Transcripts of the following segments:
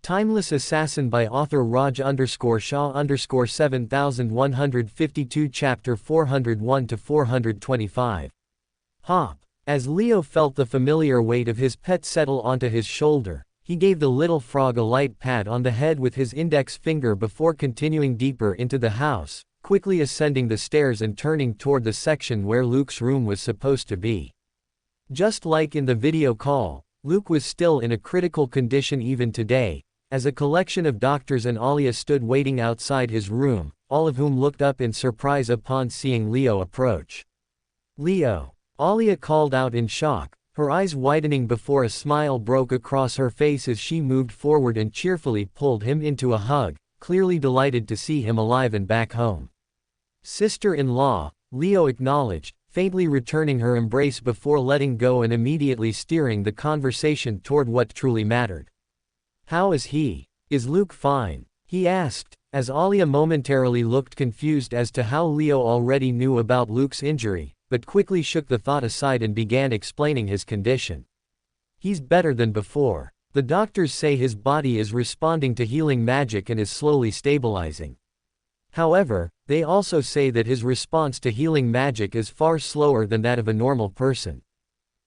Timeless Assassin by author Raj_Shah_7152 Chapter 401-425. Hop. As Leo felt the familiar weight of his pet settle onto his shoulder, he gave the little frog a light pat on the head with his index finger before continuing deeper into the house, quickly ascending the stairs and turning toward the section where Luke's room was supposed to be. Just like in the video call, Luke was still in a critical condition even today, as a collection of doctors and Alia stood waiting outside his room, all of whom looked up in surprise upon seeing Leo approach. "Leo!" Alia called out in shock, her eyes widening before a smile broke across her face as she moved forward and cheerfully pulled him into a hug, clearly delighted to see him alive and back home. "Sister-in-law," Leo acknowledged, faintly returning her embrace before letting go and immediately steering the conversation toward what truly mattered. "How is he? Is Luke fine?" he asked, as Alia momentarily looked confused as to how Leo already knew about Luke's injury, but quickly shook the thought aside and began explaining his condition. "He's better than before. The doctors say his body is responding to healing magic and is slowly stabilizing. However, they also say that his response to healing magic is far slower than that of a normal person.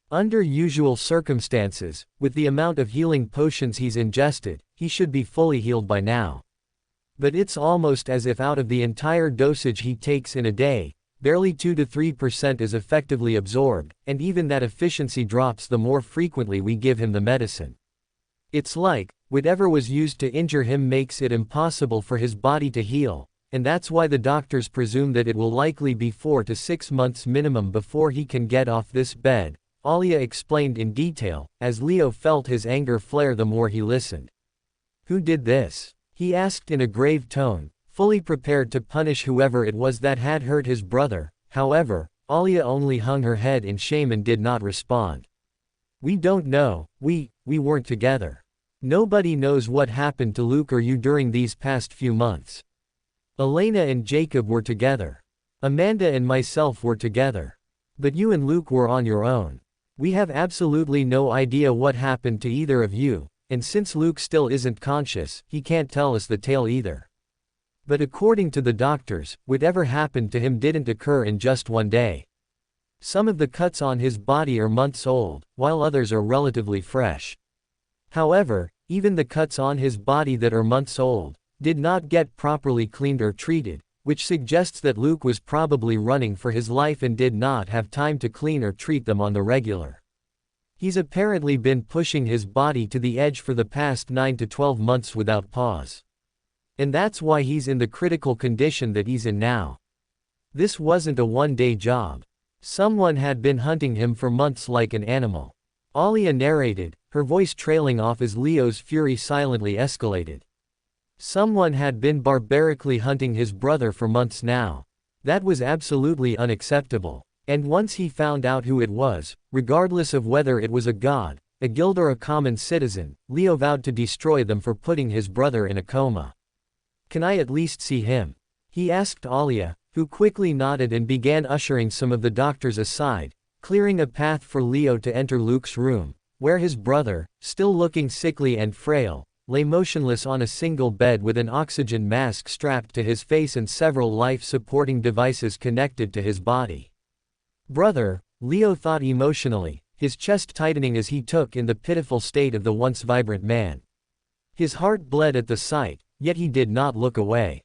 Under usual circumstances, with the amount of healing potions he's ingested, he should be fully healed by now. But it's almost as if out of the entire dosage he takes in a day, barely 2 to 3% is effectively absorbed, and even that efficiency drops the more frequently we give him the medicine. It's like, whatever was used to injure him makes it impossible for his body to heal, and that's why the doctors presume that it will likely be 4 to 6 months minimum before he can get off this bed," Alia explained in detail, as Leo felt his anger flare the more he listened. "Who did this?" he asked in a grave tone, fully prepared to punish whoever it was that had hurt his brother. However, Alia only hung her head in shame and did not respond. "We don't know, we weren't together. Nobody knows what happened to Luke or you during these past few months. Elena and Jacob were together. Amanda and myself were together. But you and Luke were on your own. We have absolutely no idea what happened to either of you, and since Luke still isn't conscious, he can't tell us the tale either. But according to the doctors, whatever happened to him didn't occur in just one day. Some of the cuts on his body are months old, while others are relatively fresh. However, even the cuts on his body that are months old did not get properly cleaned or treated, which suggests that Luke was probably running for his life and did not have time to clean or treat them on the regular. He's apparently been pushing his body to the edge for the past 9 to 12 months without pause. And that's why he's in the critical condition that he's in now. This wasn't a one-day job. Someone had been hunting him for months like an animal," Alia narrated, her voice trailing off as Leo's fury silently escalated. "Someone had been barbarically hunting his brother for months now. That was absolutely unacceptable. And once he found out who it was, regardless of whether it was a god, a guild or a common citizen, Leo vowed to destroy them for putting his brother in a coma. Can I at least see him?" he asked Alia, who quickly nodded and began ushering some of the doctors aside, clearing a path for Leo to enter Luke's room, where his brother, still looking sickly and frail, lay motionless on a single bed with an oxygen mask strapped to his face and several life-supporting devices connected to his body. "Brother," Leo thought emotionally, his chest tightening as he took in the pitiful state of the once vibrant man. His heart bled at the sight, yet he did not look away.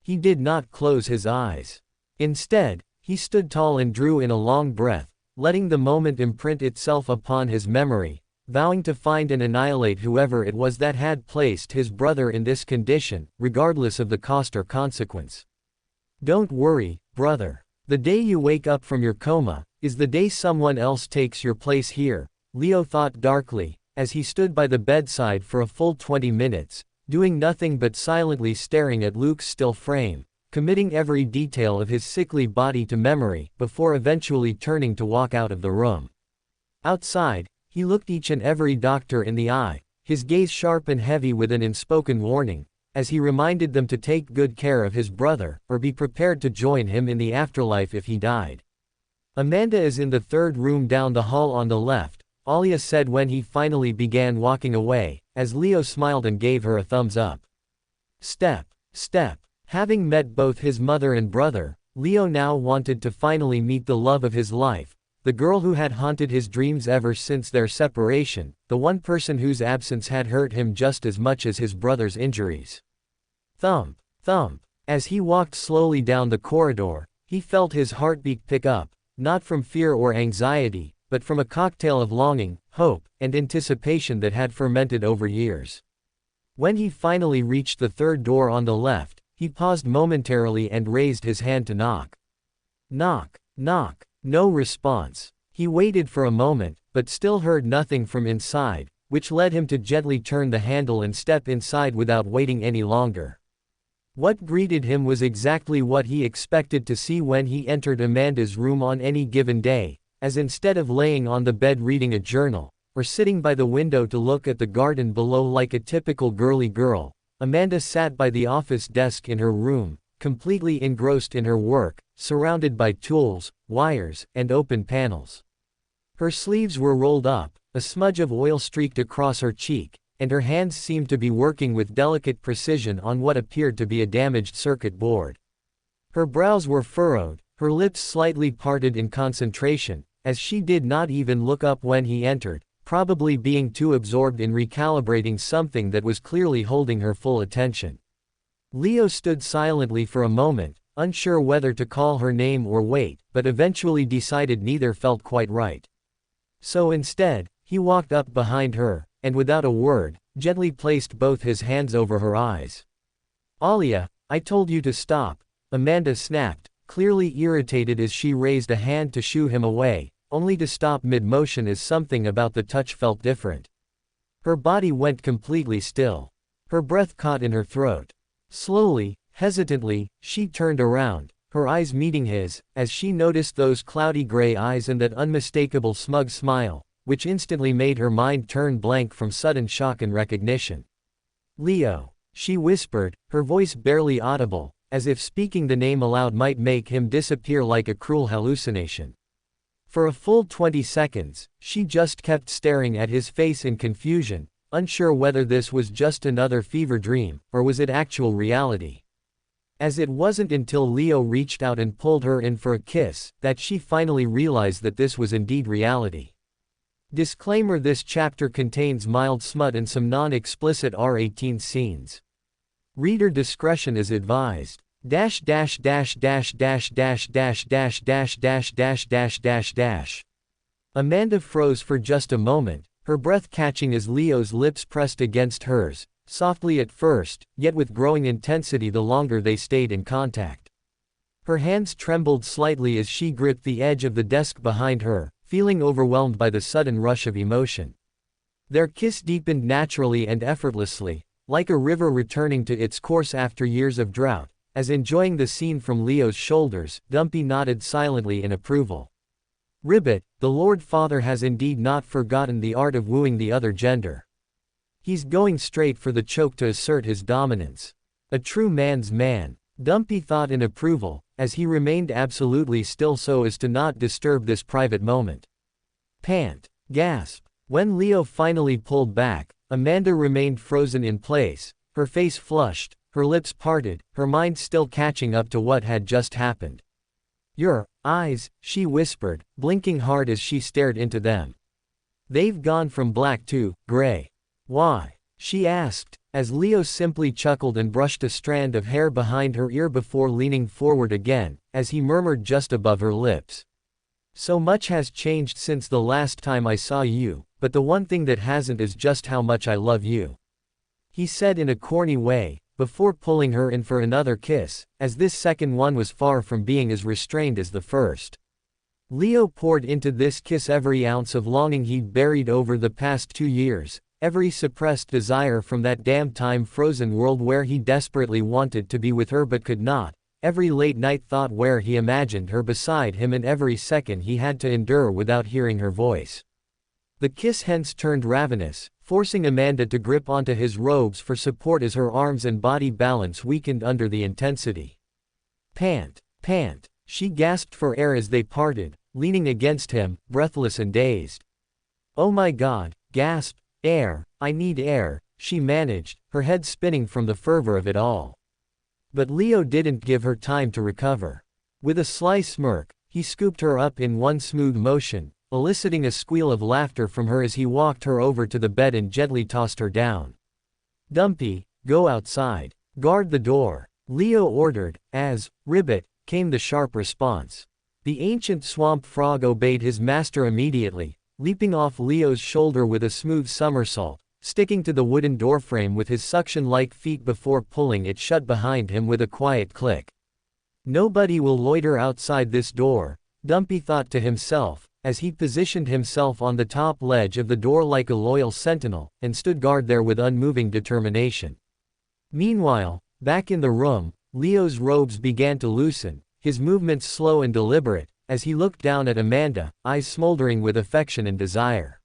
He did not close his eyes. Instead, he stood tall and drew in a long breath, letting the moment imprint itself upon his memory, vowing to find and annihilate whoever it was that had placed his brother in this condition, regardless of the cost or consequence. "Don't worry, brother. The day you wake up from your coma is the day someone else takes your place here," Leo thought darkly, as he stood by the bedside for a full 20 minutes, doing nothing but silently staring at Luke's still frame, committing every detail of his sickly body to memory, before eventually turning to walk out of the room. Outside, he looked each and every doctor in the eye, his gaze sharp and heavy with an unspoken warning, as he reminded them to take good care of his brother, or be prepared to join him in the afterlife if he died. "Amanda is in the third room down the hall on the left," Alia said when he finally began walking away, as Leo smiled and gave her a thumbs up. Step. Having met both his mother and brother, Leo now wanted to finally meet the love of his life, the girl who had haunted his dreams ever since their separation, the one person whose absence had hurt him just as much as his brother's injuries. Thump. As he walked slowly down the corridor, he felt his heartbeat pick up, not from fear or anxiety, but from a cocktail of longing, hope, and anticipation that had fermented over years. When he finally reached the third door on the left, he paused momentarily and raised his hand to knock. Knock. No response. He waited for a moment, but still heard nothing from inside, which led him to gently turn the handle and step inside without waiting any longer. What greeted him was exactly what he expected to see when he entered Amanda's room on any given day, as instead of laying on the bed reading a journal, or sitting by the window to look at the garden below like a typical girly girl, Amanda sat by the office desk in her room, completely engrossed in her work, surrounded by tools, wires, and open panels. Her sleeves were rolled up, a smudge of oil streaked across her cheek, and her hands seemed to be working with delicate precision on what appeared to be a damaged circuit board. Her brows were furrowed, her lips slightly parted in concentration, as she did not even look up when he entered, probably being too absorbed in recalibrating something that was clearly holding her full attention. Leo stood silently for a moment, unsure whether to call her name or wait, but eventually decided neither felt quite right. So instead, he walked up behind her, and without a word, gently placed both his hands over her eyes. Alia, I told you to stop, Amanda snapped, clearly irritated as she raised a hand to shoo him away, only to stop mid-motion as something about the touch felt different. Her body went completely still. Her breath caught in her throat. Slowly, hesitantly, she turned around, her eyes meeting his, as she noticed those cloudy gray eyes and that unmistakable smug smile, which instantly made her mind turn blank from sudden shock and recognition. Leo, she whispered, her voice barely audible, as if speaking the name aloud might make him disappear like a cruel hallucination. For a full 20 seconds, she just kept staring at his face in confusion, unsure whether this was just another fever dream, or was it actual reality. As it wasn't until Leo reached out and pulled her in for a kiss, that she finally realized that this was indeed reality. Disclaimer: this chapter contains mild smut and some non-explicit R18 scenes. Reader discretion is advised. Amanda froze for just a moment, her breath catching as Leo's lips pressed against hers, softly at first, yet with growing intensity the longer they stayed in contact. Her hands trembled slightly as she gripped the edge of the desk behind her, feeling overwhelmed by the sudden rush of emotion. Their kiss deepened naturally and effortlessly, like a river returning to its course after years of drought. As enjoying the scene from Leo's shoulders, Dumpy nodded silently in approval. Ribbit, the Lord Father has indeed not forgotten the art of wooing the other gender. He's going straight for the choke to assert his dominance. A true man's man, Dumpy thought in approval, as he remained absolutely still so as to not disturb this private moment. Pant. Gasp. When Leo finally pulled back, Amanda remained frozen in place, her face flushed, her lips parted, her mind still catching up to what had just happened. Your eyes, she whispered, blinking hard as she stared into them. They've gone from black to gray. Why? She asked, as Leo simply chuckled and brushed a strand of hair behind her ear before leaning forward again, as he murmured just above her lips. So much has changed since the last time I saw you, but the one thing that hasn't is just how much I love you. He said in a corny way, before pulling her in for another kiss, as this second one was far from being as restrained as the first. Leo poured into this kiss every ounce of longing he'd buried over the past 2 years, every suppressed desire from that damn time-frozen world where he desperately wanted to be with her but could not, every late-night thought where he imagined her beside him and every second he had to endure without hearing her voice. The kiss hence turned ravenous, forcing Amanda to grip onto his robes for support as her arms and body balance weakened under the intensity. Pant. She gasped for air as they parted, leaning against him, breathless and dazed. "Oh my God," gasped, "air, I need air," she managed, her head spinning from the fervor of it all. But Leo didn't give her time to recover. With a sly smirk, he scooped her up in one smooth motion, eliciting a squeal of laughter from her as he walked her over to the bed and gently tossed her down. "Dumpy, go outside. Guard the door," Leo ordered, as, "Ribbit," came the sharp response. The ancient swamp frog obeyed his master immediately, leaping off Leo's shoulder with a smooth somersault, sticking to the wooden doorframe with his suction-like feet before pulling it shut behind him with a quiet click. "Nobody will loiter outside this door," Dumpy thought to himself, as he positioned himself on the top ledge of the door like a loyal sentinel, and stood guard there with unmoving determination. Meanwhile, back in the room, Leo's robes began to loosen, his movements slow and deliberate, as he looked down at Amanda, eyes smoldering with affection and desire.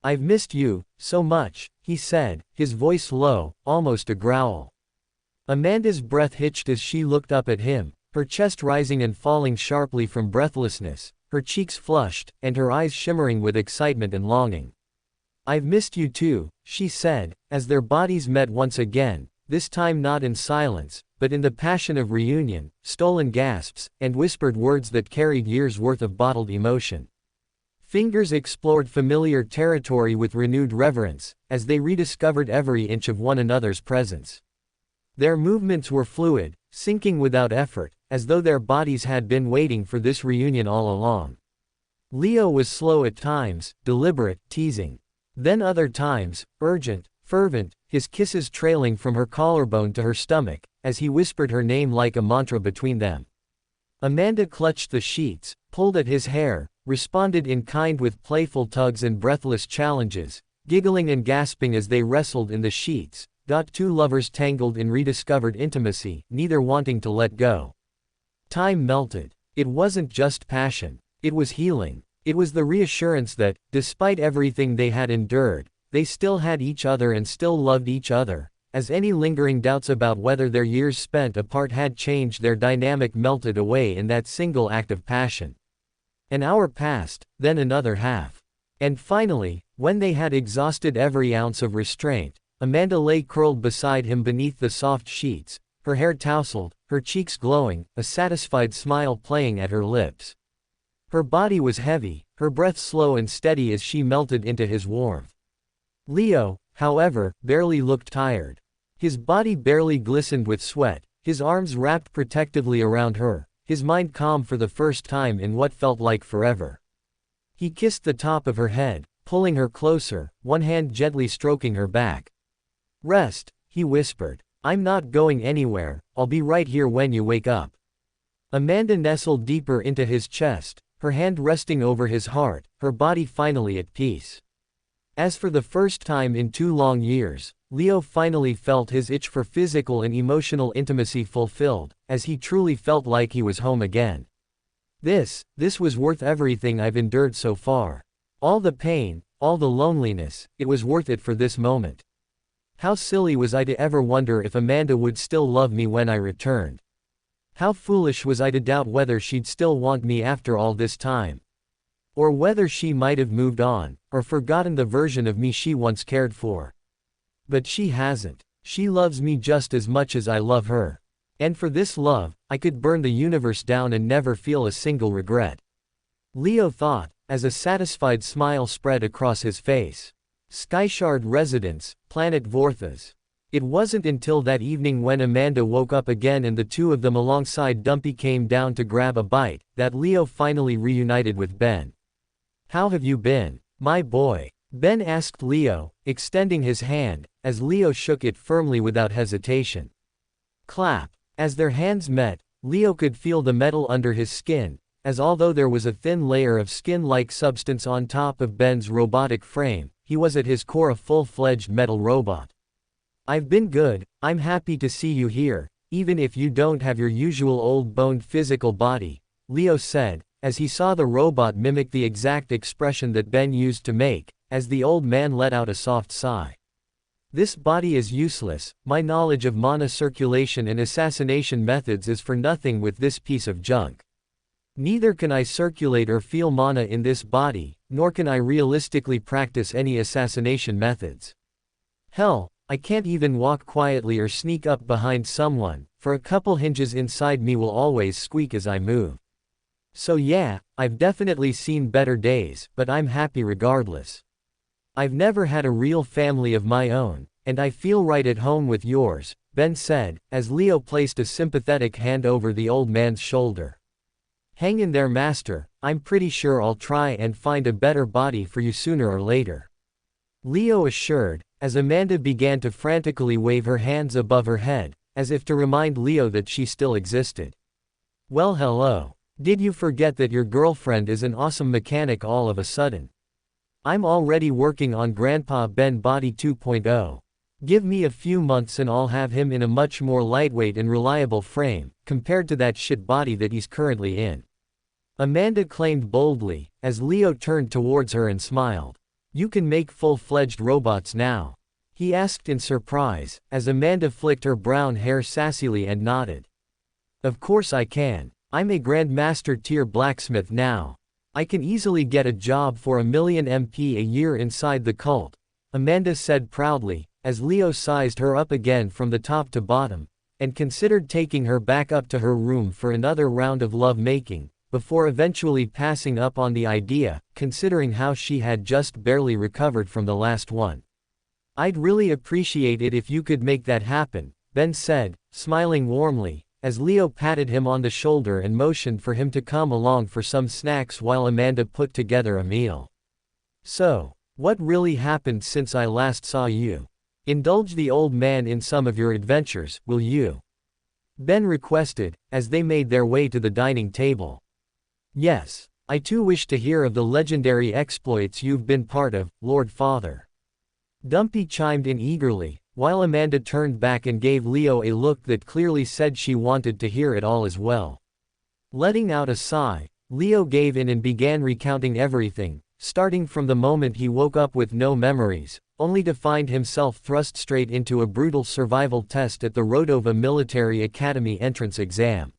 "I've missed you, so much," he said, his voice low, almost a growl. Amanda's breath hitched as she looked up at him, her chest rising and falling sharply from breathlessness, her cheeks flushed, and her eyes shimmering with excitement and longing. "I've missed you too," she said, as their bodies met once again, this time not in silence, but in the passion of reunion, stolen gasps, and whispered words that carried years' worth of bottled emotion. Fingers explored familiar territory with renewed reverence, as they rediscovered every inch of one another's presence. Their movements were fluid, sinking without effort, as though their bodies had been waiting for this reunion all along. Leo was slow at times, deliberate, teasing. Then other times, urgent, fervent, his kisses trailing from her collarbone to her stomach, as he whispered her name like a mantra between them. Amanda clutched the sheets, pulled at his hair, responded in kind with playful tugs and breathless challenges, giggling and gasping as they wrestled in the sheets, two lovers tangled in rediscovered intimacy, neither wanting to let go. Time melted. It wasn't just passion. It was healing. It was the reassurance that, despite everything they had endured, they still had each other and still loved each other, as any lingering doubts about whether their years spent apart had changed their dynamic melted away in that single act of passion. An hour passed, then another half. And finally, when they had exhausted every ounce of restraint, Amanda lay curled beside him beneath the soft sheets, her hair tousled, her cheeks glowing, a satisfied smile playing at her lips. Her body was heavy, her breath slow and steady as she melted into his warmth. Leo, however, barely looked tired. His body barely glistened with sweat, his arms wrapped protectively around her, his mind calm for the first time in what felt like forever. He kissed the top of her head, pulling her closer, one hand gently stroking her back. "Rest," he whispered. "I'm not going anywhere, I'll be right here when you wake up." Amanda nestled deeper into his chest, her hand resting over his heart, her body finally at peace. As for the first time in 2 long years, Leo finally felt his itch for physical and emotional intimacy fulfilled, as he truly felt like he was home again. This was worth everything I've endured so far. All the pain, all the loneliness, it was worth it for this moment. How silly was I to ever wonder if Amanda would still love me when I returned. How foolish was I to doubt whether she'd still want me after all this time. Or whether she might have moved on, or forgotten the version of me she once cared for. But she hasn't. She loves me just as much as I love her. And for this love, I could burn the universe down and never feel a single regret. Leo thought, as a satisfied smile spread across his face. Skyshard Residence, Planet Vorthas. It wasn't until that evening when Amanda woke up again and the two of them alongside Dumpy came down to grab a bite, that Leo finally reunited with Ben. "How have you been, my boy?" Ben asked Leo, extending his hand, as Leo shook it firmly without hesitation. Clap. As their hands met, Leo could feel the metal under his skin, as although there was a thin layer of skin-like substance on top of Ben's robotic frame, he was at his core a full-fledged metal robot. "I've been good, I'm happy to see you here, even if you don't have your usual old-boned physical body," Leo said, as he saw the robot mimic the exact expression that Ben used to make, as the old man let out a soft sigh. "This body is useless, my knowledge of mana circulation and assassination methods is for nothing with this piece of junk. Neither can I circulate or feel mana in this body," nor can I realistically practice any assassination methods. Hell, I can't even walk quietly or sneak up behind someone, for a couple hinges inside me will always squeak as I move. So yeah, I've definitely seen better days, but I'm happy regardless. I've never had a real family of my own, and I feel right at home with yours, Ben said, as Leo placed a sympathetic hand over the old man's shoulder. Hang in there, master, I'm pretty sure I'll try and find a better body for you sooner or later. Leo assured, as Amanda began to frantically wave her hands above her head, as if to remind Leo that she still existed. Well, hello. Did you forget that your girlfriend is an awesome mechanic all of a sudden? I'm already working on Grandpa Ben Body 2.0. Give me a few months and I'll have him in a much more lightweight and reliable frame, compared to that shit body that he's currently in. Amanda claimed boldly, as Leo turned towards her and smiled. You can make full-fledged robots now? He asked in surprise, as Amanda flicked her brown hair sassily and nodded. Of course I can. I'm a Grandmaster tier blacksmith now. I can easily get a job for $1 million MP a year inside the cult, Amanda said proudly, as Leo sized her up again from the top to bottom, and considered taking her back up to her room for another round of love-making, before eventually passing up on the idea, considering how she had just barely recovered from the last one. I'd really appreciate it if you could make that happen, Ben said, smiling warmly, as Leo patted him on the shoulder and motioned for him to come along for some snacks while Amanda put together a meal. So, what really happened since I last saw you? Indulge the old man in some of your adventures, will you? Ben requested, as they made their way to the dining table. Yes, I too wish to hear of the legendary exploits you've been part of, Lord Father. Dumpy chimed in eagerly, while Amanda turned back and gave Leo a look that clearly said she wanted to hear it all as well. Letting out a sigh, Leo gave in and began recounting everything, starting from the moment he woke up with no memories, only to find himself thrust straight into a brutal survival test at the Rodova Military Academy entrance exam.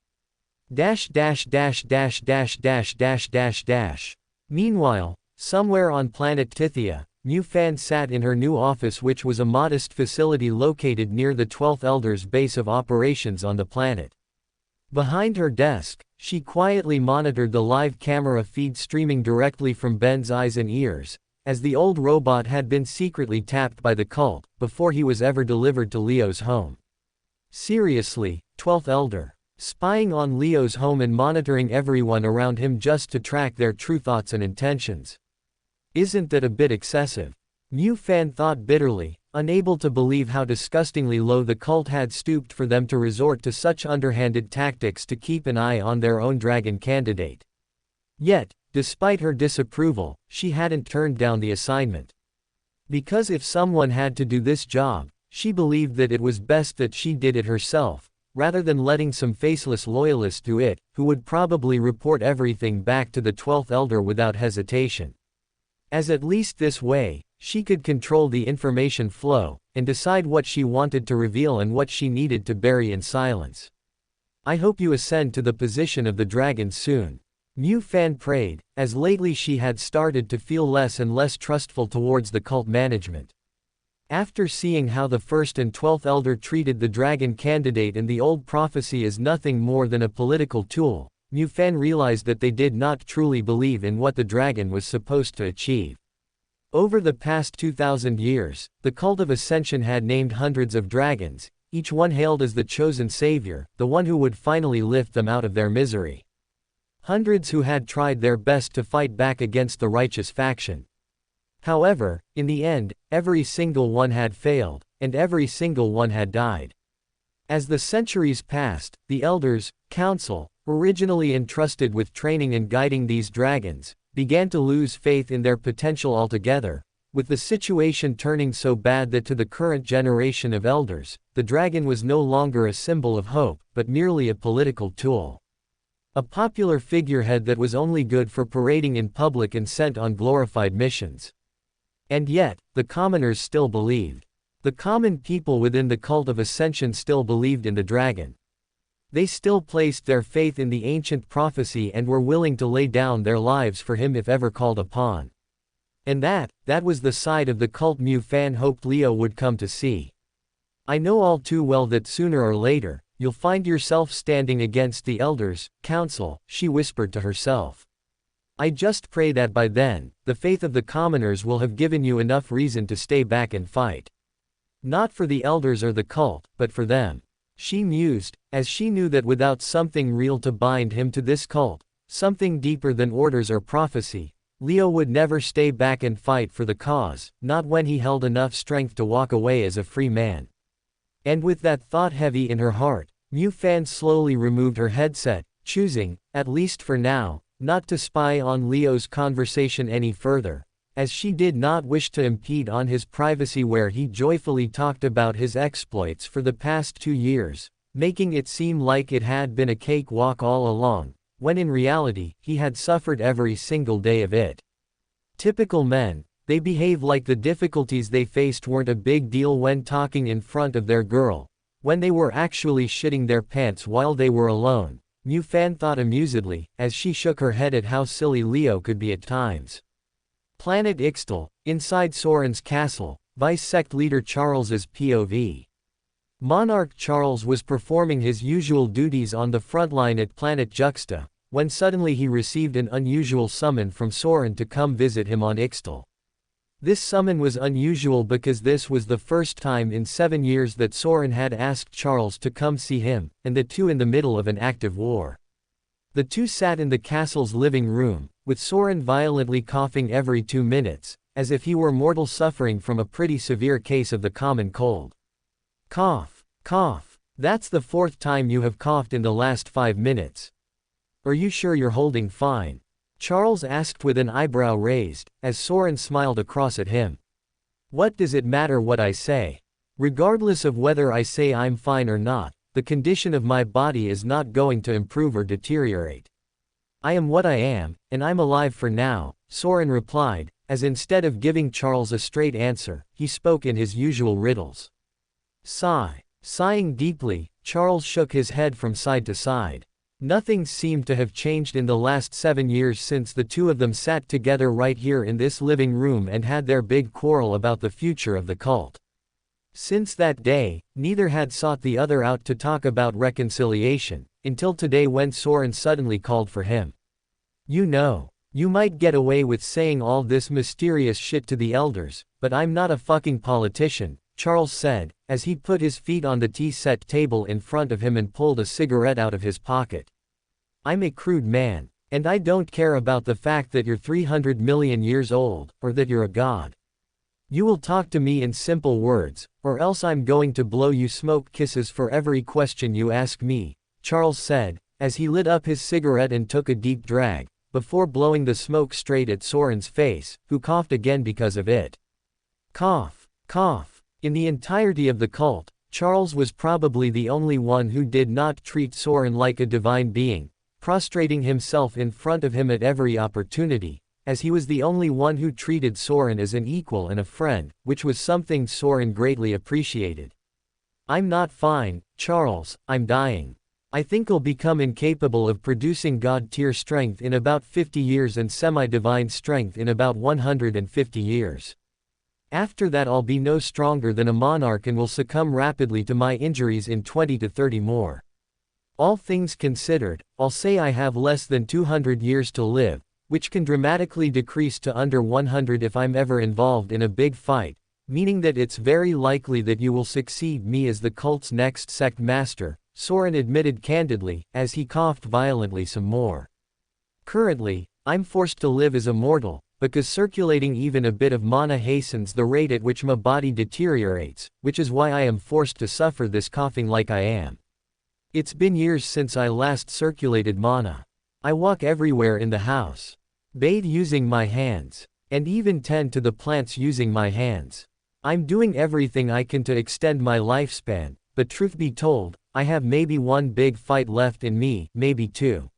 Meanwhile, somewhere on planet Tithia, Fan sat in her new office, which was a modest facility located near the 12th Elder's base of operations on the planet. Behind her desk, she quietly monitored the live camera feed streaming directly from Ben's eyes and ears, as the old robot had been secretly tapped by the cult, before he was ever delivered to Leo's home. Seriously, 12th Elder. Spying on Leo's home and monitoring everyone around him just to track their true thoughts and intentions. Isn't that a bit excessive? Fan thought bitterly, unable to believe how disgustingly low the cult had stooped for them to resort to such underhanded tactics to keep an eye on their own dragon candidate. Yet, despite her disapproval, she hadn't turned down the assignment. Because if someone had to do this job, she believed that it was best that she did it herself, rather than letting some faceless loyalist do it, who would probably report everything back to the 12th Elder without hesitation. As at least this way, she could control the information flow, and decide what she wanted to reveal and what she needed to bury in silence. I hope you ascend to the position of the dragon soon. Fan prayed, as lately she had started to feel less and less trustful towards the cult management. After seeing how the 1st and 12th Elder treated the dragon candidate and the old prophecy as nothing more than a political tool, Fan realized that they did not truly believe in what the dragon was supposed to achieve. Over the past 2,000 years, the cult of Ascension had named hundreds of dragons, each one hailed as the chosen savior, the one who would finally lift them out of their misery. Hundreds who had tried their best to fight back against the righteous faction. However, in the end, every single one had failed, and every single one had died. As the centuries passed, the elders, council, originally entrusted with training and guiding these dragons, began to lose faith in their potential altogether, with the situation turning so bad that to the current generation of elders, the dragon was no longer a symbol of hope, but merely a political tool. A popular figurehead that was only good for parading in public and sent on glorified missions. And yet, the commoners still believed. The common people within the cult of Ascension still believed in the dragon. They still placed their faith in the ancient prophecy and were willing to lay down their lives for him if ever called upon. And that was the side of the cult Mu Fan hoped Leo would come to see. I know all too well that sooner or later, you'll find yourself standing against the Elders' council, she whispered to herself. I just pray that by then, the faith of the commoners will have given you enough reason to stay back and fight. Not for the Elders or the cult, but for them. She mused, as she knew that without something real to bind him to this cult, something deeper than orders or prophecy, Leo would never stay back and fight for the cause, not when he held enough strength to walk away as a free man. And with that thought heavy in her heart, Mu Fan slowly removed her headset, choosing, at least for now, not to spy on Leo's conversation any further, as she did not wish to impede on his privacy where he joyfully talked about his exploits for the past 2 years, making it seem like it had been a cakewalk all along, when in reality, he had suffered every single day of it. Typical men, they behave like the difficulties they faced weren't a big deal when talking in front of their girl, when they were actually shitting their pants while they were alone, Mu Fan thought amusedly, as she shook her head at how silly Leo could be at times. Planet Ixtal, inside Saurin's castle, Vice Sect Leader Charles's POV. Monarch Charles was performing his usual duties on the front line at Planet Juxta, when suddenly he received an unusual summon from Saurin to come visit him on Ixtal. This summon was unusual because this was the first time in 7 years that Saurin had asked Charles to come see him, and the two in the middle of an active war. The two sat in the castle's living room, with Saurin violently coughing every 2 minutes, as if he were mortal suffering from a pretty severe case of the common cold. Cough, cough. That's the 4th time you have coughed in the last 5 minutes. Are you sure you're holding fine? Charles asked with an eyebrow raised, as Saurin smiled across at him. What does it matter what I say? Regardless of whether I say I'm fine or not, the condition of my body is not going to improve or deteriorate. I am what I am, and I'm alive for now, Saurin replied, as instead of giving Charles a straight answer, he spoke in his usual riddles. Sigh. Sighing deeply, Charles shook his head from side to side. Nothing seemed to have changed in the last 7 years since the two of them sat together right here in this living room and had their big quarrel about the future of the cult. Since that day, neither had sought the other out to talk about reconciliation, until today when Saurin suddenly called for him. You know, you might get away with saying all this mysterious shit to the Elders, but I'm not a fucking politician, Charles said, as he put his feet on the tea-set table in front of him and pulled a cigarette out of his pocket. I'm a crude man, and I don't care about the fact that you're 300 million years old, or that you're a god. You will talk to me in simple words, or else I'm going to blow you smoke kisses for every question you ask me, Charles said, as he lit up his cigarette and took a deep drag, before blowing the smoke straight at Saurin's face, who coughed again because of it. Cough, cough. In the entirety of the cult, Charles was probably the only one who did not treat Saurin like a divine being, prostrating himself in front of him at every opportunity, as he was the only one who treated Saurin as an equal and a friend, which was something Saurin greatly appreciated. I'm not fine, Charles, I'm dying. I think I'll become incapable of producing god-tier strength in about 50 years and semi-divine strength in about 150 years. After that I'll be no stronger than a monarch and will succumb rapidly to my injuries in 20 to 30 more. All things considered, I'll say I have less than 200 years to live, which can dramatically decrease to under 100 if I'm ever involved in a big fight, meaning that it's very likely that you will succeed me as the cult's next sect master, Saurin admitted candidly, as he coughed violently some more. Currently, I'm forced to live as a mortal, because circulating even a bit of mana hastens the rate at which my body deteriorates, which is why I am forced to suffer this coughing like I am. It's been years since I last circulated mana. I walk everywhere in the house, bathe using my hands, and even tend to the plants using my hands. I'm doing everything I can to extend my lifespan, but truth be told, I have maybe one big fight left in me, maybe 2.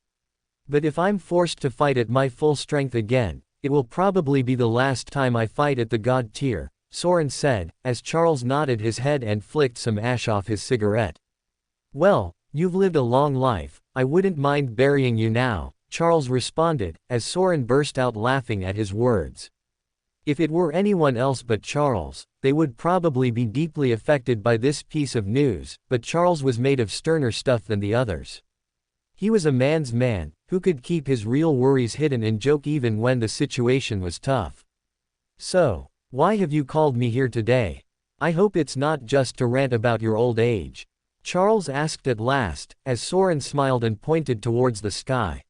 But if I'm forced to fight at my full strength again, it will probably be the last time I fight at the god tier, Saurin said, as Charles nodded his head and flicked some ash off his cigarette. Well, you've lived a long life, I wouldn't mind burying you now, Charles responded, as Saurin burst out laughing at his words. If it were anyone else but Charles, they would probably be deeply affected by this piece of news, but Charles was made of sterner stuff than the others. He was a man's man, who could keep his real worries hidden and joke even when the situation was tough. "So, why have you called me here today? I hope it's not just to rant about your old age," Charles asked at last, as Saurin smiled and pointed towards the sky.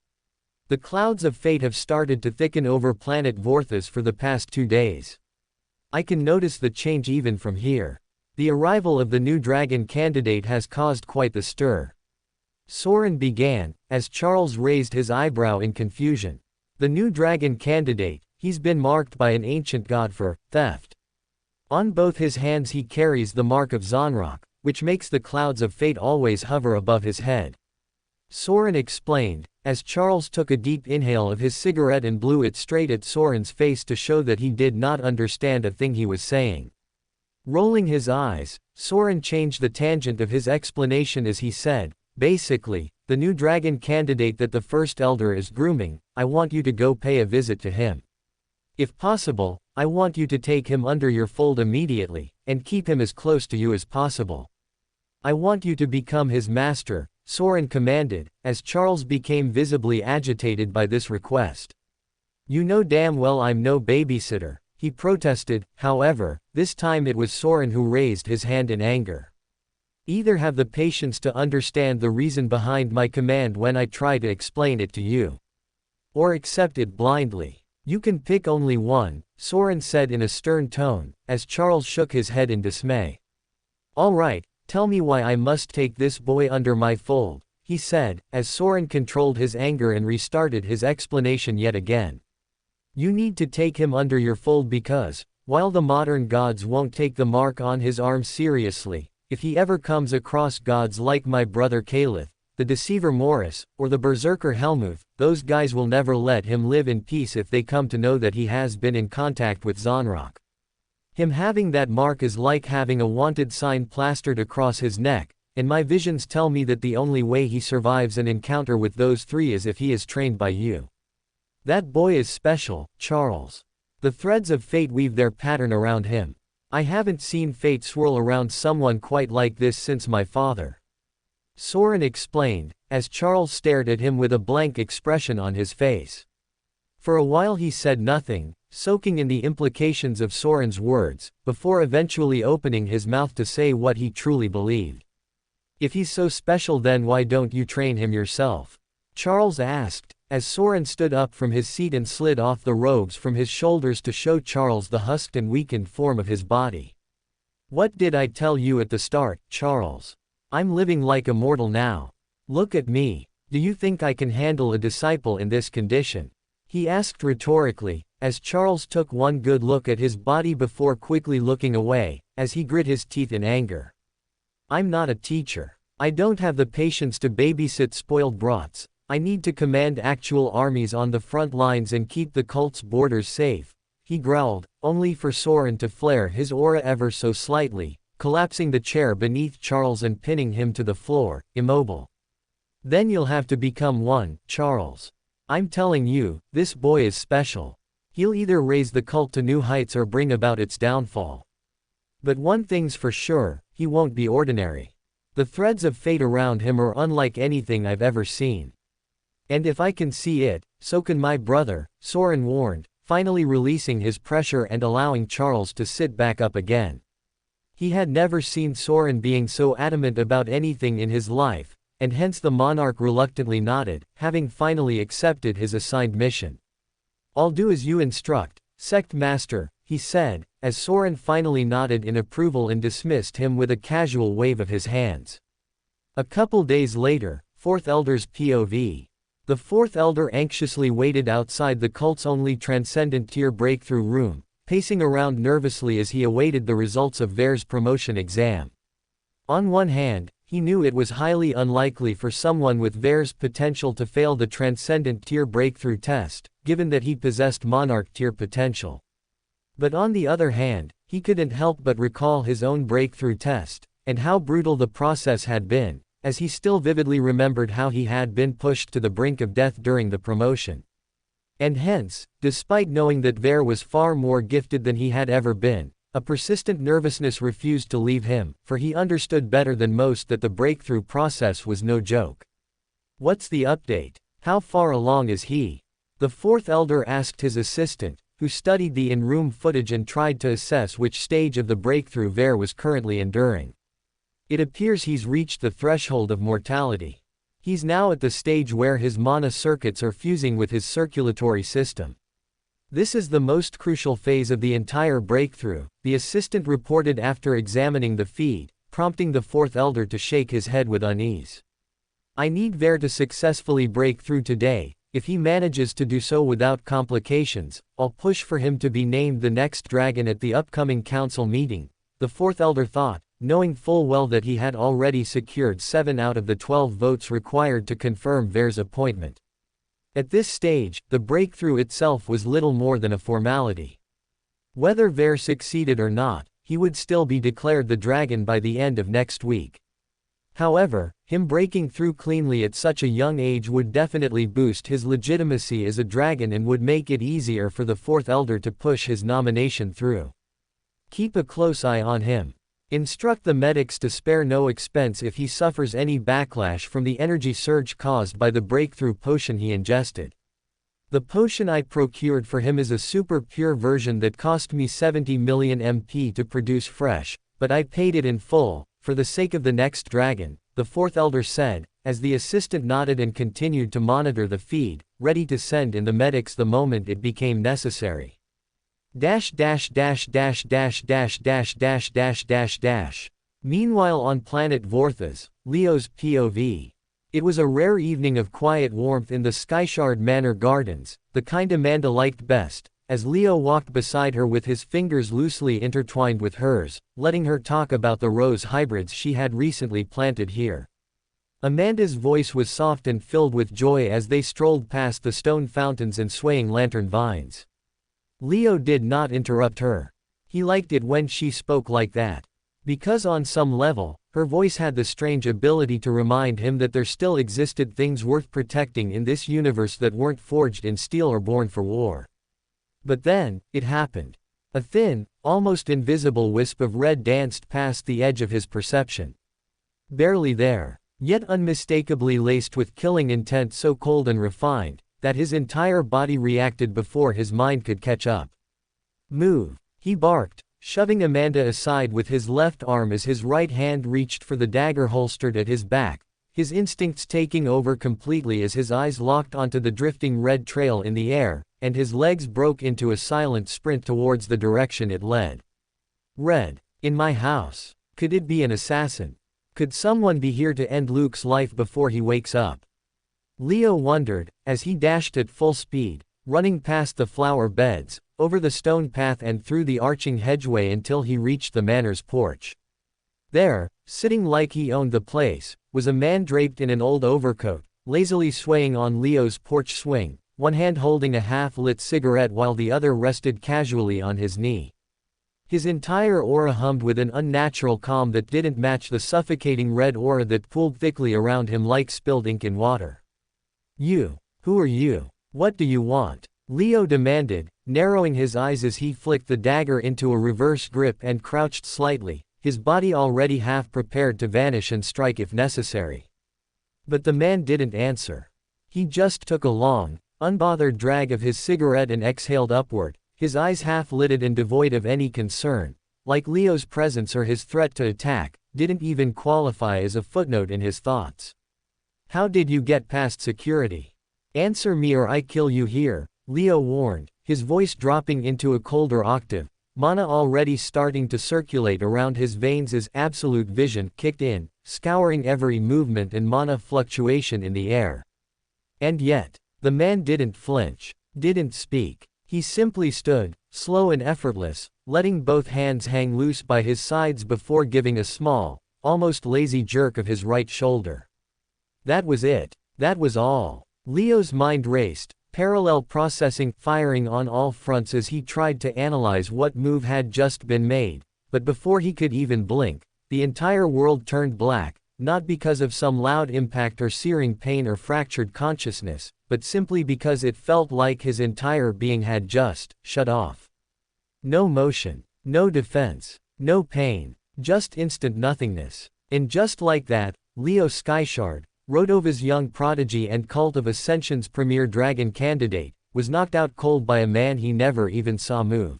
"The clouds of fate have started to thicken over planet Vorthus for the past 2 days. I can notice the change even from here. The arrival of the new dragon candidate has caused quite the stir." Saurin began, as Charles raised his eyebrow in confusion. "The new dragon candidate, he's been marked by an ancient god for theft. On both his hands he carries the mark of Zonrock, which makes the clouds of fate always hover above his head," Saurin explained, as Charles took a deep inhale of his cigarette and blew it straight at Saurin's face to show that he did not understand a thing he was saying. Rolling his eyes, Saurin changed the tangent of his explanation as he said, "Basically, the new dragon candidate that the First Elder is grooming, I want you to go pay a visit to him. If possible, I want you to take him under your fold immediately, and keep him as close to you as possible. I want you to become his master," Saurin commanded, as Charles became visibly agitated by this request. "You know damn well I'm no babysitter," he protested. However, this time it was Saurin who raised his hand in anger. "Either have the patience to understand the reason behind my command when I try to explain it to you, or accept it blindly. You can pick only one," Saurin said in a stern tone, as Charles shook his head in dismay. "All right, tell me why I must take this boy under my fold," he said, as Saurin controlled his anger and restarted his explanation yet again. "You need to take him under your fold because, while the modern gods won't take the mark on his arm seriously, if he ever comes across gods like my brother Caliph, the deceiver Morris, or the berserker Helmuth, those guys will never let him live in peace if they come to know that he has been in contact with Zonrock. Him having that mark is like having a wanted sign plastered across his neck, and my visions tell me that the only way he survives an encounter with those three is if he is trained by you. That boy is special, Charles. The threads of fate weave their pattern around him. I haven't seen fate swirl around someone quite like this since my father," Saurin explained, as Charles stared at him with a blank expression on his face. For a while he said nothing, soaking in the implications of Saurin's words, before eventually opening his mouth to say what he truly believed. "If he's so special, then why don't you train him yourself?" Charles asked, as Saurin stood up from his seat and slid off the robes from his shoulders to show Charles the husked and weakened form of his body. "What did I tell you at the start, Charles? I'm living like a mortal now. Look at me. Do you think I can handle a disciple in this condition?" he asked rhetorically, as Charles took one good look at his body before quickly looking away, as he grit his teeth in anger. "I'm not a teacher. I don't have the patience to babysit spoiled brats. I need to command actual armies on the front lines and keep the cult's borders safe," he growled, only for Saurin to flare his aura ever so slightly, collapsing the chair beneath Charles and pinning him to the floor, immobile. "Then you'll have to become one, Charles. I'm telling you, this boy is special. He'll either raise the cult to new heights or bring about its downfall. But one thing's for sure, he won't be ordinary. The threads of fate around him are unlike anything I've ever seen. And if I can see it, so can my brother," Saurin warned, finally releasing his pressure and allowing Charles to sit back up again. He had never seen Saurin being so adamant about anything in his life, and hence the monarch reluctantly nodded, having finally accepted his assigned mission. "I'll do as you instruct, Sect Master," he said, as Saurin finally nodded in approval and dismissed him with a casual wave of his hands. A couple days later, Fourth Elder's POV. The Fourth Elder anxiously waited outside the cult's only transcendent tier breakthrough room, pacing around nervously as he awaited the results of Vare's promotion exam. On one hand, he knew it was highly unlikely for someone with Vare's potential to fail the transcendent tier breakthrough test, given that he possessed monarch tier potential. But on the other hand, he couldn't help but recall his own breakthrough test, and how brutal the process had been, as he still vividly remembered how he had been pushed to the brink of death during the promotion. And hence, despite knowing that Ver was far more gifted than he had ever been, a persistent nervousness refused to leave him, for he understood better than most that the breakthrough process was no joke. What's the update? How far along is he? The fourth elder asked his assistant, who studied the in-room footage and tried to assess which stage of the breakthrough Ver was currently enduring. It appears he's reached the threshold of mortality. He's now at the stage where his mana circuits are fusing with his circulatory system. This is the most crucial phase of the entire breakthrough, the assistant reported after examining the feed, prompting the fourth elder to shake his head with unease. I need Ver to successfully break through today. If he manages to do so without complications, I'll push for him to be named the next dragon at the upcoming council meeting, the fourth elder thought, knowing full well that he had already secured 7 out of the 12 votes required to confirm Ver's appointment. At this stage, the breakthrough itself was little more than a formality. Whether Ver succeeded or not, he would still be declared the dragon by the end of next week. However, him breaking through cleanly at such a young age would definitely boost his legitimacy as a dragon and would make it easier for the fourth elder to push his nomination through. Keep a close eye on him. Instruct the medics to spare no expense if he suffers any backlash from the energy surge caused by the breakthrough potion he ingested. The potion I procured for him is a super pure version that cost me 70 million MP to produce fresh, but I paid it in full, for the sake of the next dragon, the fourth elder said, as the assistant nodded and continued to monitor the feed, ready to send in the medics the moment it became necessary. Meanwhile on planet Vorthas, Leo's POV. It was a rare evening of quiet warmth in the Skyshard Manor gardens, the kind Amanda liked best, as Leo walked beside her with his fingers loosely intertwined with hers, letting her talk about the rose hybrids she had recently planted here. Amanda's voice was soft and filled with joy as they strolled past the stone fountains and swaying lantern vines. Leo did not interrupt her. He liked it when she spoke like that. Because on some level, her voice had the strange ability to remind him that there still existed things worth protecting in this universe that weren't forged in steel or born for war. But then, it happened. A thin, almost invisible wisp of red danced past the edge of his perception. Barely there, yet unmistakably laced with killing intent so cold and refined, that his entire body reacted before his mind could catch up. Move, he barked, shoving Amanda aside with his left arm as his right hand reached for the dagger holstered at his back, his instincts taking over completely as his eyes locked onto the drifting red trail in the air, and his legs broke into a silent sprint towards the direction it led. Red, in my house. Could it be an assassin? Could someone be here to end Luke's life before he wakes up? Leo wondered, as he dashed at full speed, running past the flower beds, over the stone path and through the arching hedgeway until he reached the manor's porch. There, sitting like he owned the place, was a man draped in an old overcoat, lazily swaying on Leo's porch swing, one hand holding a half-lit cigarette while the other rested casually on his knee. His entire aura hummed with an unnatural calm that didn't match the suffocating red aura that pooled thickly around him like spilled ink in water. You. Who are you? What do you want? Leo demanded, narrowing his eyes as he flicked the dagger into a reverse grip and crouched slightly, his body already half prepared to vanish and strike if necessary. But the man didn't answer. He just took a long, unbothered drag of his cigarette and exhaled upward, his eyes half-lidded and devoid of any concern, like Leo's presence or his threat to attack, didn't even qualify as a footnote in his thoughts. How did you get past security? Answer me or I kill you here, Leo warned, his voice dropping into a colder octave, mana already starting to circulate around his veins as absolute vision kicked in, scouring every movement and mana fluctuation in the air. And yet, the man didn't flinch, didn't speak. He simply stood, slow and effortless, letting both hands hang loose by his sides before giving a small, almost lazy jerk of his right shoulder. That was it. That was all. Leo's mind raced, parallel processing firing on all fronts as he tried to analyze what move had just been made, but before he could even blink, the entire world turned black, not because of some loud impact or searing pain or fractured consciousness, but simply because it felt like his entire being had just shut off. No motion, no defense, no pain, just instant nothingness. And just like that, Leo Skyshard, Rodova's young prodigy and Cult of Ascension's premier dragon candidate, was knocked out cold by a man he never even saw move.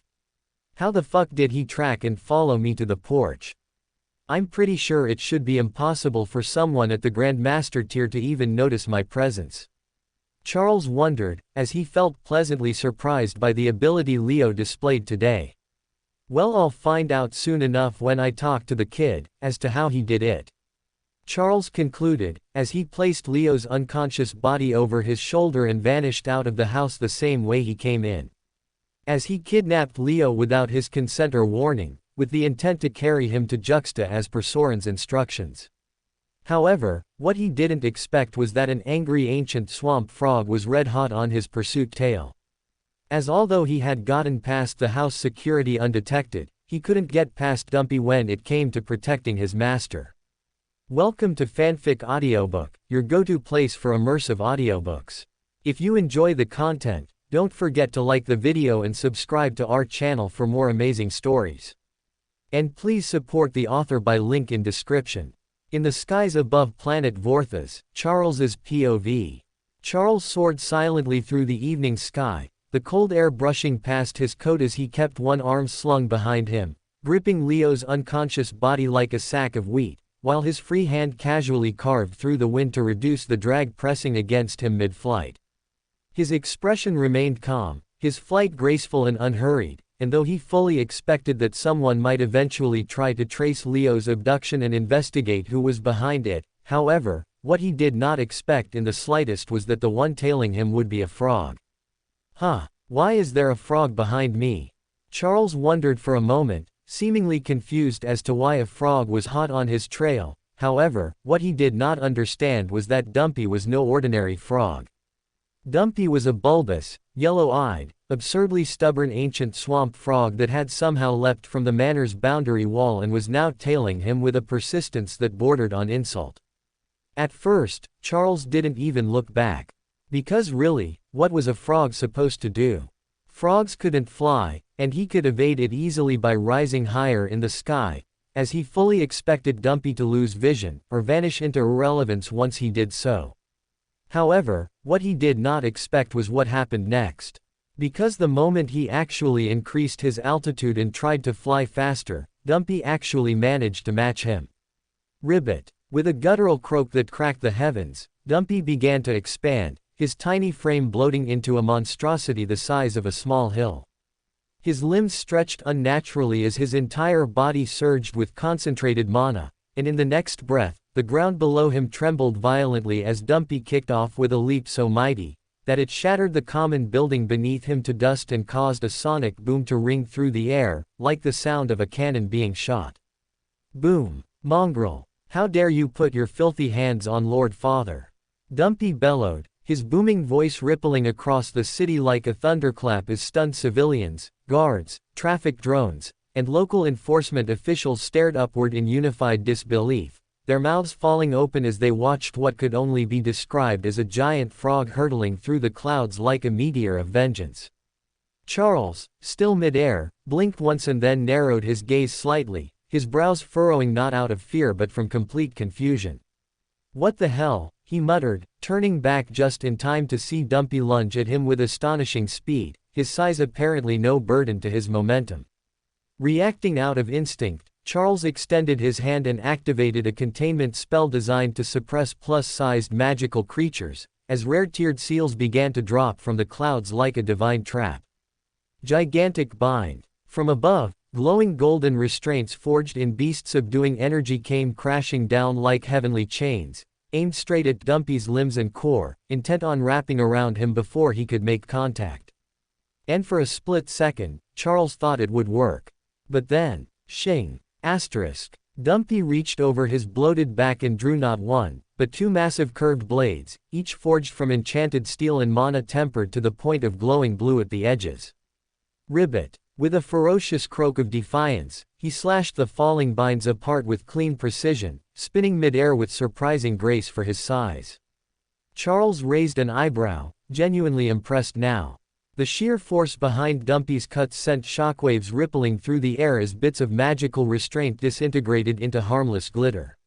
How the fuck did he track and follow me to the porch? I'm pretty sure it should be impossible for someone at the Grandmaster tier to even notice my presence. Charles wondered, as he felt pleasantly surprised by the ability Leo displayed today. Well, I'll find out soon enough when I talk to the kid, as to how he did it. Charles concluded, as he placed Leo's unconscious body over his shoulder and vanished out of the house the same way he came in. As he kidnapped Leo without his consent or warning, with the intent to carry him to Juxta as per Saurin's instructions. However, what he didn't expect was that an angry ancient swamp frog was red-hot on his pursuit tail. As although he had gotten past the house security undetected, he couldn't get past Dumpy when it came to protecting his master. Welcome to Fanfic Audiobook, your go-to place for immersive audiobooks. If you enjoy the content, don't forget to like the video and subscribe to our channel for more amazing stories. And please support the author by link in description. In the skies above planet Vorthas, Charles's POV. Charles soared silently through the evening sky, the cold air brushing past his coat as he kept one arm slung behind him, gripping Leo's unconscious body like a sack of wheat, while his free hand casually carved through the wind to reduce the drag pressing against him mid-flight. His expression remained calm, his flight graceful and unhurried, and though he fully expected that someone might eventually try to trace Leo's abduction and investigate who was behind it, however, what he did not expect in the slightest was that the one tailing him would be a frog. Huh, why is there a frog behind me? Charles wondered for a moment, seemingly confused as to why a frog was hot on his trail. However, what he did not understand was that Dumpy was no ordinary frog. Dumpy was a bulbous, yellow-eyed, absurdly stubborn ancient swamp frog that had somehow leapt from the manor's boundary wall and was now tailing him with a persistence that bordered on insult. At first, Charles didn't even look back. Because really, what was a frog supposed to do? Frogs couldn't fly, and he could evade it easily by rising higher in the sky, as he fully expected Dumpy to lose vision, or vanish into irrelevance once he did so. However, what he did not expect was what happened next. Because the moment he actually increased his altitude and tried to fly faster, Dumpy actually managed to match him. Ribbit. With a guttural croak that cracked the heavens, Dumpy began to expand, his tiny frame bloating into a monstrosity the size of a small hill. His limbs stretched unnaturally as his entire body surged with concentrated mana, and in the next breath, the ground below him trembled violently as Dumpy kicked off with a leap so mighty that it shattered the common building beneath him to dust and caused a sonic boom to ring through the air, like the sound of a cannon being shot. Boom! Mongrel! How dare you put your filthy hands on Lord Father? Dumpy bellowed, his booming voice rippling across the city like a thunderclap as stunned civilians, guards, traffic drones, and local enforcement officials stared upward in unified disbelief, their mouths falling open as they watched what could only be described as a giant frog hurtling through the clouds like a meteor of vengeance. Charles, still mid-air, blinked once and then narrowed his gaze slightly, his brows furrowing not out of fear but from complete confusion. What the hell, he muttered, turning back just in time to see Dumpy lunge at him with astonishing speed, his size apparently no burden to his momentum. Reacting out of instinct, Charles extended his hand and activated a containment spell designed to suppress plus-sized magical creatures, as rare-tiered seals began to drop from the clouds like a divine trap. Gigantic bind. From above, glowing golden restraints forged in beast-subduing energy came crashing down like heavenly chains, aimed straight at Dumpy's limbs and core, intent on wrapping around him before he could make contact. And for a split second, Charles thought it would work. But then, shing! Asterisk. Dumpy reached over his bloated back and drew not one, but two massive curved blades, each forged from enchanted steel and mana tempered to the point of glowing blue at the edges. Ribbit. With a ferocious croak of defiance, he slashed the falling binds apart with clean precision, spinning mid-air with surprising grace for his size. Charles raised an eyebrow, genuinely impressed now. The sheer force behind Dumpy's cuts sent shockwaves rippling through the air as bits of magical restraint disintegrated into harmless glitter.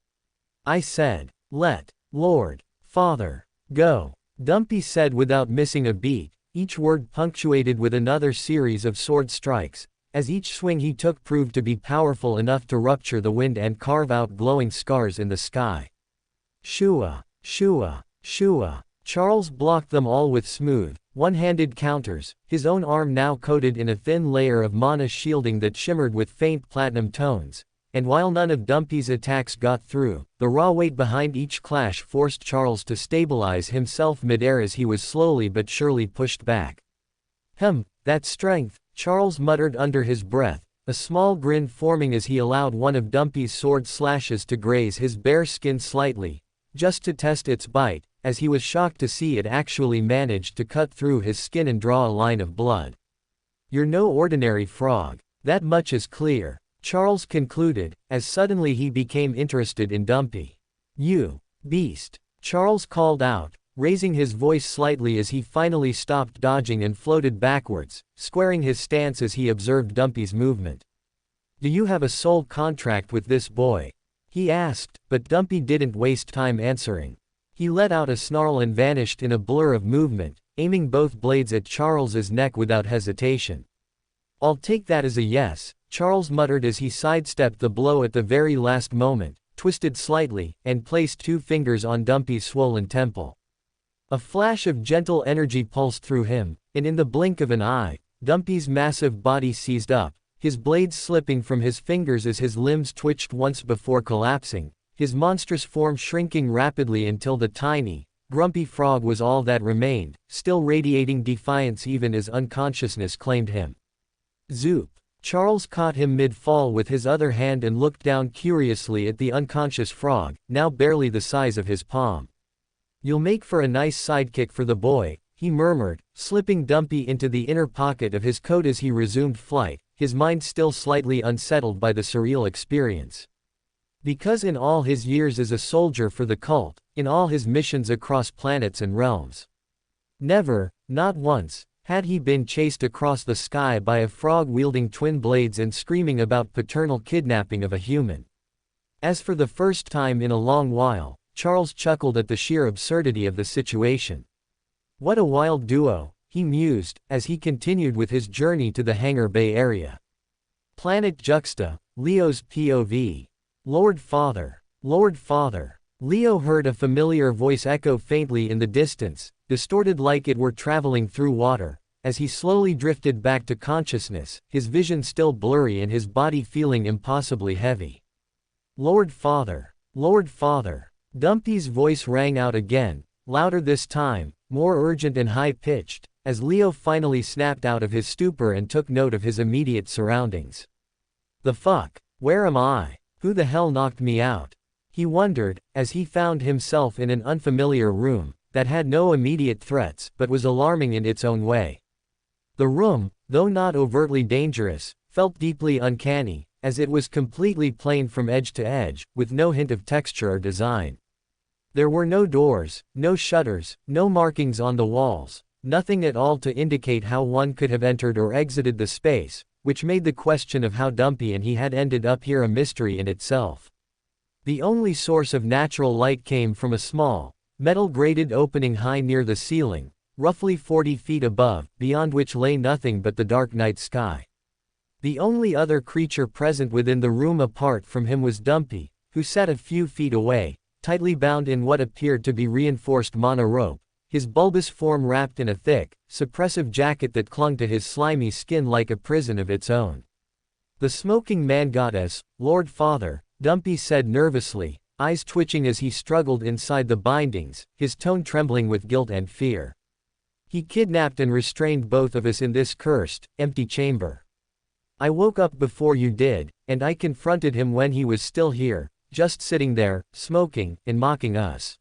I said, "Let Lord Father go," Dumpy said without missing a beat, each word punctuated with another series of sword strikes, as each swing he took proved to be powerful enough to rupture the wind and carve out glowing scars in the sky. Shua, shua, shua. Charles blocked them all with smooth, one-handed counters, his own arm now coated in a thin layer of mana shielding that shimmered with faint platinum tones, and while none of Dumpy's attacks got through, the raw weight behind each clash forced Charles to stabilize himself mid-air as he was slowly but surely pushed back. That strength," Charles muttered under his breath, a small grin forming as he allowed one of Dumpy's sword slashes to graze his bare skin slightly, just to test its bite, as he was shocked to see it actually managed to cut through his skin and draw a line of blood. "You're no ordinary frog, that much is clear," Charles concluded, as suddenly he became interested in Dumpy. "You beast," Charles called out, raising his voice slightly as he finally stopped dodging and floated backwards, squaring his stance as he observed Dumpy's movement. "Do you have a soul contract with this boy?" he asked, but Dumpy didn't waste time answering. He let out a snarl and vanished in a blur of movement, aiming both blades at Charles's neck without hesitation. "I'll take that as a yes," Charles muttered as he sidestepped the blow at the very last moment, twisted slightly, and placed 2 fingers on Dumpy's swollen temple. A flash of gentle energy pulsed through him, and in the blink of an eye, Dumpy's massive body seized up, his blades slipping from his fingers as his limbs twitched once before collapsing, his monstrous form shrinking rapidly until the tiny, grumpy frog was all that remained, still radiating defiance even as unconsciousness claimed him. Zoop! Charles caught him mid-fall with his other hand and looked down curiously at the unconscious frog, now barely the size of his palm. "You'll make for a nice sidekick for the boy," he murmured, slipping Dumpy into the inner pocket of his coat as he resumed flight, his mind still slightly unsettled by the surreal experience. Because in all his years as a soldier for the cult, in all his missions across planets and realms, never, not once, had he been chased across the sky by a frog wielding twin blades and screaming about paternal kidnapping of a human. As for the first time in a long while, Charles chuckled at the sheer absurdity of the situation. What a wild duo, he mused, as he continued with his journey to the Hangar Bay area. Planet Juxta, Leo's POV. Lord Father. Lord Father. Leo heard a familiar voice echo faintly in the distance, distorted like it were traveling through water, as he slowly drifted back to consciousness, his vision still blurry and his body feeling impossibly heavy. Lord Father. Lord Father. Dumpy's voice rang out again, louder this time, more urgent and high-pitched, as Leo finally snapped out of his stupor and took note of his immediate surroundings. "The fuck? Where am I? Who the hell knocked me out?" he wondered, as he found himself in an unfamiliar room, that had no immediate threats, but was alarming in its own way. The room, though not overtly dangerous, felt deeply uncanny, as it was completely plain from edge to edge, with no hint of texture or design. There were no doors, no shutters, no markings on the walls, nothing at all to indicate how one could have entered or exited the space, which made the question of how Dumpy and he had ended up here a mystery in itself. The only source of natural light came from a small, metal-grated opening high near the ceiling, roughly 40 feet above, beyond which lay nothing but the dark night sky. The only other creature present within the room apart from him was Dumpy, who sat a few feet away, tightly bound in what appeared to be reinforced mana rope, his bulbous form wrapped in a thick, suppressive jacket that clung to his slimy skin like a prison of its own. "The smoking man goddess, Lord Father," Dumpy said nervously, eyes twitching as he struggled inside the bindings, his tone trembling with guilt and fear. "He kidnapped and restrained both of us in this cursed, empty chamber. I woke up before you did, and I confronted him when he was still here, just sitting there, smoking, and mocking us."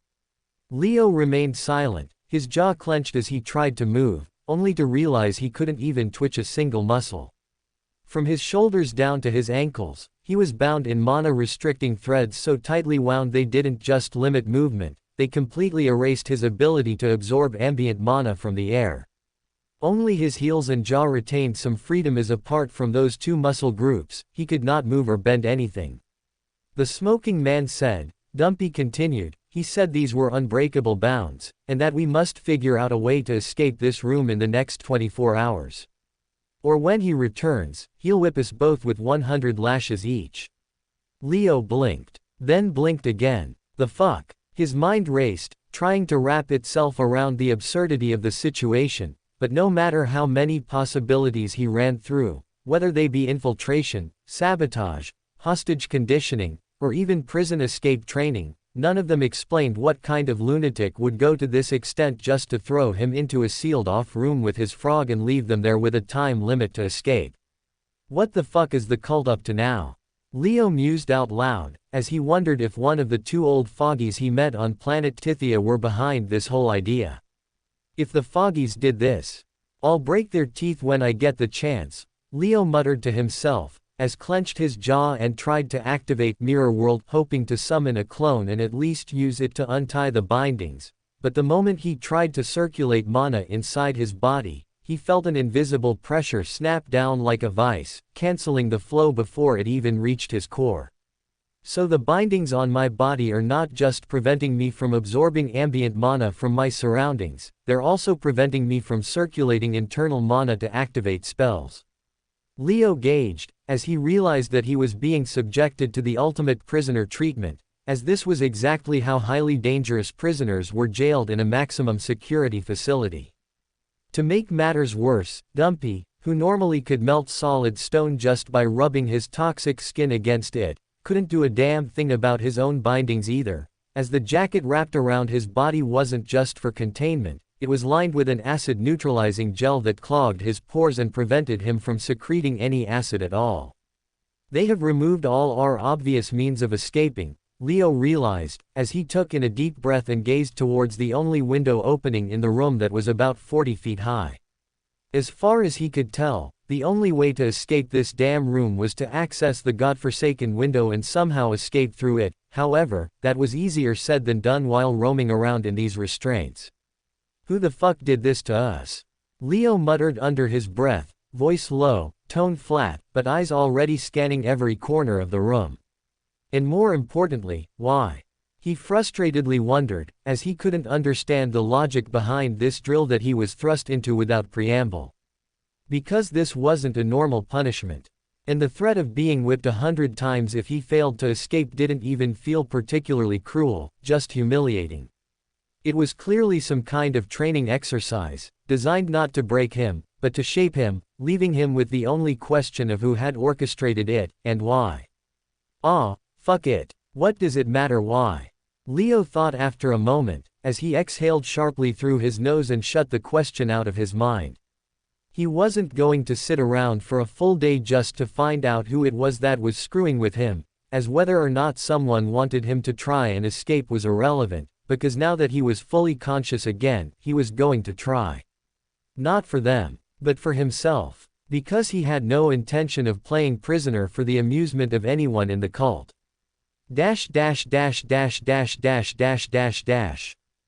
Leo remained silent, his jaw clenched as he tried to move, only to realize he couldn't even twitch a single muscle. From his shoulders down to his ankles, he was bound in mana-restricting threads so tightly wound they didn't just limit movement, they completely erased his ability to absorb ambient mana from the air. Only his heels and jaw retained some freedom as apart from those two muscle groups, he could not move or bend anything. The smoking man said. Dumpy continued, he said these were unbreakable bounds, and that we must figure out a way to escape this room in the next 24 hours. Or when he returns, he'll whip us both with 100 lashes each. Leo blinked. Then blinked again. The fuck? His mind raced, trying to wrap itself around the absurdity of the situation, but no matter how many possibilities he ran through, whether they be infiltration, sabotage, hostage conditioning, or even prison escape training, none of them explained what kind of lunatic would go to this extent just to throw him into a sealed-off room with his frog and leave them there with a time limit to escape. What the fuck is the cult up to now? Leo mused out loud, as he wondered if one of the two old foggies he met on planet Tithia were behind this whole idea. If the foggies did this, I'll break their teeth when I get the chance, Leo muttered to himself, as clenched his jaw and tried to activate Mirror World, hoping to summon a clone and at least use it to untie the bindings, but the moment he tried to circulate mana inside his body, he felt an invisible pressure snap down like a vice, canceling the flow before it even reached his core. So the bindings on my body are not just preventing me from absorbing ambient mana from my surroundings, they're also preventing me from circulating internal mana to activate spells. Leo gauged, as he realized that he was being subjected to the ultimate prisoner treatment, as this was exactly how highly dangerous prisoners were jailed in a maximum security facility. To make matters worse, Dumpy, who normally could melt solid stone just by rubbing his toxic skin against it, couldn't do a damn thing about his own bindings either, as the jacket wrapped around his body wasn't just for containment, it was lined with an acid-neutralizing gel that clogged his pores and prevented him from secreting any acid at all. They have removed all our obvious means of escaping, Leo realized, as he took in a deep breath and gazed towards the only window opening in the room that was about 40 feet high. As far as he could tell, the only way to escape this damn room was to access the godforsaken window and somehow escape through it. However, that was easier said than done while roaming around in these restraints. Who the fuck did this to us? Leo muttered under his breath, voice low, tone flat, but eyes already scanning every corner of the room. And more importantly, why? He frustratedly wondered, as he couldn't understand the logic behind this drill that he was thrust into without preamble. Because this wasn't a normal punishment. And the threat of being whipped 100 times if he failed to escape didn't even feel particularly cruel, just humiliating. It was clearly some kind of training exercise, designed not to break him, but to shape him, leaving him with the only question of who had orchestrated it, and why. Fuck it. What does it matter why? Leo thought after a moment, as he exhaled sharply through his nose and shut the question out of his mind. He wasn't going to sit around for a full day just to find out who it was that was screwing with him, as whether or not someone wanted him to try and escape was irrelevant, because now that he was fully conscious again, he was going to try. Not for them, but for himself, because he had no intention of playing prisoner for the amusement of anyone in the cult.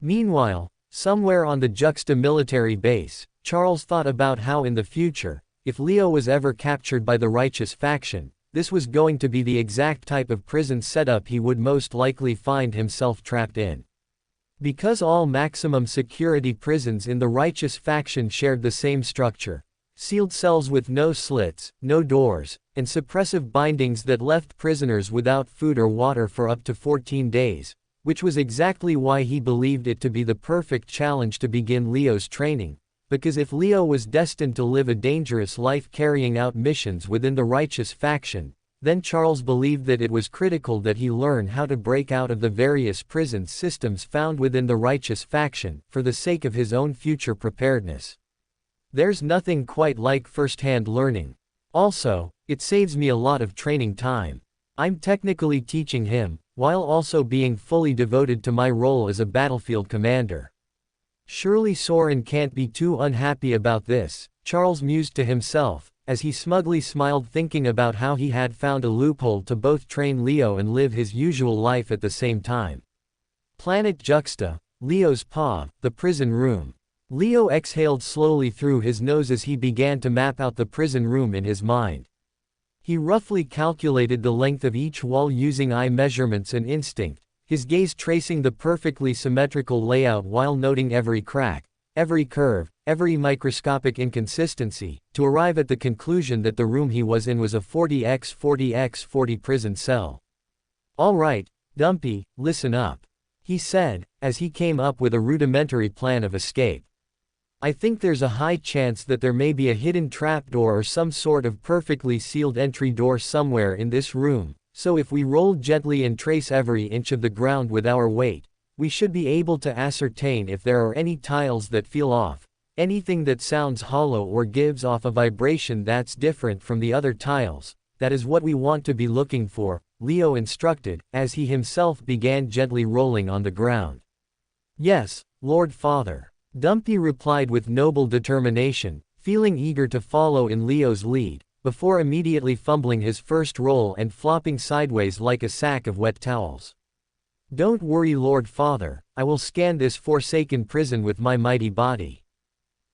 Meanwhile, somewhere on the Juxta military base, Charles thought about how in the future, if Leo was ever captured by the righteous faction, this was going to be the exact type of prison setup he would most likely find himself trapped in. Because all maximum security prisons in the righteous faction shared the same structure. Sealed cells with no slits, no doors, and suppressive bindings that left prisoners without food or water for up to 14 days, which was exactly why he believed it to be the perfect challenge to begin Leo's training, because if Leo was destined to live a dangerous life carrying out missions within the righteous faction, then Charles believed that it was critical that he learn how to break out of the various prison systems found within the righteous faction, for the sake of his own future preparedness. There's nothing quite like first-hand learning. Also, it saves me a lot of training time. I'm technically teaching him, while also being fully devoted to my role as a battlefield commander. Surely Saurin can't be too unhappy about this, Charles mused to himself, as he smugly smiled thinking about how he had found a loophole to both train Leo and live his usual life at the same time. Planet Juxta, Leo's paw, the prison room. Leo exhaled slowly through his nose as he began to map out the prison room in his mind. He roughly calculated the length of each wall using eye measurements and instinct, his gaze tracing the perfectly symmetrical layout while noting every crack, every curve, every microscopic inconsistency, to arrive at the conclusion that the room he was in was a 40x40x40 prison cell. "All right, Dumpy, listen up," he said, as he came up with a rudimentary plan of escape. "I think there's a high chance that there may be a hidden trapdoor or some sort of perfectly sealed entry door somewhere in this room, so if we roll gently and trace every inch of the ground with our weight, we should be able to ascertain if there are any tiles that feel off, anything that sounds hollow or gives off a vibration that's different from the other tiles. That is what we want to be looking for," Leo instructed, as he himself began gently rolling on the ground. "Yes, Lord Father," Dumpy replied with noble determination, feeling eager to follow in Leo's lead, before immediately fumbling his first roll and flopping sideways like a sack of wet towels. "Don't worry, Lord Father, I will scan this forsaken prison with my mighty body,"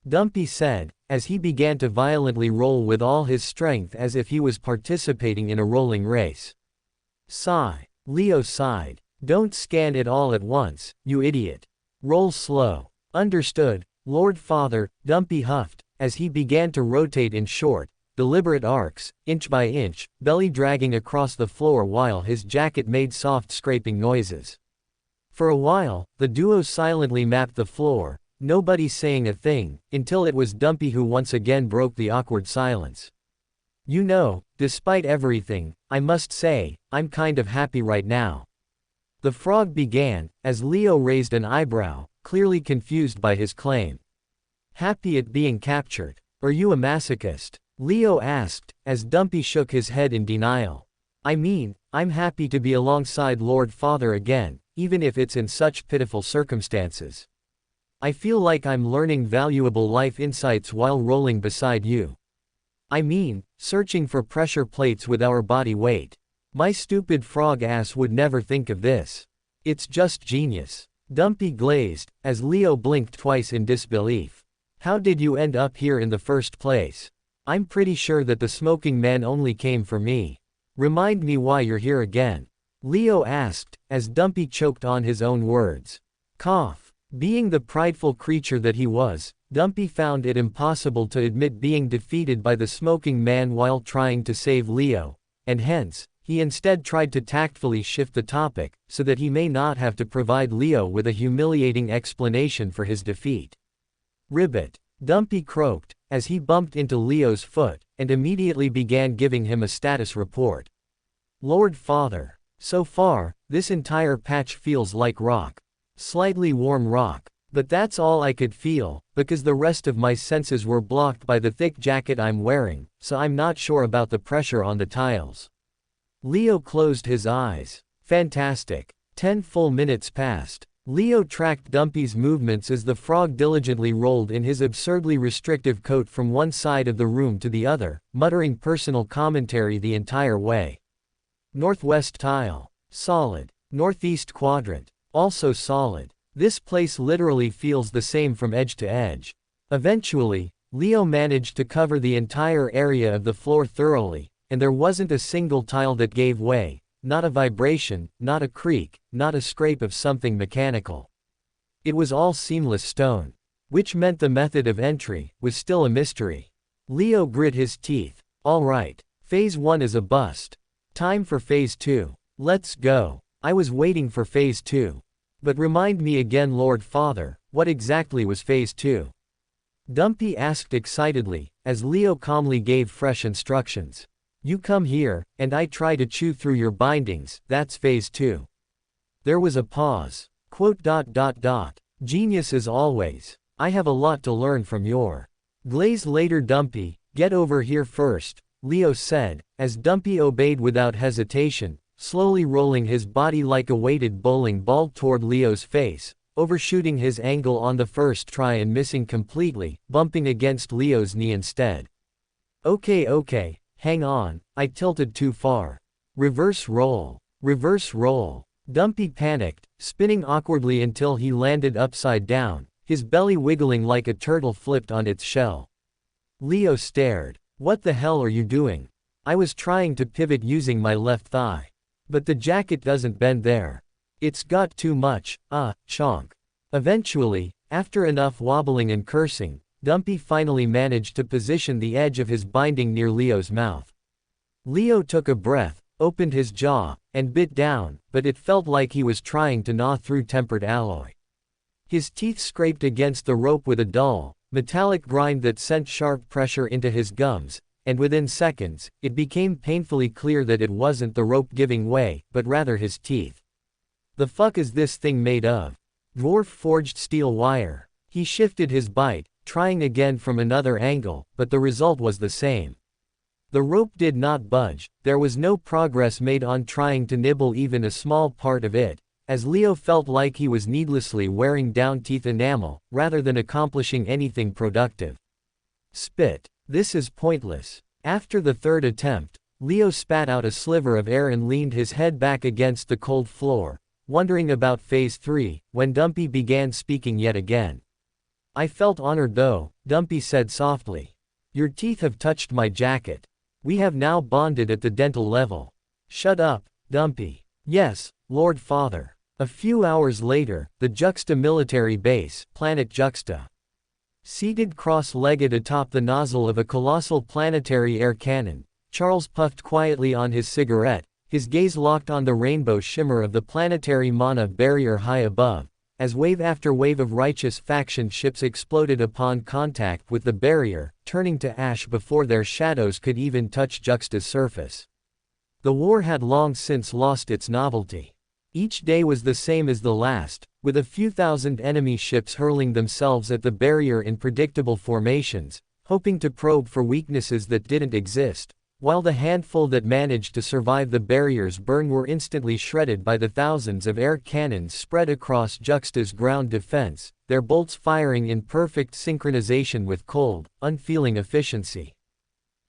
Dumpy said, as he began to violently roll with all his strength as if he was participating in a rolling race. Sigh. Leo sighed. "Don't scan it all at once, you idiot. Roll slow." "Understood, Lord Father," Dumpy huffed, as he began to rotate in short, deliberate arcs, inch by inch, belly dragging across the floor while his jacket made soft scraping noises. For a while, the duo silently mapped the floor, nobody saying a thing, until it was Dumpy who once again broke the awkward silence. "You know, despite everything, I must say, I'm kind of happy right now," the frog began, as Leo raised an eyebrow, clearly confused by his claim. "Happy at being captured? Are you a masochist?" Leo asked, as Dumpy shook his head in denial. "I mean, I'm happy to be alongside Lord Father again, even if it's in such pitiful circumstances. I feel like I'm learning valuable life insights while rolling beside you. I mean, searching for pressure plates with our body weight. My stupid frog ass would never think of this. It's just genius." Dumpy glazed, as Leo blinked twice in disbelief. "How did you end up here in the first place? I'm pretty sure that the smoking man only came for me. Remind me why you're here again," Leo asked, as Dumpy choked on his own words. Cough. Being the prideful creature that he was, Dumpy found it impossible to admit being defeated by the smoking man while trying to save Leo, and hence, he instead tried to tactfully shift the topic, so that he may not have to provide Leo with a humiliating explanation for his defeat. "Ribbit," Dumpy croaked, as he bumped into Leo's foot, and immediately began giving him a status report. "Lord Father, so far, this entire patch feels like rock. Slightly warm rock. But that's all I could feel, because the rest of my senses were blocked by the thick jacket I'm wearing, so I'm not sure about the pressure on the tiles." Leo closed his eyes. Fantastic. 10 full minutes passed. Leo tracked Dumpy's movements as the frog diligently rolled in his absurdly restrictive coat from one side of the room to the other, muttering personal commentary the entire way. Northwest tile. Solid. Northeast quadrant. Also solid. This place literally feels the same from edge to edge. Eventually, Leo managed to cover the entire area of the floor thoroughly, and there wasn't a single tile that gave way, not a vibration, not a creak, not a scrape of something mechanical. It was all seamless stone. Which meant the method of entry was still a mystery. Leo grit his teeth. "All right. Phase 1 is a bust. Time for Phase 2. Let's go." "I was waiting for Phase 2. But remind me again, Lord Father, what exactly was Phase 2? Dumpy asked excitedly, as Leo calmly gave fresh instructions. "You come here, and I try to chew through your bindings, that's Phase 2. There was a pause. "Genius as always. I have a lot to learn from your glaze later, Dumpy. Get over here first," Leo said, as Dumpy obeyed without hesitation, slowly rolling his body like a weighted bowling ball toward Leo's face, overshooting his angle on the first try and missing completely, bumping against Leo's knee instead. Okay, hang on, I tilted too far. Reverse roll. Reverse roll. Dumpy panicked, spinning awkwardly until he landed upside down, his belly wiggling like a turtle flipped on its shell. Leo stared. What the hell are you doing? I was trying to pivot using my left thigh. But the jacket doesn't bend there. It's got too much, chonk. Eventually, after enough wobbling and cursing, Dumpy finally managed to position the edge of his binding near Leo's mouth. Leo took a breath, opened his jaw, and bit down, but it felt like he was trying to gnaw through tempered alloy. His teeth scraped against the rope with a dull, metallic grind that sent sharp pressure into his gums, and within seconds, it became painfully clear that it wasn't the rope giving way, but rather his teeth. The fuck is this thing made of? Dwarf forged steel wire. He shifted his bite, trying again from another angle, but the result was the same. The rope did not budge, there was no progress made on trying to nibble even a small part of it, as Leo felt like he was needlessly wearing down teeth enamel, rather than accomplishing anything productive. Spit. This is pointless. After the third attempt, Leo spat out a sliver of air and leaned his head back against the cold floor, wondering about Phase 3, when Dumpy began speaking yet again. I felt honored though, Dumpy said softly. Your teeth have touched my jacket. We have now bonded at the dental level. Shut up, Dumpy. Yes, Lord Father. A few hours later, the Juxta military base, Planet Juxta. Seated cross-legged atop the nozzle of a colossal planetary air cannon, Charles puffed quietly on his cigarette, his gaze locked on the rainbow shimmer of the planetary mana barrier high above, as wave after wave of righteous faction ships exploded upon contact with the barrier, turning to ash before their shadows could even touch Juxta's surface. The war had long since lost its novelty. Each day was the same as the last, with a few thousand enemy ships hurling themselves at the barrier in predictable formations, hoping to probe for weaknesses that didn't exist, while the handful that managed to survive the barrier's burn were instantly shredded by the thousands of air cannons spread across Juxta's ground defense, their bolts firing in perfect synchronization with cold, unfeeling efficiency.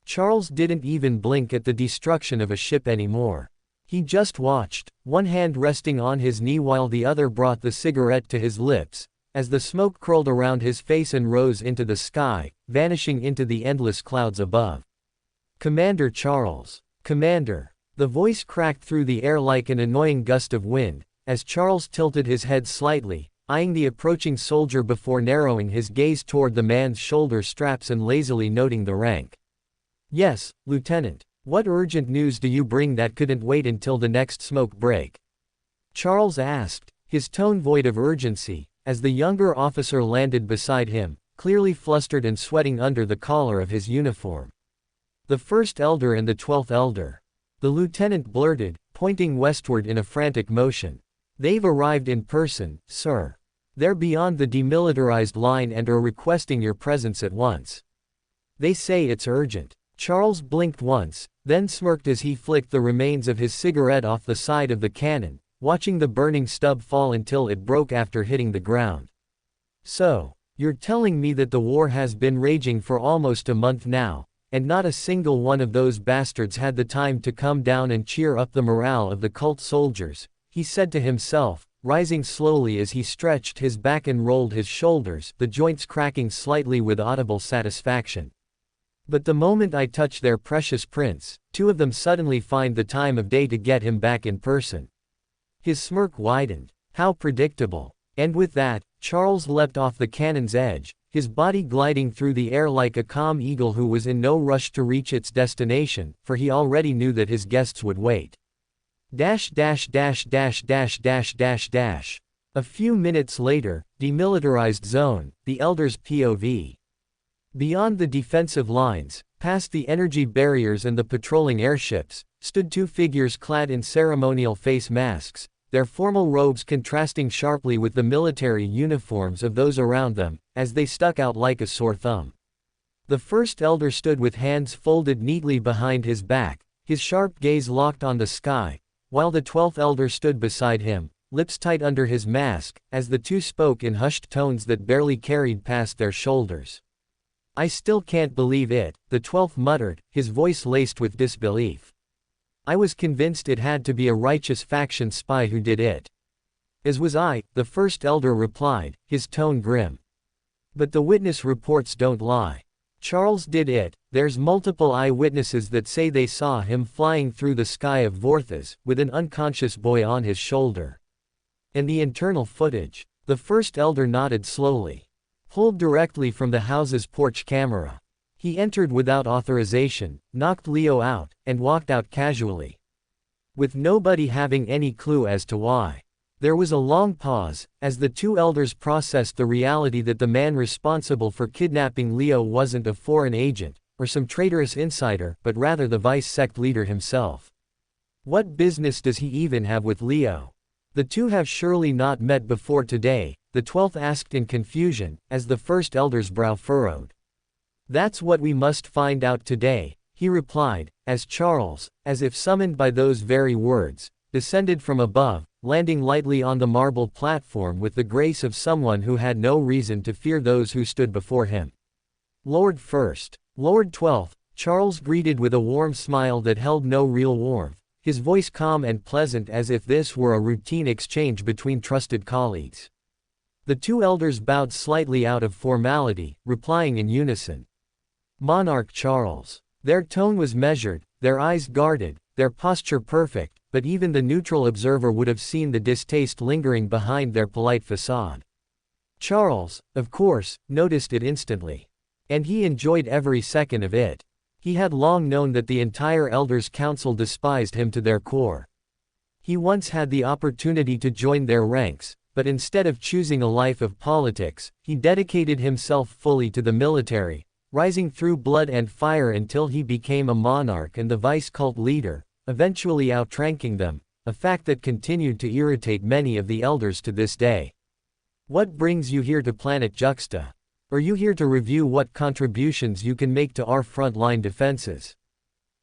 Charles didn't even blink at the destruction of a ship anymore. He just watched, one hand resting on his knee while the other brought the cigarette to his lips, as the smoke curled around his face and rose into the sky, vanishing into the endless clouds above. Commander Charles. Commander. The voice cracked through the air like an annoying gust of wind, as Charles tilted his head slightly, eyeing the approaching soldier before narrowing his gaze toward the man's shoulder straps and lazily noting the rank. Yes, Lieutenant. What urgent news do you bring that couldn't wait until the next smoke break? Charles asked, his tone void of urgency, as the younger officer landed beside him, clearly flustered and sweating under the collar of his uniform. The First Elder and the 12th Elder. The lieutenant blurted, pointing westward in a frantic motion. They've arrived in person, sir. They're beyond the demilitarized line and are requesting your presence at once. They say it's urgent. Charles blinked once, then smirked as he flicked the remains of his cigarette off the side of the cannon, watching the burning stub fall until it broke after hitting the ground. So, you're telling me that the war has been raging for almost a month now, and not a single one of those bastards had the time to come down and cheer up the morale of the cult soldiers, he said to himself, rising slowly as he stretched his back and rolled his shoulders, the joints cracking slightly with audible satisfaction. But the moment I touch their precious prince, two of them suddenly find the time of day to get him back in person. His smirk widened. How predictable. And with that, Charles leapt off the cannon's edge, his body gliding through the air like a calm eagle who was in no rush to reach its destination, for he already knew that his guests would wait. A few minutes later, demilitarized zone, the Elder's POV. Beyond the defensive lines, past the energy barriers and the patrolling airships, stood two figures clad in ceremonial face masks, their formal robes contrasting sharply with the military uniforms of those around them, as they stuck out like a sore thumb. The First Elder stood with hands folded neatly behind his back, his sharp gaze locked on the sky, while the 12th Elder stood beside him, lips tight under his mask, as the two spoke in hushed tones that barely carried past their shoulders. I still can't believe it, the 12th muttered, his voice laced with disbelief. I was convinced it had to be a righteous faction spy who did it. As was I, the first elder replied, his tone grim. But the witness reports don't lie. Charles did it. There's multiple eyewitnesses that say they saw him flying through the sky of Vorthas, with an unconscious boy on his shoulder. And the internal footage. The first elder nodded slowly. Pulled directly from the house's porch camera. He entered without authorization, knocked Leo out, and walked out casually. With nobody having any clue as to why. There was a long pause, as the two elders processed the reality that the man responsible for kidnapping Leo wasn't a foreign agent, or some traitorous insider, but rather the vice sect leader himself. What business does he even have with Leo? The two have surely not met before today, the 12th asked in confusion, as the first elder's brow furrowed. That's what we must find out today, he replied, as Charles, as if summoned by those very words, descended from above, landing lightly on the marble platform with the grace of someone who had no reason to fear those who stood before him. Lord First, Lord 12th, Charles greeted with a warm smile that held no real warmth, his voice calm and pleasant as if this were a routine exchange between trusted colleagues. The two elders bowed slightly out of formality, replying in unison. Monarch Charles. Their tone was measured, their eyes guarded, their posture perfect, but even the neutral observer would have seen the distaste lingering behind their polite facade. Charles, of course, noticed it instantly. And he enjoyed every second of it. He had long known that the entire Elders' Council despised him to their core. He once had the opportunity to join their ranks, but instead of choosing a life of politics, he dedicated himself fully to the military, rising through blood and fire until he became a monarch and the vice-cult leader, eventually outranking them, a fact that continued to irritate many of the elders to this day. What brings you here to Planet Juxta? Are you here to review what contributions you can make to our front-line defenses?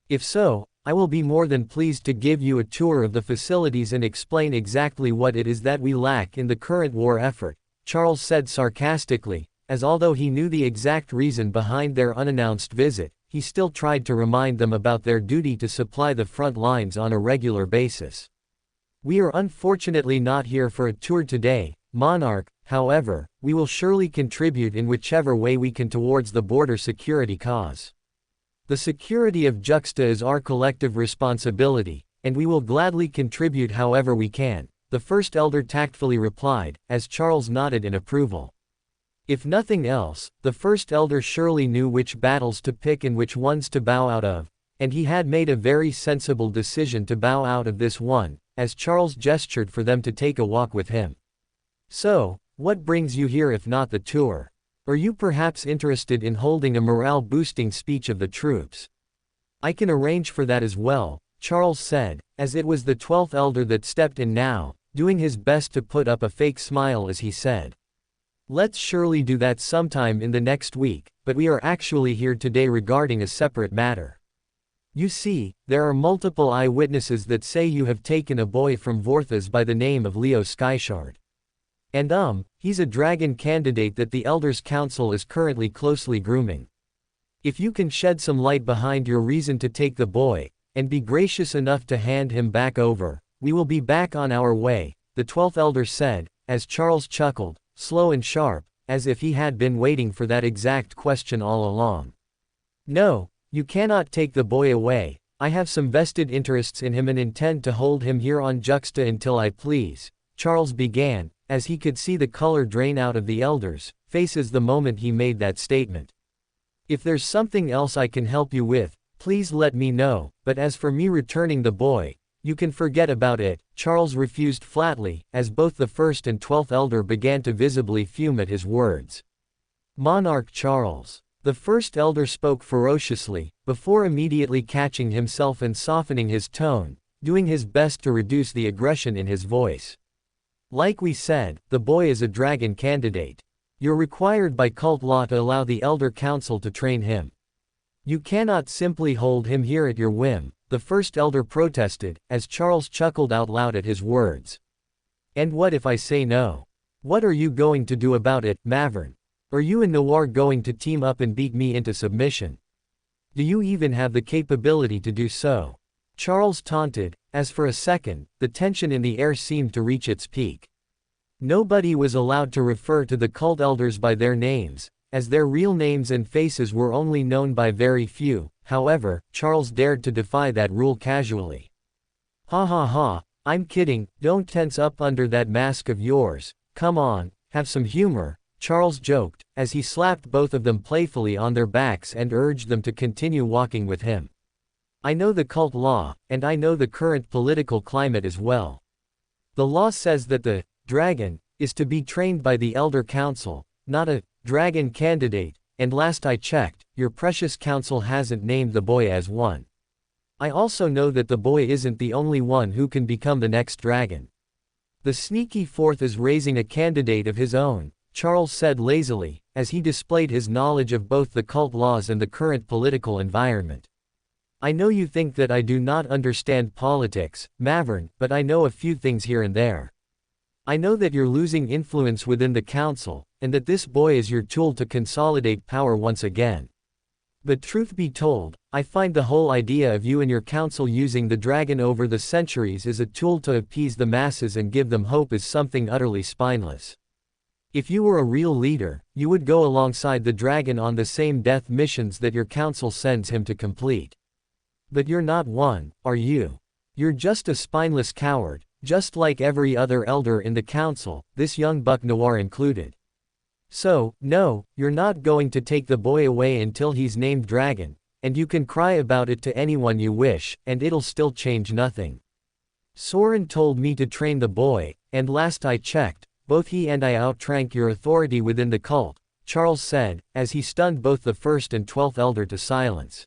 If so, I will be more than pleased to give you a tour of the facilities and explain exactly what it is that we lack in the current war effort, Charles said sarcastically, as although he knew the exact reason behind their unannounced visit, he still tried to remind them about their duty to supply the front lines on a regular basis. We are unfortunately not here for a tour today, Monarch. However, we will surely contribute in whichever way we can towards the border security cause. The security of Juxta is our collective responsibility, and we will gladly contribute however we can, the first elder tactfully replied, as Charles nodded in approval. If nothing else, the first elder surely knew which battles to pick and which ones to bow out of, and he had made a very sensible decision to bow out of this one, as Charles gestured for them to take a walk with him. So, what brings you here if not the tour? Are you perhaps interested in holding a morale-boosting speech of the troops? I can arrange for that as well, Charles said, as it was the 12th elder that stepped in now, doing his best to put up a fake smile as he said. Let's surely do that sometime in the next week, but we are actually here today regarding a separate matter. You see, there are multiple eyewitnesses that say you have taken a boy from Vorthas by the name of Leo Skyshard. And he's a dragon candidate that the Elders' Council is currently closely grooming. If you can shed some light behind your reason to take the boy, and be gracious enough to hand him back over, we will be back on our way, the 12th elder said, as Charles chuckled, slow and sharp, as if he had been waiting for that exact question all along. No, you cannot take the boy away. I have some vested interests in him and intend to hold him here on Juxta until I please, Charles began, as he could see the color drain out of the elders' faces the moment he made that statement. If there's something else I can help you with, please let me know, but as for me returning the boy, you can forget about it, Charles refused flatly, as both the first and 12th elder began to visibly fume at his words. Monarch Charles. The first elder spoke ferociously, before immediately catching himself and softening his tone, doing his best to reduce the aggression in his voice. Like we said, the boy is a dragon candidate. You're required by cult law to allow the Elder Council to train him. You cannot simply hold him here at your whim, the first elder protested, as Charles chuckled out loud at his words. And what if I say no? What are you going to do about it, Mavern? Are you and Noir going to team up and beat me into submission? Do you even have the capability to do so? Charles taunted. As for a second, the tension in the air seemed to reach its peak. Nobody was allowed to refer to the cult elders by their names, as their real names and faces were only known by very few. However, Charles dared to defy that rule casually. Ha ha ha, I'm kidding, don't tense up under that mask of yours, come on, have some humor, Charles joked, as he slapped both of them playfully on their backs and urged them to continue walking with him. I know the cult law, and I know the current political climate as well. The law says that the dragon is to be trained by the Elder Council, not a dragon candidate, and last I checked, your precious council hasn't named the boy as one. I also know that the boy isn't the only one who can become the next dragon. The sneaky fourth is raising a candidate of his own, Charles said lazily, as he displayed his knowledge of both the cult laws and the current political environment. I know you think that I do not understand politics, Mavern, but I know a few things here and there. I know that you're losing influence within the council, and that this boy is your tool to consolidate power once again. But truth be told, I find the whole idea of you and your council using the dragon over the centuries as a tool to appease the masses and give them hope is something utterly spineless. If you were a real leader, you would go alongside the dragon on the same death missions that your council sends him to complete. But you're not one, are you? You're just a spineless coward, just like every other elder in the council, this young buck noir included. So, no, you're not going to take the boy away until he's named dragon, and you can cry about it to anyone you wish, and it'll still change nothing. Saurin told me to train the boy, and last I checked, both he and I outrank your authority within the cult, Charles said, as he stunned both the first and 12th elder to silence.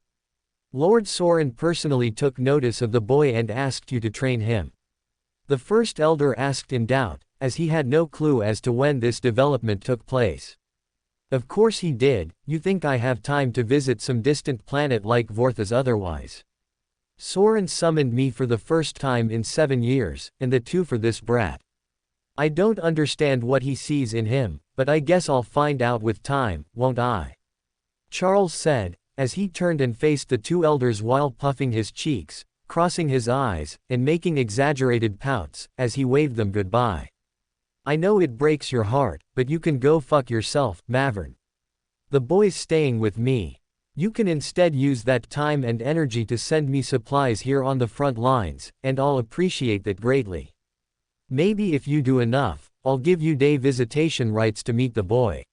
Lord Saurin personally took notice of the boy and asked you to train him. The first elder asked in doubt, as he had no clue as to when this development took place. Of course he did. You think I have time to visit some distant planet like Vorthas otherwise? Saurin summoned me for the first time in 7 years, and the 2 for this brat. I don't understand what he sees in him, but I guess I'll find out with time, won't I? Charles said, as he turned and faced the 2 elders while puffing his cheeks, crossing his eyes, and making exaggerated pouts, as he waved them goodbye. I know it breaks your heart, but you can go fuck yourself, Mavern. The boy's staying with me. You can instead use that time and energy to send me supplies here on the front lines, and I'll appreciate that greatly. Maybe if you do enough, I'll give you day visitation rights to meet the boy.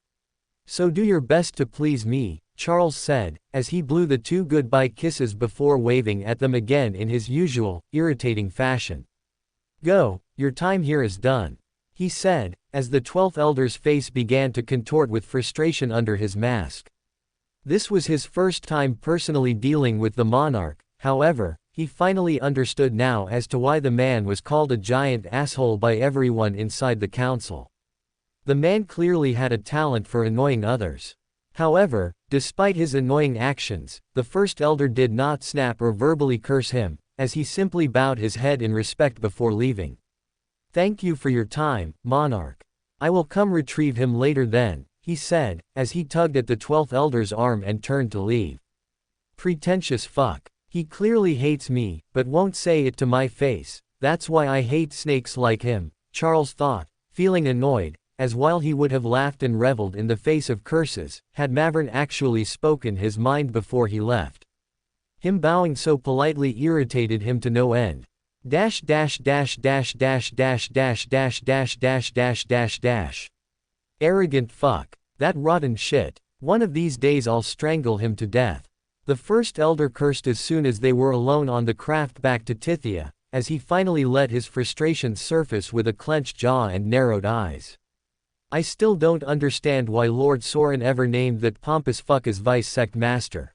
So do your best to please me, Charles said, as he blew the 2 goodbye kisses before waving at them again in his usual, irritating fashion. Go, your time here is done, he said, as the 12th elder's face began to contort with frustration under his mask. This was his first time personally dealing with the monarch, however, he finally understood now as to why the man was called a giant asshole by everyone inside the council. The man clearly had a talent for annoying others. However, despite his annoying actions, the first elder did not snap or verbally curse him, as he simply bowed his head in respect before leaving. Thank you for your time, monarch. I will come retrieve him later then, he said, as he tugged at the 12th elder's arm and turned to leave. Pretentious fuck. He clearly hates me, but won't say it to my face. That's why I hate snakes like him, Charles thought, feeling annoyed, as while he would have laughed and reveled in the face of curses, had Mavern actually spoken his mind before he left. Him bowing so politely irritated him to no end. Arrogant fuck. That rotten shit. One of these days I'll strangle him to death. The first elder cursed as soon as they were alone on the craft back to Tithia, as he finally let his frustration surface with a clenched jaw and narrowed eyes. I still don't understand why Lord Saurin ever named that pompous fuck as vice sect master.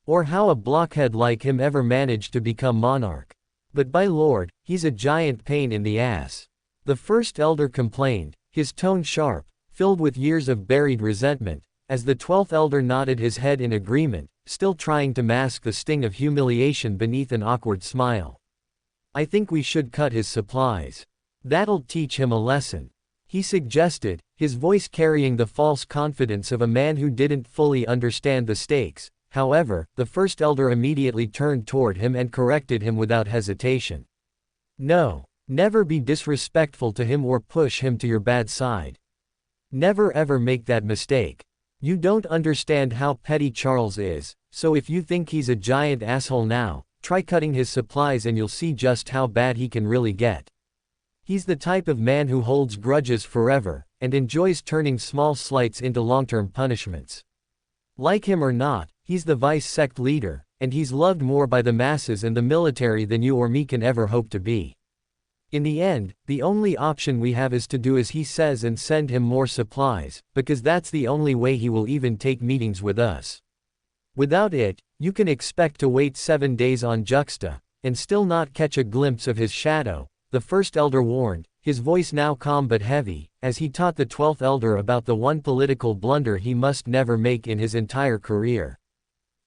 Or how a blockhead like him ever managed to become monarch. But by Lord, he's a giant pain in the ass. The first elder complained, his tone sharp, filled with years of buried resentment, as the 12th elder nodded his head in agreement, still trying to mask the sting of humiliation beneath an awkward smile. I think we should cut his supplies. That'll teach him a lesson, he suggested, his voice carrying the false confidence of a man who didn't fully understand the stakes. However, the first elder immediately turned toward him and corrected him without hesitation. No, never be disrespectful to him or push him to your bad side. Never ever make that mistake. You don't understand how petty Charles is, so if you think he's a giant asshole now, try cutting his supplies and you'll see just how bad he can really get. He's the type of man who holds grudges forever, and enjoys turning small slights into long-term punishments. Like him or not, he's the vice sect leader, and he's loved more by the masses and the military than you or me can ever hope to be. In the end, the only option we have is to do as he says and send him more supplies, because that's the only way he will even take meetings with us. Without it, you can expect to wait 7 days on Juxta, and still not catch a glimpse of his shadow, the first elder warned, his voice now calm but heavy, as he taught the 12th elder about the one political blunder he must never make in his entire career.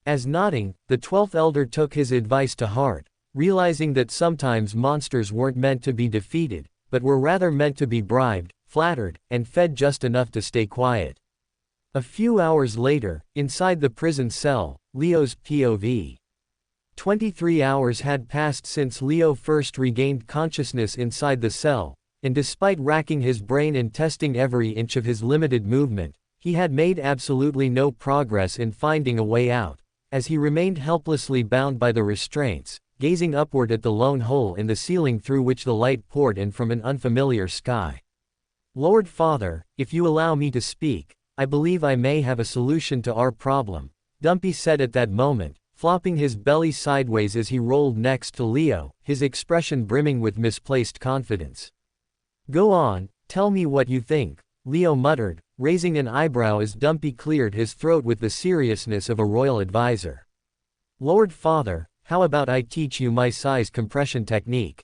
As nodding, the 12th elder took his advice to heart, realizing that sometimes monsters weren't meant to be defeated, but were rather meant to be bribed, flattered, and fed just enough to stay quiet. A few hours later, inside the prison cell, Leo's POV. 23 hours had passed since Leo first regained consciousness inside the cell, and despite racking his brain and testing every inch of his limited movement, he had made absolutely no progress in finding a way out, as he remained helplessly bound by the restraints, gazing upward at the lone hole in the ceiling through which the light poured in from an unfamiliar sky. Lord Father, if you allow me to speak, I believe I may have a solution to our problem, Dumpy said at that moment, flopping his belly sideways as he rolled next to Leo, his expression brimming with misplaced confidence. Go on, tell me what you think, Leo muttered, raising an eyebrow as Dumpy cleared his throat with the seriousness of a royal advisor. Lord Father, how about I teach you my size compression technique?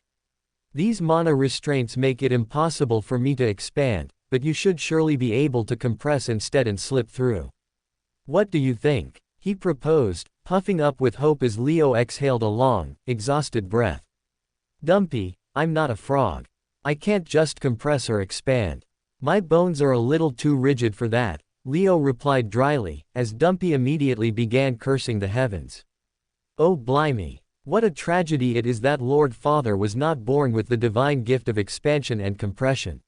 These mana restraints make it impossible for me to expand, but you should surely be able to compress instead and slip through. What do you think? He proposed, puffing up with hope as Leo exhaled a long, exhausted breath. Dumpy, I'm not a frog. I can't just compress or expand. My bones are a little too rigid for that, Leo replied dryly, as Dumpy immediately began cursing the heavens. Oh blimey, what a tragedy it is that Lord Father was not born with the divine gift of expansion and compression.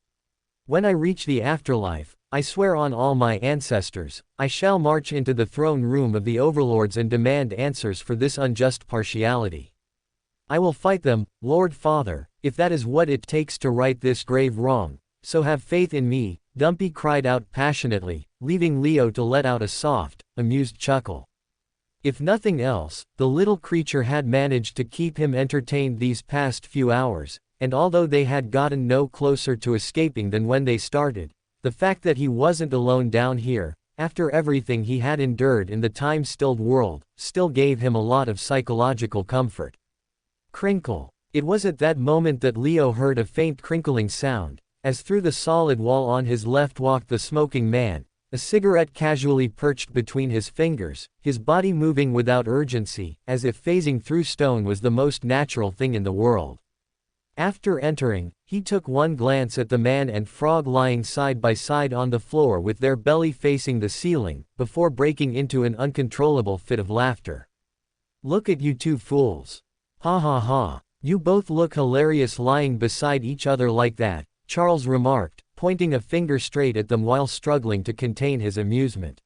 When I reach the afterlife, I swear on all my ancestors, I shall march into the throne room of the overlords and demand answers for this unjust partiality. I will fight them, Lord Father, if that is what it takes to right this grave wrong, so have faith in me, Dumpy cried out passionately, leaving Leo to let out a soft, amused chuckle. If nothing else, the little creature had managed to keep him entertained these past few hours, and although they had gotten no closer to escaping than when they started, the fact that he wasn't alone down here, after everything he had endured in the time-stilled world, still gave him a lot of psychological comfort. Crinkle. It was at that moment that Leo heard a faint crinkling sound, as through the solid wall on his left walked the smoking man, a cigarette casually perched between his fingers, his body moving without urgency, as if phasing through stone was the most natural thing in the world. After entering, he took one glance at the man and frog lying side by side on the floor with their belly facing the ceiling, before breaking into an uncontrollable fit of laughter. Look at you two fools. Ha ha ha, you both look hilarious lying beside each other like that, Charles remarked, pointing a finger straight at them while struggling to contain his amusement.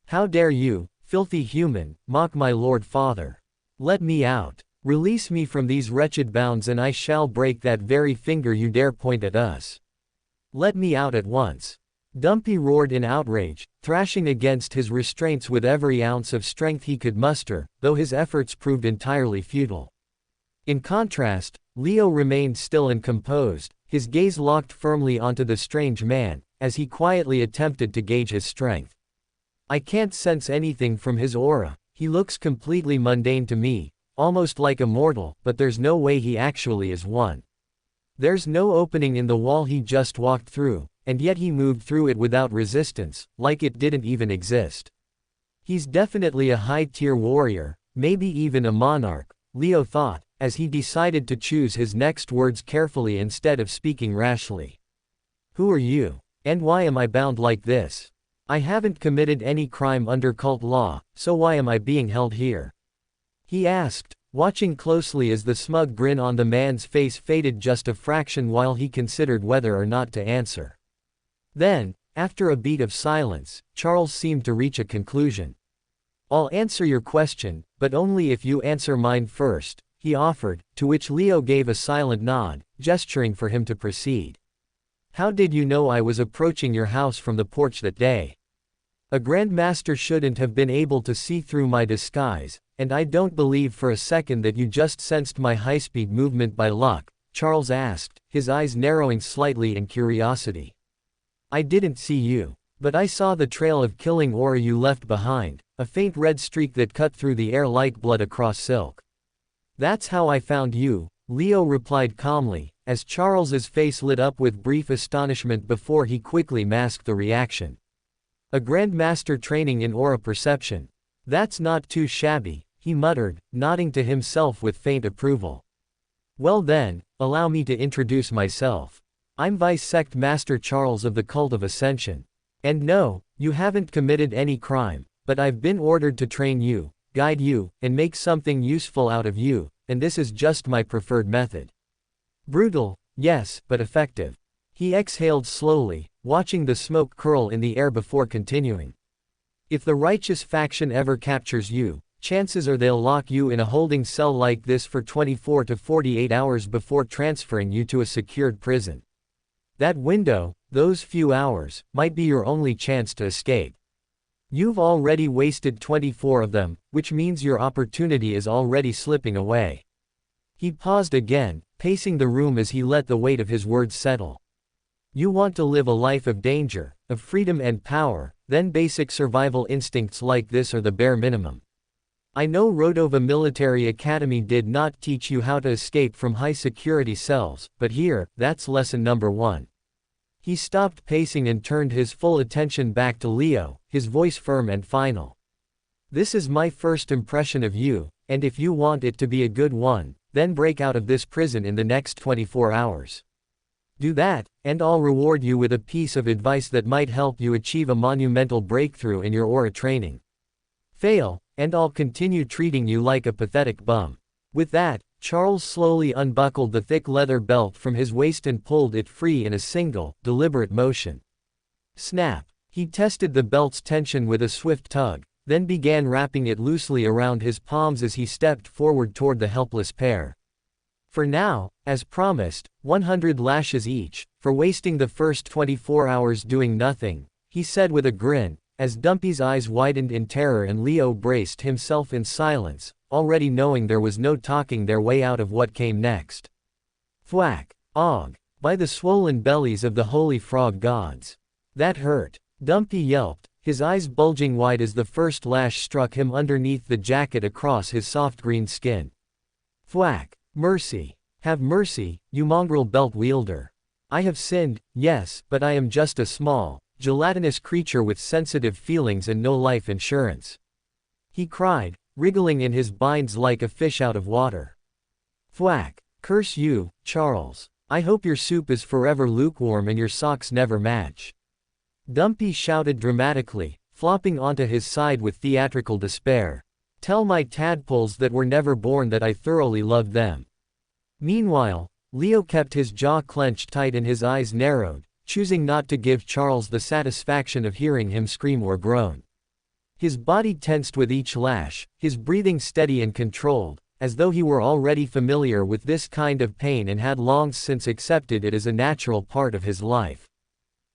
How dare you, filthy human, mock my Lord Father. Let me out. Release me from these wretched bounds and I shall break that very finger you dare point at us. Let me out at once. Dumpy roared in outrage, thrashing against his restraints with every ounce of strength he could muster, though his efforts proved entirely futile. In contrast, Leo remained still and composed, his gaze locked firmly onto the strange man, as he quietly attempted to gauge his strength. I can't sense anything from his aura, he looks completely mundane to me, almost like a mortal, but there's no way he actually is one. There's no opening in the wall he just walked through, and yet he moved through it without resistance, like it didn't even exist. He's definitely a high-tier warrior, maybe even a monarch, Leo thought, as he decided to choose his next words carefully instead of speaking rashly. Who are you? And why am I bound like this? I haven't committed any crime under cult law, so why am I being held here? He asked, watching closely as the smug grin on the man's face faded just a fraction while he considered whether or not to answer. Then, after a beat of silence, Charles seemed to reach a conclusion. I'll answer your question, but only if you answer mine first, he offered, to which Leo gave a silent nod, gesturing for him to proceed. How did you know I was approaching your house from the porch that day? A Grandmaster shouldn't have been able to see through my disguise, and I don't believe for a second that you just sensed my high-speed movement by luck, Charles asked, his eyes narrowing slightly in curiosity. I didn't see you, but I saw the trail of killing aura you left behind, a faint red streak that cut through the air like blood across silk. That's how I found you, Leo replied calmly, as Charles's face lit up with brief astonishment before he quickly masked the reaction. A Grandmaster training in aura perception. That's not too shabby, he muttered, nodding to himself with faint approval. Well then, allow me to introduce myself. I'm Vice Sect Master Charles of the Cult of Ascension. And no, you haven't committed any crime, but I've been ordered to train you, guide you, and make something useful out of you, and this is just my preferred method. Brutal, yes, but effective. He exhaled slowly, watching the smoke curl in the air before continuing. If the righteous faction ever captures you, chances are they'll lock you in a holding cell like this for 24 to 48 hours before transferring you to a secured prison. That window, those few hours, might be your only chance to escape. You've already wasted 24 of them, which means your opportunity is already slipping away. He paused again, pacing the room as he let the weight of his words settle. You want to live a life of danger, of freedom and power, then basic survival instincts like this are the bare minimum. I know Rodova Military Academy did not teach you how to escape from high-security cells, but here, that's lesson number 1. He stopped pacing and turned his full attention back to Leo, his voice firm and final. This is my first impression of you, and if you want it to be a good one, then break out of this prison in the next 24 hours. Do that, and I'll reward you with a piece of advice that might help you achieve a monumental breakthrough in your aura training. Fail, and I'll continue treating you like a pathetic bum. With that, Charles slowly unbuckled the thick leather belt from his waist and pulled it free in a single, deliberate motion. Snap! He tested the belt's tension with a swift tug, then began wrapping it loosely around his palms as he stepped forward toward the helpless pair. For now, as promised, 100 lashes each, for wasting the first 24 hours doing nothing, he said with a grin, as Dumpy's eyes widened in terror and Leo braced himself in silence, already knowing there was no talking their way out of what came next. Thwack! Og! By the swollen bellies of the holy frog gods! That hurt! Dumpy yelped, his eyes bulging wide as the first lash struck him underneath the jacket across his soft green skin. Thwack! Mercy! Have mercy, you mongrel belt wielder! I have sinned, yes, but I am just a small, gelatinous creature with sensitive feelings and no life insurance. He cried, wriggling in his binds like a fish out of water. Thwack! Curse you, Charles! I hope your soup is forever lukewarm and your socks never match. Dumpy shouted dramatically, flopping onto his side with theatrical despair. Tell my tadpoles that were never born that I thoroughly loved them. Meanwhile, Leo kept his jaw clenched tight and his eyes narrowed, choosing not to give Charles the satisfaction of hearing him scream or groan. His body tensed with each lash, his breathing steady and controlled, as though he were already familiar with this kind of pain and had long since accepted it as a natural part of his life.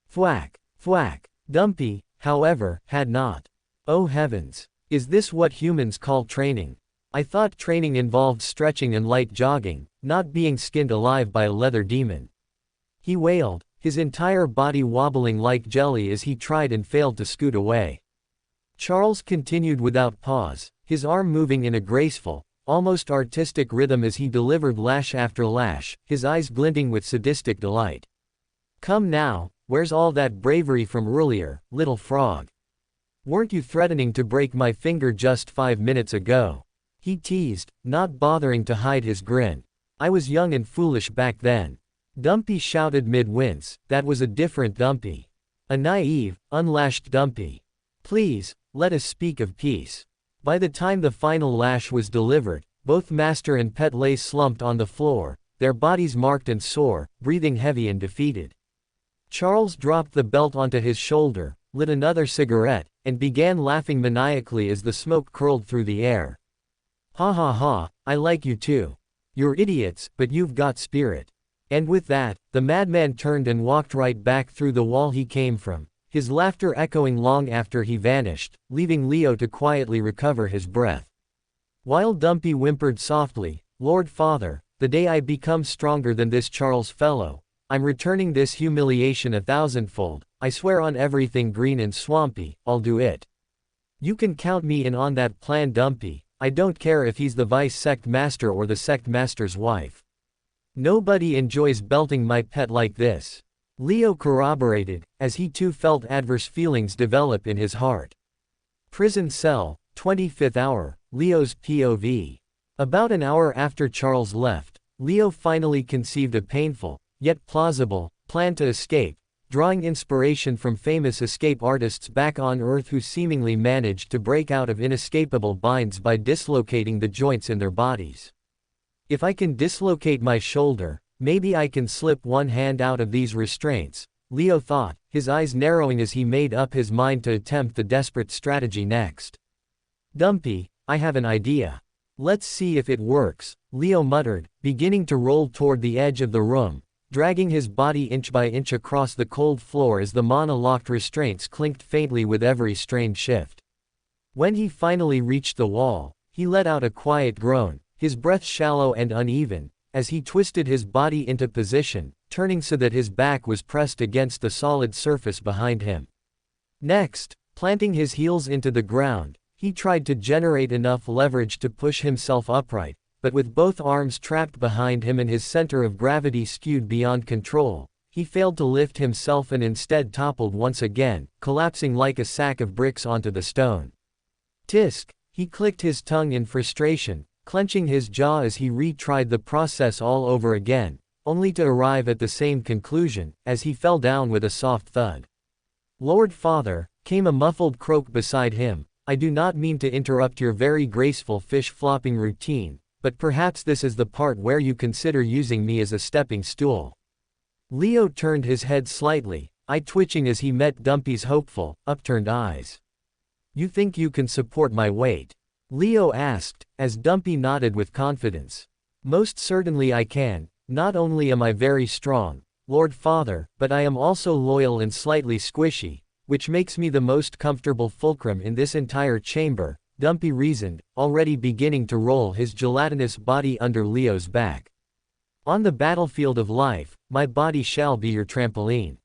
Thwack! Thwack! Dumpy, however, had not. Oh heavens! Is this what humans call training? I thought training involved stretching and light jogging, not being skinned alive by a leather demon. He wailed, his entire body wobbling like jelly as he tried and failed to scoot away. Charles continued without pause, his arm moving in a graceful, almost artistic rhythm as he delivered lash after lash, his eyes glinting with sadistic delight. Come now, where's all that bravery from earlier, little frog? Weren't you threatening to break my finger just 5 minutes ago? He teased, not bothering to hide his grin. I was young and foolish back then. Dumpy shouted mid-wince, that was a different Dumpy. A naive, unlashed Dumpy. Please, let us speak of peace. By the time the final lash was delivered, both master and pet lay slumped on the floor, their bodies marked and sore, breathing heavy and defeated. Charles dropped the belt onto his shoulder, lit another cigarette, and began laughing maniacally as the smoke curled through the air. Ha ha ha, I like you too. You're idiots, but you've got spirit. And with that, the madman turned and walked right back through the wall he came from, his laughter echoing long after he vanished, leaving Leo to quietly recover his breath. While Dumpy whimpered softly, Lord Father, the day I become stronger than this Charles fellow, I'm returning this humiliation 1,000-fold, I swear on everything green and swampy, I'll do it. You can count me in on that plan, Dumpy. I don't care if he's the vice sect master or the sect master's wife. Nobody enjoys belting my pet like this. Leo corroborated, as he too felt adverse feelings develop in his heart. Prison cell, 25th hour, Leo's POV. About an hour after Charles left, Leo finally conceived a painful, yet plausible, plan to escape, drawing inspiration from famous escape artists back on Earth who seemingly managed to break out of inescapable binds by dislocating the joints in their bodies. If I can dislocate my shoulder, maybe I can slip one hand out of these restraints, Leo thought, his eyes narrowing as he made up his mind to attempt the desperate strategy next. Dumpy, I have an idea. Let's see if it works, Leo muttered, beginning to roll toward the edge of the room, dragging his body inch by inch across the cold floor as the mana-locked restraints clinked faintly with every strained shift. When he finally reached the wall, he let out a quiet groan, his breath shallow and uneven, as he twisted his body into position, turning so that his back was pressed against the solid surface behind him. Next, planting his heels into the ground, he tried to generate enough leverage to push himself upright, but with both arms trapped behind him and his center of gravity skewed beyond control, he failed to lift himself and instead toppled once again, collapsing like a sack of bricks onto the stone. Tisk, he clicked his tongue in frustration, clenching his jaw as he retried the process all over again, only to arrive at the same conclusion, as he fell down with a soft thud. Lord Father, came a muffled croak beside him, I do not mean to interrupt your very graceful fish-flopping routine, but perhaps this is the part where you consider using me as a stepping stool. Leo turned his head slightly, eye twitching as he met Dumpy's hopeful, upturned eyes. You think you can support my weight? Leo asked, as Dumpy nodded with confidence. Most certainly I can. Not only am I very strong, Lord Father, but I am also loyal and slightly squishy, which makes me the most comfortable fulcrum in this entire chamber, Dumpy reasoned, already beginning to roll his gelatinous body under Leo's back. On the battlefield of life, my body shall be your trampoline.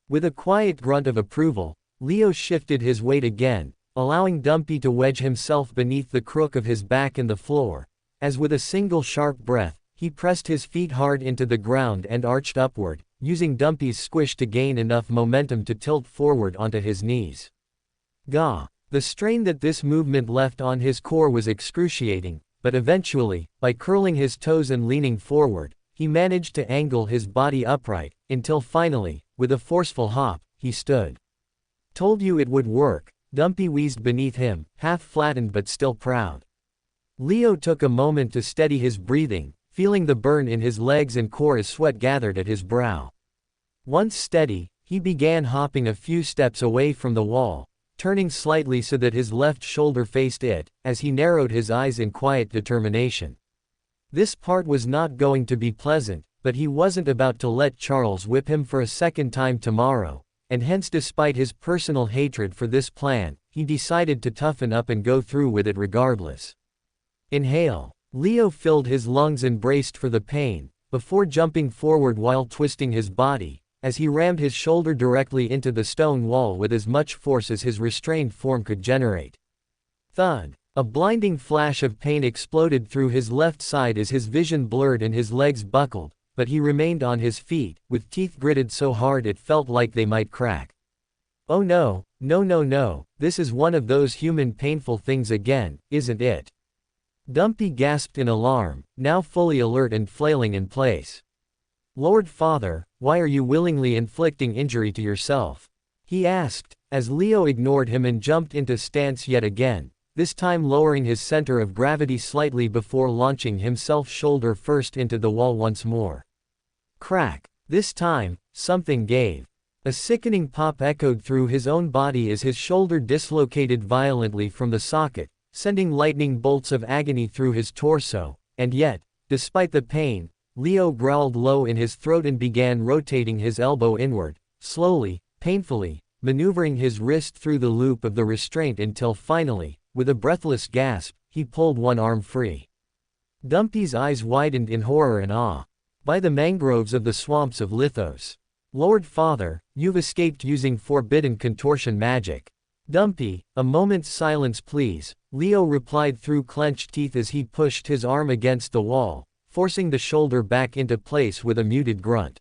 With a quiet grunt of approval, Leo shifted his weight again, allowing Dumpy to wedge himself beneath the crook of his back in the floor, as with a single sharp breath, he pressed his feet hard into the ground and arched upward, using Dumpy's squish to gain enough momentum to tilt forward onto his knees. Gah! The strain that this movement left on his core was excruciating, but eventually, by curling his toes and leaning forward, he managed to angle his body upright, until finally, with a forceful hop, he stood. Told you it would work, Dumpy wheezed beneath him, half flattened but still proud. Leo took a moment to steady his breathing, feeling the burn in his legs and core as sweat gathered at his brow. Once steady, he began hopping a few steps away from the wall, turning slightly so that his left shoulder faced it, as he narrowed his eyes in quiet determination. This part was not going to be pleasant, but he wasn't about to let Charles whip him for a second time tomorrow, and hence despite his personal hatred for this plan, he decided to toughen up and go through with it regardless. Inhale. Leo filled his lungs and braced for the pain, before jumping forward while twisting his body, as he rammed his shoulder directly into the stone wall with as much force as his restrained form could generate. Thud! A blinding flash of pain exploded through his left side as his vision blurred and his legs buckled, but he remained on his feet, with teeth gritted so hard it felt like they might crack. Oh no, no, this is one of those human painful things again, isn't it? Dumpy gasped in alarm, now fully alert and flailing in place. Lord Father, why are you willingly inflicting injury to yourself? he asked, as Leo ignored him and jumped into stance yet again, this time lowering his center of gravity slightly before launching himself shoulder first into the wall once more. Crack. This time, something gave. A sickening pop echoed through his own body as his shoulder dislocated violently from the socket, sending lightning bolts of agony through his torso, and yet, despite the pain, Leo growled low in his throat and began rotating his elbow inward, slowly, painfully, maneuvering his wrist through the loop of the restraint until finally, with a breathless gasp, he pulled one arm free. Dumpy's eyes widened in horror and awe. By the mangroves of the swamps of Lithos. Lord Father, you've escaped using forbidden contortion magic. Dumpy, a moment's silence please, Leo replied through clenched teeth as he pushed his arm against the wall, forcing the shoulder back into place with a muted grunt.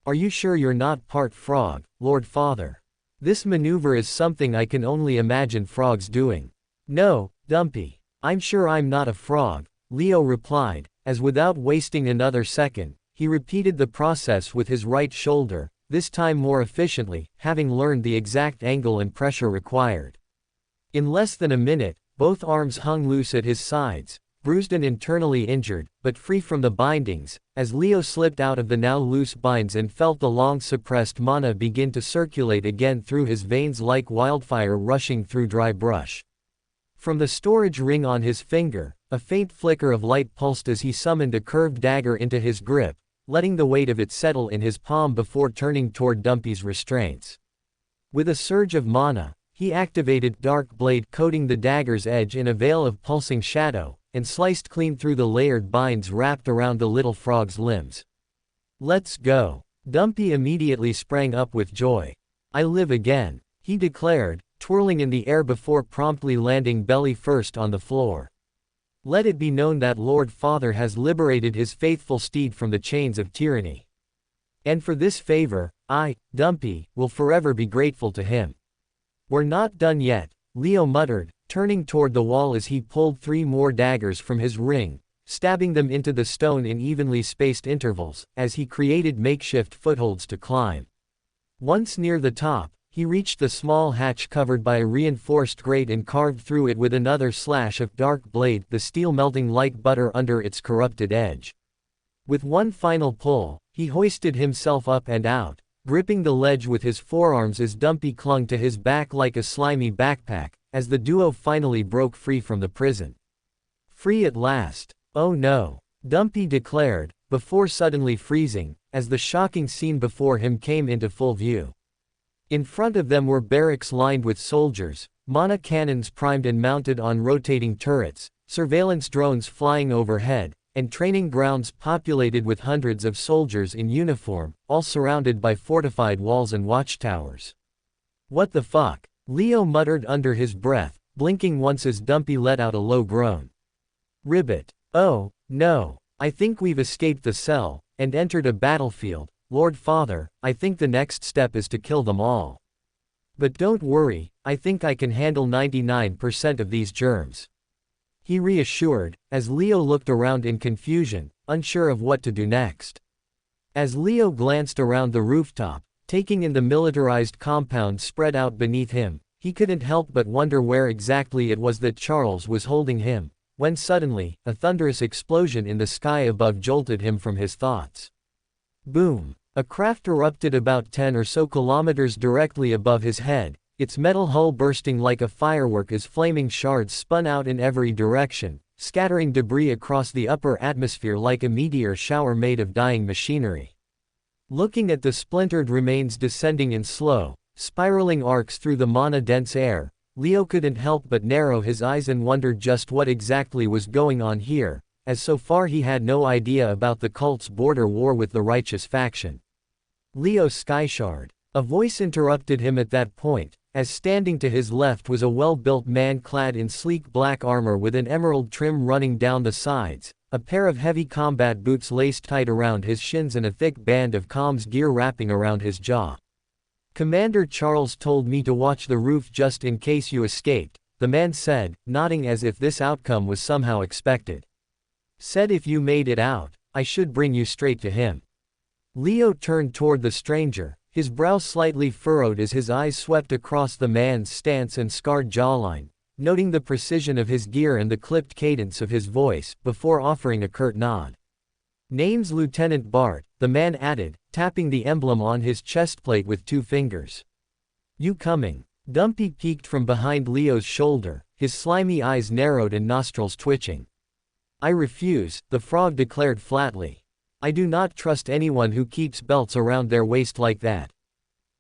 Are you sure you're not part frog, Lord Father? This maneuver is something I can only imagine frogs doing. No, Dumpy. I'm sure I'm not a frog, Leo replied, as without wasting another second, he repeated the process with his right shoulder, this time more efficiently, having learned the exact angle and pressure required. In less than a minute, both arms hung loose at his sides, bruised and internally injured, but free from the bindings, as Leo slipped out of the now loose binds and felt the long-suppressed mana begin to circulate again through his veins like wildfire rushing through dry brush. From the storage ring on his finger, a faint flicker of light pulsed as he summoned a curved dagger into his grip, letting the weight of it settle in his palm before turning toward Dumpy's restraints. With a surge of mana, he activated Dark Blade, coating the dagger's edge in a veil of pulsing shadow, and sliced clean through the layered binds wrapped around the little frog's limbs. Let's go. Dumpy immediately sprang up with joy. I live again, he declared, twirling in the air before promptly landing belly first on the floor. Let it be known that Lord Father has liberated his faithful steed from the chains of tyranny. And for this favor, I, Dumpy, will forever be grateful to him. We're not done yet, Leo muttered, turning toward the wall as he pulled 3 more daggers from his ring, stabbing them into the stone in evenly spaced intervals, as he created makeshift footholds to climb. Once near the top, he reached the small hatch covered by a reinforced grate and carved through it with another slash of Dark Blade, the steel melting like butter under its corrupted edge. With one final pull, he hoisted himself up and out, gripping the ledge with his forearms as Dumpy clung to his back like a slimy backpack, as the duo finally broke free from the prison. Free at last. Oh no, Dumpy declared, before suddenly freezing, as the shocking scene before him came into full view. In front of them were barracks lined with soldiers, mana cannons primed and mounted on rotating turrets, surveillance drones flying overhead, and training grounds populated with hundreds of soldiers in uniform, all surrounded by fortified walls and watchtowers. What the fuck? Leo muttered under his breath, blinking once as Dumpy let out a low groan. Ribbit. Oh, no. I think we've escaped the cell, and entered a battlefield. Lord Father, I think the next step is to kill them all. But don't worry, I think I can handle 99% of these germs. He reassured, as Leo looked around in confusion, unsure of what to do next. As Leo glanced around the rooftop, taking in the militarized compound spread out beneath him, he couldn't help but wonder where exactly it was that Charles was holding him, when suddenly, a thunderous explosion in the sky above jolted him from his thoughts. Boom! A craft erupted about 10 or so kilometers directly above his head, its metal hull bursting like a firework as flaming shards spun out in every direction, scattering debris across the upper atmosphere like a meteor shower made of dying machinery. Looking at the splintered remains descending in slow, spiraling arcs through the mana-dense air, Leo couldn't help but narrow his eyes and wondered just what exactly was going on here, as so far he had no idea about the cult's border war with the righteous faction. Leo Skyshard. A voice interrupted him at that point, as standing to his left was a well-built man clad in sleek black armor with an emerald trim running down the sides, a pair of heavy combat boots laced tight around his shins and a thick band of comms gear wrapping around his jaw. Commander Charles told me to watch the roof just in case you escaped, the man said, nodding as if this outcome was somehow expected. Said if you made it out, I should bring you straight to him. Leo turned toward the stranger, his brow slightly furrowed as his eyes swept across the man's stance and scarred jawline, noting the precision of his gear and the clipped cadence of his voice, before offering a curt nod. "Name's Lieutenant Bart," the man added, tapping the emblem on his chestplate with 2 fingers. "You coming?" Dumpy peeked from behind Leo's shoulder, his slimy eyes narrowed and nostrils twitching. "I refuse," the frog declared flatly. "I do not trust anyone who keeps belts around their waist like that.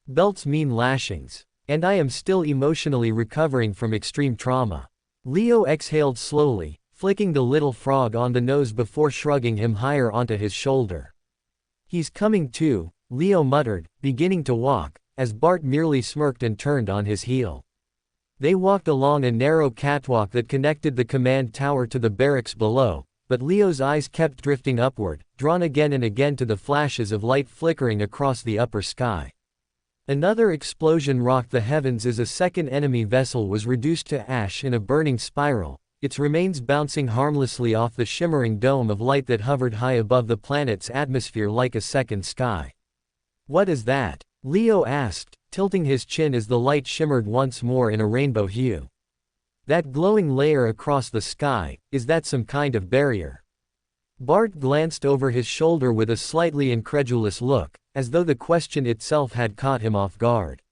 Belts mean lashings. And I am still emotionally recovering from extreme trauma." Leo exhaled slowly, flicking the little frog on the nose before shrugging him higher onto his shoulder. "He's coming too," Leo muttered, beginning to walk, as Bart merely smirked and turned on his heel. They walked along a narrow catwalk that connected the command tower to the barracks below, but Leo's eyes kept drifting upward, drawn again and again to the flashes of light flickering across the upper sky. Another explosion rocked the heavens as a second enemy vessel was reduced to ash in a burning spiral, its remains bouncing harmlessly off the shimmering dome of light that hovered high above the planet's atmosphere like a second sky. "What is that?" Leo asked, tilting his chin as the light shimmered once more in a rainbow hue. "That glowing layer across the sky, is that some kind of barrier?" Bart glanced over his shoulder with a slightly incredulous look, as though the question itself had caught him off guard.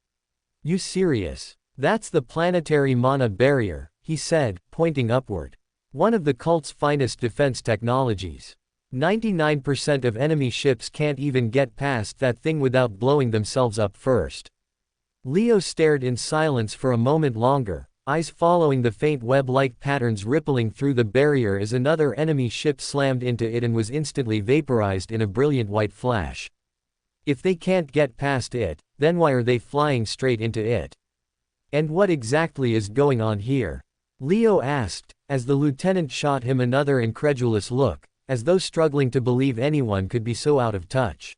"You serious? That's the planetary mana barrier," he said, pointing upward. "One of the cult's finest defense technologies. 99% of enemy ships can't even get past that thing without blowing themselves up first." Leo stared in silence for a moment longer, eyes following the faint web-like patterns rippling through the barrier as another enemy ship slammed into it and was instantly vaporized in a brilliant white flash. "If they can't get past it, then why are they flying straight into it? And what exactly is going on here?" Leo asked, as the lieutenant shot him another incredulous look, as though struggling to believe anyone could be so out of touch.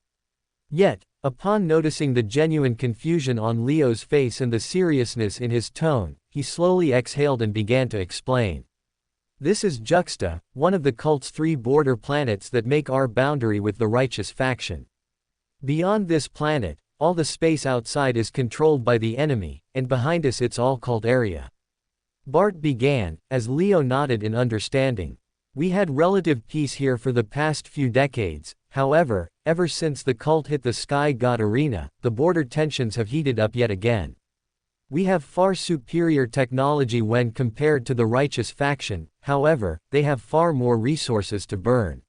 Yet, upon noticing the genuine confusion on Leo's face and the seriousness in his tone, he slowly exhaled and began to explain. "This is Juxta, one of the cult's 3 border planets that make our boundary with the righteous faction. Beyond this planet, all the space outside is controlled by the enemy, and behind us it's all cult area." Bart began, as Leo nodded in understanding. "We had relative peace here for the past few decades, however, ever since the cult hit the Sky God Arena, the border tensions have heated up yet again. We have far superior technology when compared to the righteous faction, however, they have far more resources to burn.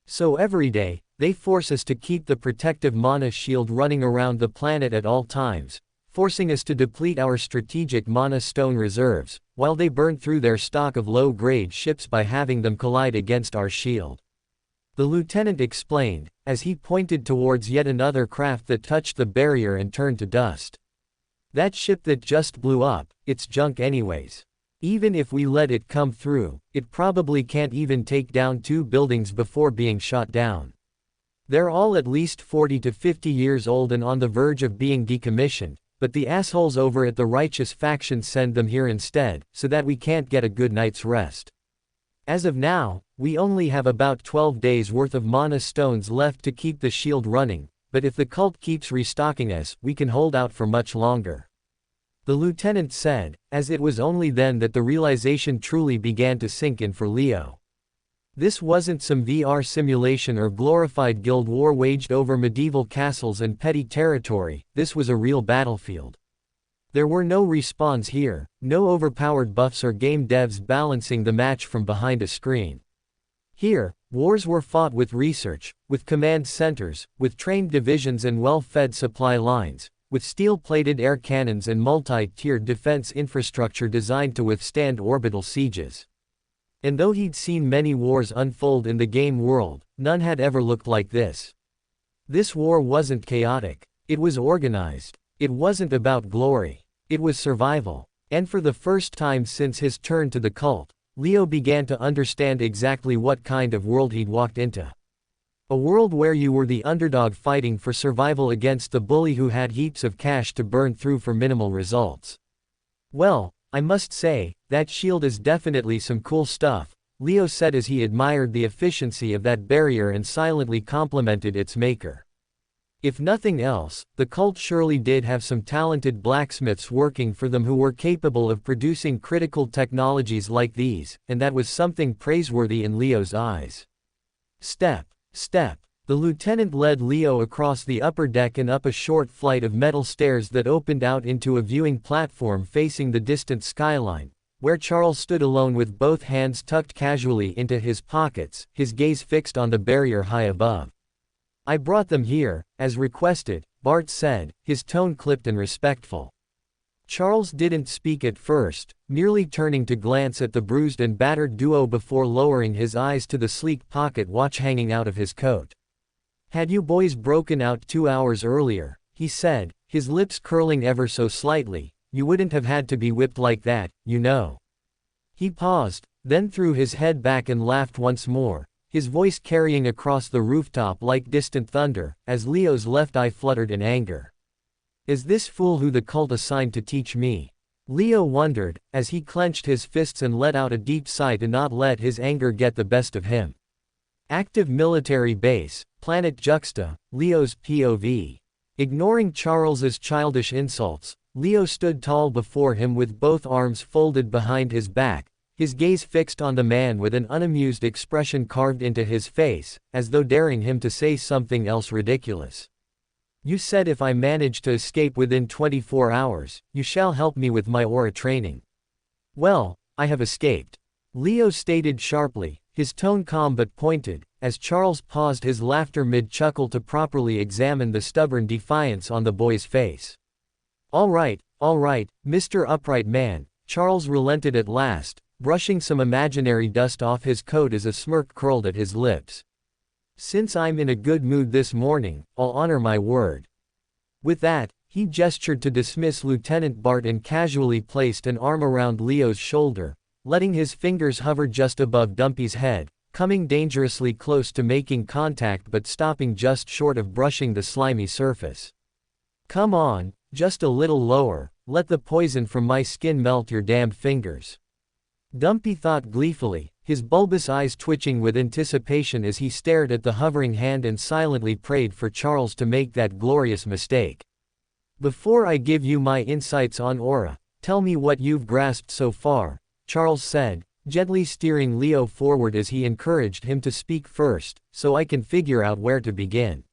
So every day, they force us to keep the protective mana shield running around the planet at all times, forcing us to deplete our strategic mana stone reserves, while they burn through their stock of low-grade ships by having them collide against our shield." The lieutenant explained, as he pointed towards yet another craft that touched the barrier and turned to dust. "That ship that just blew up, it's junk anyways. Even if we let it come through, it probably can't even take down 2 buildings before being shot down. They're all at least 40 to 50 years old and on the verge of being decommissioned, but the assholes over at the righteous faction send them here instead, so that we can't get a good night's rest. As of now, we only have about 12 days worth of mana stones left to keep the shield running, but if the cult keeps restocking us, we can hold out for much longer." The lieutenant said, as it was only then that the realization truly began to sink in for Leo. This wasn't some VR simulation or glorified guild war waged over medieval castles and petty territory, this was a real battlefield. There were no respawns here, no overpowered buffs or game devs balancing the match from behind a screen. Here, wars were fought with research, with command centers, with trained divisions and well-fed supply lines, with steel-plated air cannons and multi-tiered defense infrastructure designed to withstand orbital sieges. And though he'd seen many wars unfold in the game world, none had ever looked like this. This war wasn't chaotic, it was organized. It wasn't about glory. It was survival. And for the first time since his turn to the cult, Leo began to understand exactly what kind of world he'd walked into. A world where you were the underdog fighting for survival against the bully who had heaps of cash to burn through for minimal results. "Well, I must say, that shield is definitely some cool stuff," Leo said as he admired the efficiency of that barrier and silently complimented its maker. If nothing else, the cult surely did have some talented blacksmiths working for them who were capable of producing critical technologies like these, and that was something praiseworthy in Leo's eyes. Step. The lieutenant led Leo across the upper deck and up a short flight of metal stairs that opened out into a viewing platform facing the distant skyline, where Charles stood alone with both hands tucked casually into his pockets, his gaze fixed on the barrier high above. "I brought them here, as requested," Bart said, his tone clipped and respectful. Charles didn't speak at first, merely turning to glance at the bruised and battered duo before lowering his eyes to the sleek pocket watch hanging out of his coat. "Had you boys broken out 2 hours earlier," he said, his lips curling ever so slightly, "you wouldn't have had to be whipped like that, you know." He paused, then threw his head back and laughed once more, his voice carrying across the rooftop like distant thunder, as Leo's left eye fluttered in anger. "Is this fool who the cult assigned to teach me?" Leo wondered, as he clenched his fists and let out a deep sigh to not let his anger get the best of him. Active military base, Planet Juxta, Leo's POV. Ignoring Charles's childish insults, Leo stood tall before him with both arms folded behind his back, his gaze fixed on the man with an unamused expression carved into his face, as though daring him to say something else ridiculous. "You said if I manage to escape within 24 hours, you shall help me with my aura training." "Well, I have escaped," Leo stated sharply, his tone calm but pointed, as Charles paused his laughter mid-chuckle to properly examine the stubborn defiance on the boy's face. All right, Mr. Upright Man," Charles relented at last, brushing some imaginary dust off his coat as a smirk curled at his lips. "Since I'm in a good mood this morning, I'll honor my word." With that, he gestured to dismiss Lieutenant Bart and casually placed an arm around Leo's shoulder, letting his fingers hover just above Dumpy's head, coming dangerously close to making contact but stopping just short of brushing the slimy surface. "Come on, just a little lower, let the poison from my skin melt your damned fingers." Dumpy thought gleefully, his bulbous eyes twitching with anticipation as he stared at the hovering hand and silently prayed for Charles to make that glorious mistake. "Before I give you my insights on aura, tell me what you've grasped so far," Charles said, gently steering Leo forward as he encouraged him to speak first, "so I can figure out where to begin."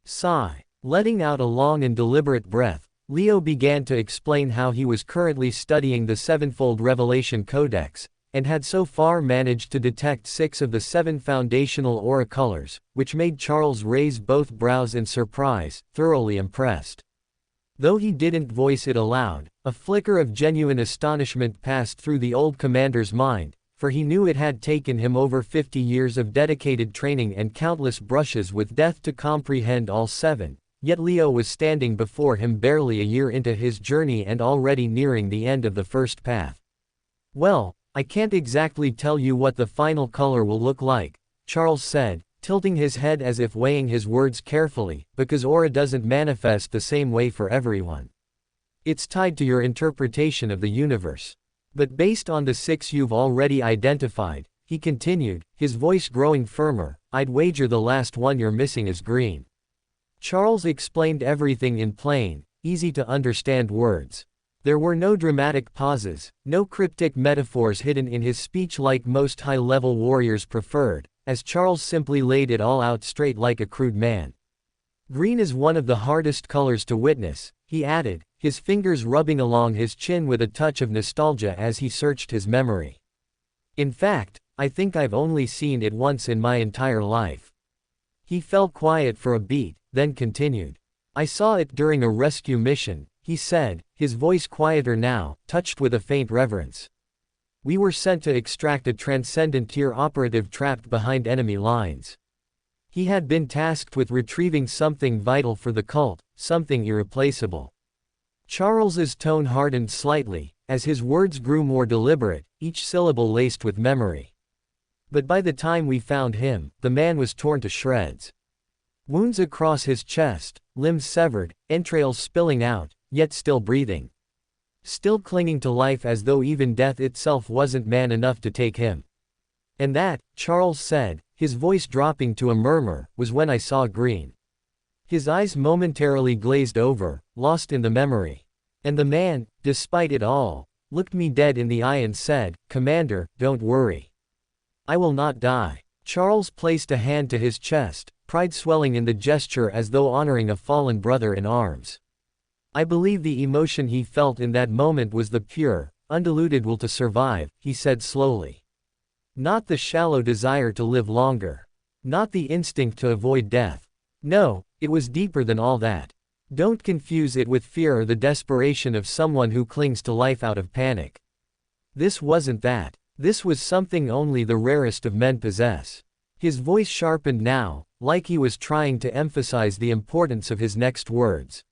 Sigh. Letting out a long and deliberate breath, Leo began to explain how he was currently studying the Sevenfold Revelation Codex, and had so far managed to detect 6 of the 7 foundational aura colors, which made Charles raise both brows in surprise, thoroughly impressed. Though he didn't voice it aloud, a flicker of genuine astonishment passed through the old commander's mind, for he knew it had taken him over 50 years of dedicated training and countless brushes with death to comprehend all 7. Yet Leo was standing before him barely a year into his journey and already nearing the end of the first path. "Well, I can't exactly tell you what the final color will look like," Charles said, tilting his head as if weighing his words carefully, "because aura doesn't manifest the same way for everyone. It's tied to your interpretation of the universe. But based on the 6 you've already identified," he continued, his voice growing firmer, "I'd wager the last one you're missing is green." Charles explained everything in plain, easy-to-understand words. There were no dramatic pauses, no cryptic metaphors hidden in his speech like most high-level warriors preferred, as Charles simply laid it all out straight like a crude man. "Green is one of the hardest colors to witness," he added, his fingers rubbing along his chin with a touch of nostalgia as he searched his memory. "In fact, I think I've only seen it once in my entire life." He fell quiet for a beat, then continued. "I saw it during a rescue mission," he said, his voice quieter now, touched with a faint reverence. "We were sent to extract a Transcendent Tier operative trapped behind enemy lines. He had been tasked with retrieving something vital for the cult, something irreplaceable." Charles's tone hardened slightly, as his words grew more deliberate, each syllable laced with memory. "But by the time we found him, the man was torn to shreds. Wounds across his chest, limbs severed, entrails spilling out, yet still breathing. Still clinging to life as though even death itself wasn't man enough to take him. And that," Charles said, his voice dropping to a murmur, "was when I saw green." His eyes momentarily glazed over, lost in the memory. And the man, despite it all, looked me dead in the eye and said, "Commander, don't worry. I will not die." Charles placed a hand to his chest, pride swelling in the gesture as though honoring a fallen brother in arms. I believe the emotion he felt in that moment was the pure, undiluted will to survive, he said slowly. Not the shallow desire to live longer. Not the instinct to avoid death. No, it was deeper than all that. Don't confuse it with fear or the desperation of someone who clings to life out of panic. This wasn't that. This was something only the rarest of men possess. His voice sharpened now, like he was trying to emphasize the importance of his next words.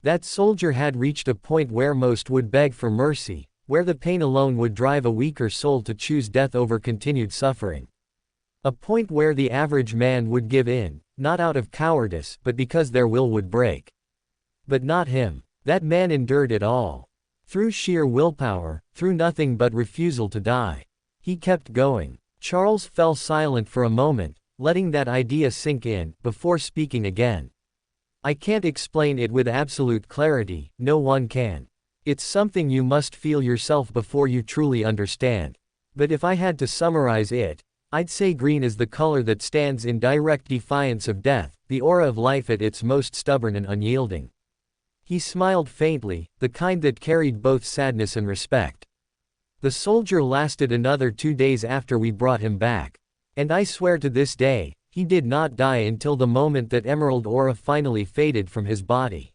That soldier had reached a point where most would beg for mercy, where the pain alone would drive a weaker soul to choose death over continued suffering. A point where the average man would give in, not out of cowardice but because their will would break. But not him. That man endured it all. Through sheer willpower, through nothing but refusal to die. He kept going. Charles fell silent for a moment, letting that idea sink in, before speaking again. I can't explain it with absolute clarity, no one can. It's something you must feel yourself before you truly understand. But if I had to summarize it, I'd say green is the color that stands in direct defiance of death, the aura of life at its most stubborn and unyielding. He smiled faintly, the kind that carried both sadness and respect. The soldier lasted another 2 days after we brought him back. And I swear to this day, he did not die until the moment that emerald aura finally faded from his body.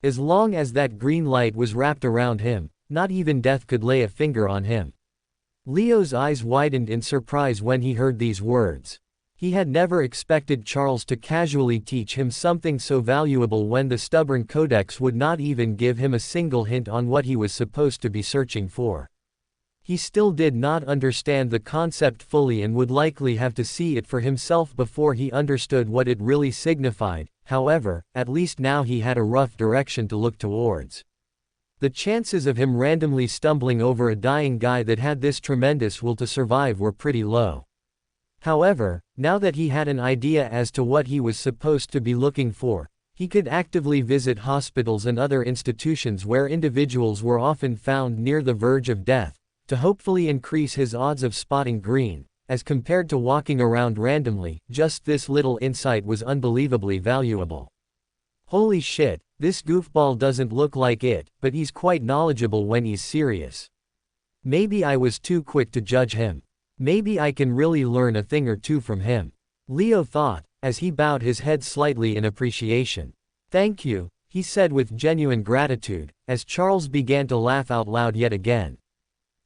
As long as that green light was wrapped around him, not even death could lay a finger on him. Leo's eyes widened in surprise when he heard these words. He had never expected Charles to casually teach him something so valuable when the stubborn codex would not even give him a single hint on what he was supposed to be searching for. He still did not understand the concept fully and would likely have to see it for himself before he understood what it really signified. However, at least now he had a rough direction to look towards. The chances of him randomly stumbling over a dying guy that had this tremendous will to survive were pretty low. However, now that he had an idea as to what he was supposed to be looking for, he could actively visit hospitals and other institutions where individuals were often found near the verge of death, to hopefully increase his odds of spotting green. As compared to walking around randomly, just this little insight was unbelievably valuable. Holy shit, this goofball doesn't look like it, but he's quite knowledgeable when he's serious. Maybe I was too quick to judge him. Maybe I can really learn a thing or two from him. Leo thought, as he bowed his head slightly in appreciation. Thank you, he said with genuine gratitude, as Charles began to laugh out loud yet again.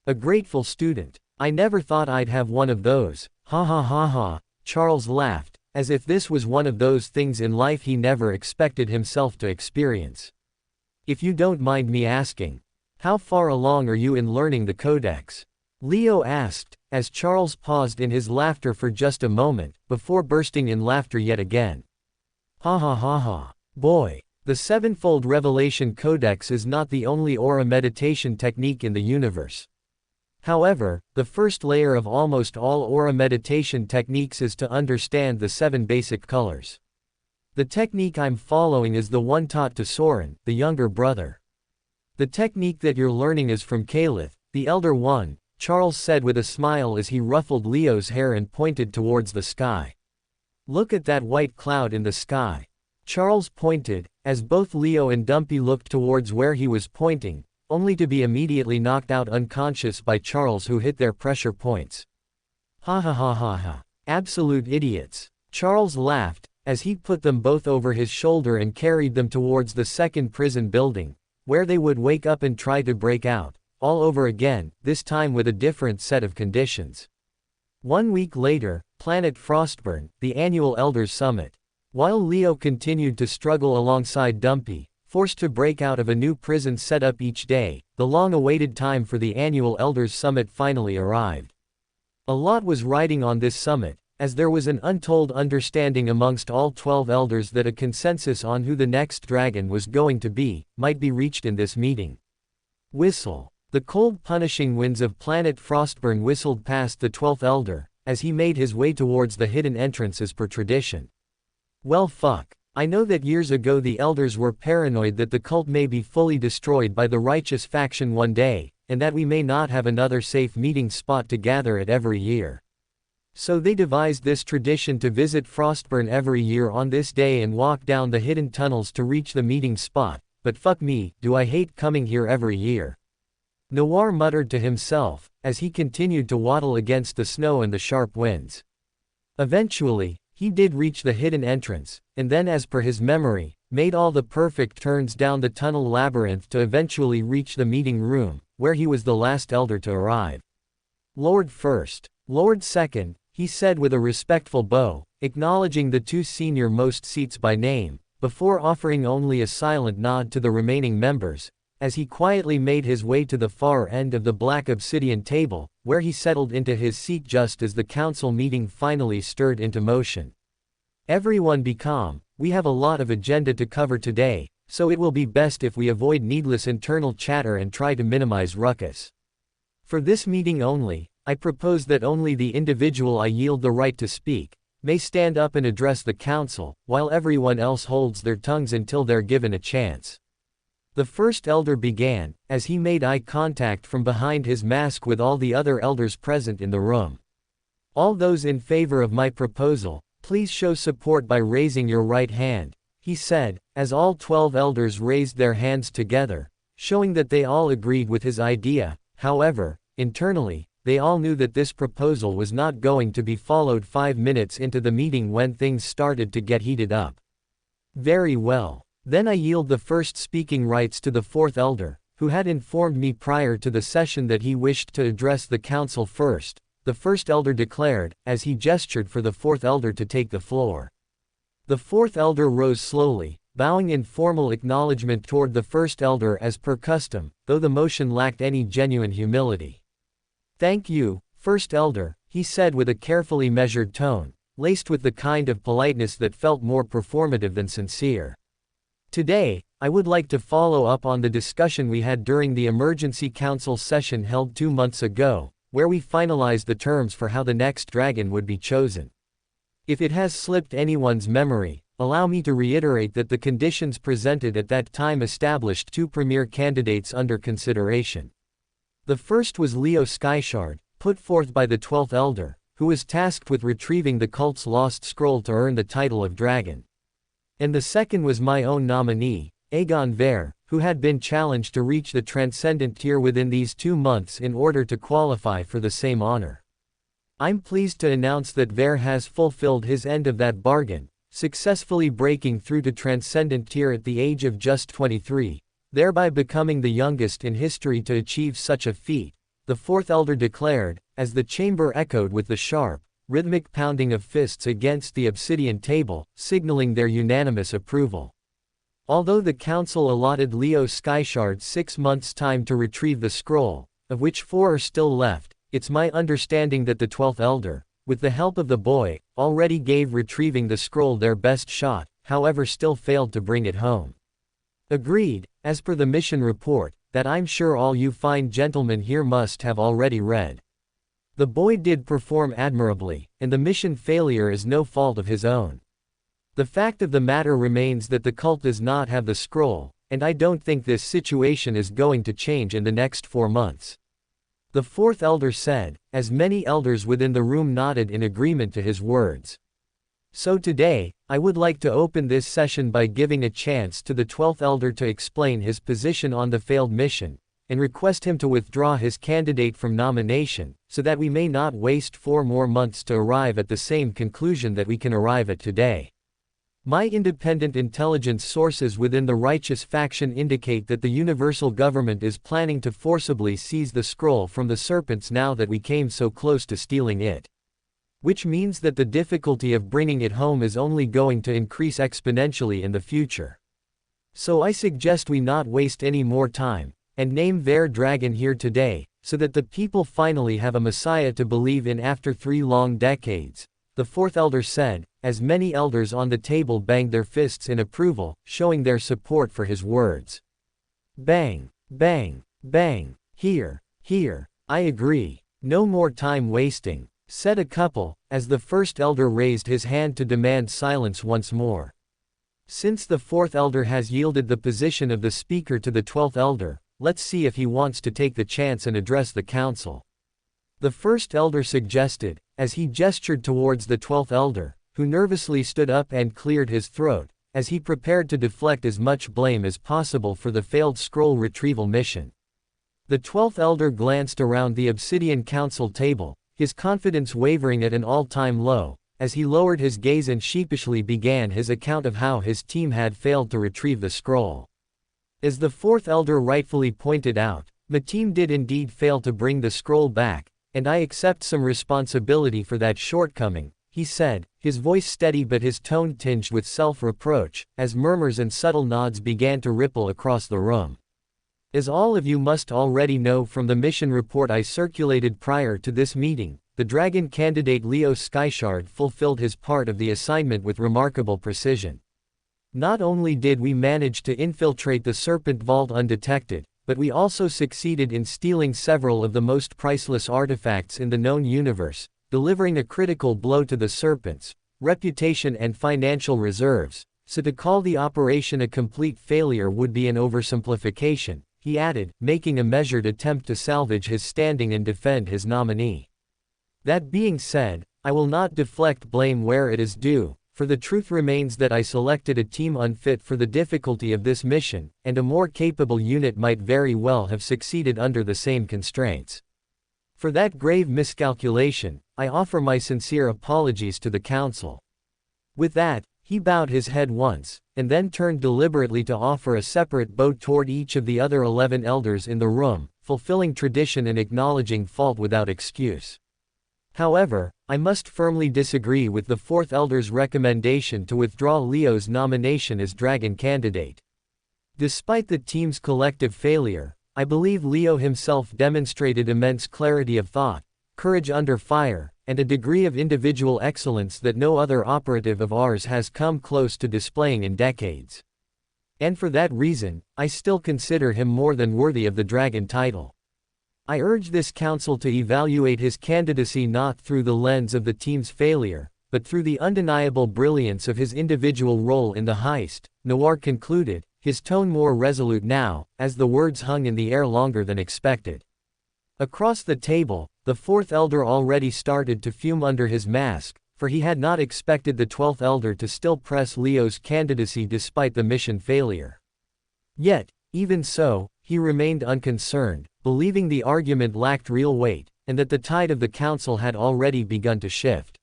A grateful student. I never thought I'd have one of those. Ha ha ha ha. Charles laughed, as if this was one of those things in life he never expected himself to experience. If you don't mind me asking, how far along are you in learning the codex? Leo asked, as Charles paused in his laughter for just a moment, before bursting in laughter yet again. Ha ha ha ha. Boy, the sevenfold revelation codex is not the only aura meditation technique in the universe. However, the first layer of almost all aura meditation techniques is to understand the 7 basic colors. The technique I'm following is the one taught to Saurin, the younger brother. The technique that you're learning is from Caliph, the elder one, Charles said with a smile as he ruffled Leo's hair and pointed towards the sky. Look at that white cloud in the sky. Charles pointed, as both Leo and Dumpy looked towards where he was pointing, only to be immediately knocked out unconscious by Charles, who hit their pressure points. Ha ha ha ha ha. Absolute idiots. Charles laughed, as he put them both over his shoulder and carried them towards the second prison building, where they would wake up and try to break out, all over again, this time with a different set of conditions. 1 week later, Planet Frostburn, the annual Elders Summit. While Leo continued to struggle alongside Dumpy, forced to break out of a new prison set up each day, the long-awaited time for the annual Elders Summit finally arrived. A lot was riding on this summit, as there was an untold understanding amongst all 12 elders that a consensus on who the next dragon was going to be, might be reached in this meeting. Whistle. The cold punishing winds of Planet Frostburn whistled past the 12th elder, as he made his way towards the hidden entrance as per tradition. Well fuck. I know that years ago the elders were paranoid that the cult may be fully destroyed by the righteous faction one day, and that we may not have another safe meeting spot to gather at every year. So they devised this tradition to visit Frostburn every year on this day and walk down the hidden tunnels to reach the meeting spot, but fuck me, do I hate coming here every year. Noir muttered to himself, as he continued to waddle against the snow and the sharp winds. Eventually, he did reach the hidden entrance, and then as per his memory, made all the perfect turns down the tunnel labyrinth to eventually reach the meeting room, where he was the last elder to arrive. Lord first, Lord second, he said with a respectful bow, acknowledging the two senior-most seats by name, before offering only a silent nod to the remaining members, as he quietly made his way to the far end of the black obsidian table, where he settled into his seat just as the council meeting finally stirred into motion. Everyone be calm, we have a lot of agenda to cover today, so it will be best if we avoid needless internal chatter and try to minimize ruckus. For this meeting only, I propose that only the individual I yield the right to speak, may stand up and address the council, while everyone else holds their tongues until they're given a chance. The first elder began, as he made eye contact from behind his mask with all the other elders present in the room. All those in favor of my proposal, please show support by raising your right hand, he said, as all 12 elders raised their hands together, showing that they all agreed with his idea. However, internally, they all knew that this proposal was not going to be followed 5 minutes into the meeting when things started to get heated up. Very well. Then I yield the first speaking rights to the fourth elder, who had informed me prior to the session that he wished to address the council first, the first elder declared, as he gestured for the fourth elder to take the floor. The fourth elder rose slowly, bowing in formal acknowledgement toward the first elder as per custom, though the motion lacked any genuine humility. Thank you, first elder, he said with a carefully measured tone, laced with the kind of politeness that felt more performative than sincere. Today, I would like to follow up on the discussion we had during the emergency council session held 2 months ago, where we finalized the terms for how the next dragon would be chosen. If it has slipped anyone's memory, allow me to reiterate that the conditions presented at that time established 2 premier candidates under consideration. The first was Leo Skyshard, put forth by the 12th elder, who was tasked with retrieving the cult's lost scroll to earn the title of dragon. And the second was my own nominee, Aegon Ver, who had been challenged to reach the transcendent tier within these 2 months in order to qualify for the same honor. I'm pleased to announce that Ver has fulfilled his end of that bargain, successfully breaking through to transcendent tier at the age of just 23, thereby becoming the youngest in history to achieve such a feat, the fourth elder declared, as the chamber echoed with the sharp, rhythmic pounding of fists against the obsidian table, signaling their unanimous approval. Although the council allotted Leo Skyshard 6 months' time to retrieve the scroll, of which 4 are still left, it's my understanding that the 12th elder, with the help of the boy, already gave retrieving the scroll their best shot, however still failed to bring it home. Agreed, as per the mission report, that I'm sure all you fine gentlemen here must have already read. The boy did perform admirably, and the mission failure is no fault of his own. The fact of the matter remains that the cult does not have the scroll, and I don't think this situation is going to change in the next 4 months. The fourth elder said, as many elders within the room nodded in agreement to his words. So today, I would like to open this session by giving a chance to the 12th elder to explain his position on the failed mission, and request him to withdraw his candidate from nomination, so that we may not waste 4 more months to arrive at the same conclusion that we can arrive at today. My independent intelligence sources within the righteous faction indicate that the universal government is planning to forcibly seize the scroll from the serpents now that we came so close to stealing it. Which means that the difficulty of bringing it home is only going to increase exponentially in the future. So I suggest we not waste any more time, and name Ver Dragon here today, so that the people finally have a messiah to believe in after 3 long decades, the fourth elder said, as many elders on the table banged their fists in approval, showing their support for his words. Bang, bang, bang, here, I agree. No more time wasting, said a couple, as the first elder raised his hand to demand silence once more. Since the 4th Elder has yielded the position of the speaker to the 12th Elder, let's see if he wants to take the chance and address the council. The 1st Elder suggested, as he gestured towards the 12th Elder, who nervously stood up and cleared his throat, as he prepared to deflect as much blame as possible for the failed scroll retrieval mission. The 12th Elder glanced around the Obsidian Council table, his confidence wavering at an all-time low, as he lowered his gaze and sheepishly began his account of how his team had failed to retrieve the scroll. As the 4th Elder rightfully pointed out, my team did indeed fail to bring the scroll back, and I accept some responsibility for that shortcoming, he said, his voice steady but his tone tinged with self-reproach, as murmurs and subtle nods began to ripple across the room. As all of you must already know from the mission report I circulated prior to this meeting, the dragon candidate Leo Skyshard fulfilled his part of the assignment with remarkable precision. Not only did we manage to infiltrate the Serpent Vault undetected, but we also succeeded in stealing several of the most priceless artifacts in the known universe, delivering a critical blow to the Serpent's reputation and financial reserves, so to call the operation a complete failure would be an oversimplification, he added, making a measured attempt to salvage his standing and defend his nominee. That being said, I will not deflect blame where it is due, for the truth remains that I selected a team unfit for the difficulty of this mission, and a more capable unit might very well have succeeded under the same constraints. For that grave miscalculation, I offer my sincere apologies to the Council. With that, he bowed his head once, and then turned deliberately to offer a separate bow toward each of the other 11 elders in the room, fulfilling tradition and acknowledging fault without excuse. However, I must firmly disagree with the 4th Elder's recommendation to withdraw Leo's nomination as dragon candidate. Despite the team's collective failure, I believe Leo himself demonstrated immense clarity of thought, courage under fire, and a degree of individual excellence that no other operative of ours has come close to displaying in decades. And for that reason, I still consider him more than worthy of the dragon title. I urge this council to evaluate his candidacy not through the lens of the team's failure, but through the undeniable brilliance of his individual role in the heist, Noir concluded, his tone more resolute now, as the words hung in the air longer than expected. Across the table, the 4th Elder already started to fume under his mask, for he had not expected the 12th Elder to still press Leo's candidacy despite the mission failure. Yet, even so, he remained unconcerned, believing the argument lacked real weight, and that the tide of the council had already begun to shift.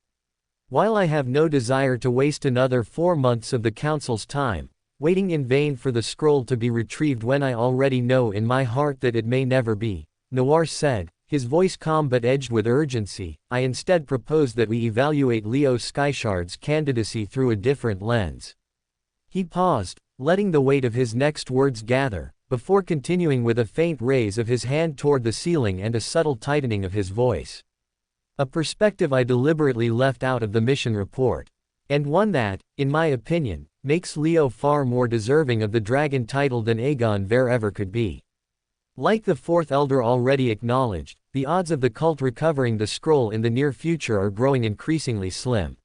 While I have no desire to waste another 4 months of the council's time, waiting in vain for the scroll to be retrieved when I already know in my heart that it may never be, Noir said, his voice calm but edged with urgency, I instead propose that we evaluate Leo Skyshard's candidacy through a different lens. He paused, letting the weight of his next words gather, before continuing with a faint raise of his hand toward the ceiling and a subtle tightening of his voice. A perspective I deliberately left out of the mission report. And one that, in my opinion, makes Leo far more deserving of the dragon title than Aegon Vare ever could be. Like the 4th Elder already acknowledged, the odds of the cult recovering the scroll in the near future are growing increasingly slim.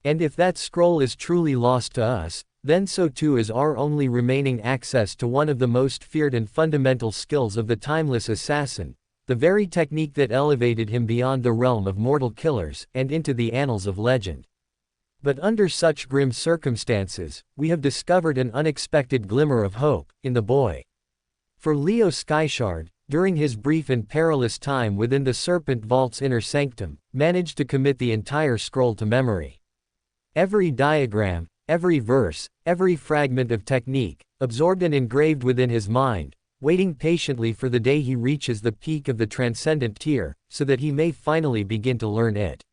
And if that scroll is truly lost to us, then so too is our only remaining access to one of the most feared and fundamental skills of the timeless assassin, the very technique that elevated him beyond the realm of mortal killers and into the annals of legend. But under such grim circumstances, we have discovered an unexpected glimmer of hope in the boy. For Leo Skyshard, during his brief and perilous time within the Serpent Vault's inner sanctum, managed to commit the entire scroll to memory. Every diagram, every verse, every fragment of technique, absorbed and engraved within his mind, waiting patiently for the day he reaches the peak of the transcendent tier, so that he may finally begin to learn it.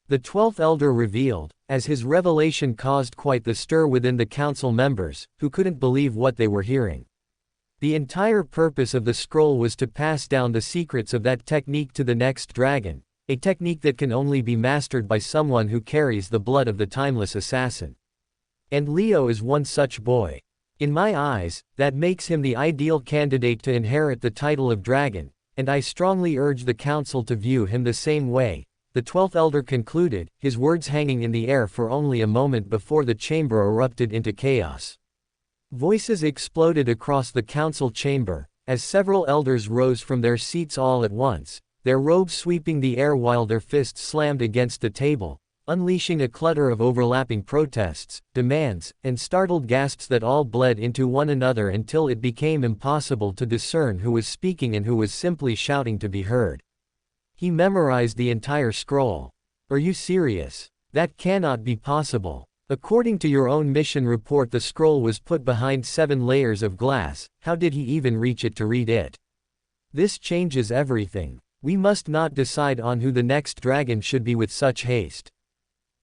The 12th Elder revealed, as his revelation caused quite the stir within the council members, who couldn't believe what they were hearing. The entire purpose of the scroll was to pass down the secrets of that technique to the next dragon, a technique that can only be mastered by someone who carries the blood of the timeless assassin. And Leo is one such boy. In my eyes, that makes him the ideal candidate to inherit the title of dragon, and I strongly urge the council to view him the same way, the 12th elder concluded, his words hanging in the air for only a moment before the chamber erupted into chaos. Voices exploded across the council chamber, as several elders rose from their seats all at once, their robes sweeping the air while their fists slammed against the table, unleashing a clutter of overlapping protests, demands, and startled gasps that all bled into one another until it became impossible to discern who was speaking and who was simply shouting to be heard. He memorized the entire scroll. Are you serious? That cannot be possible. According to your own mission report, the scroll was put behind 7 layers of glass. How did he even reach it to read it? This changes everything. We must not decide on who the next dragon should be with such haste.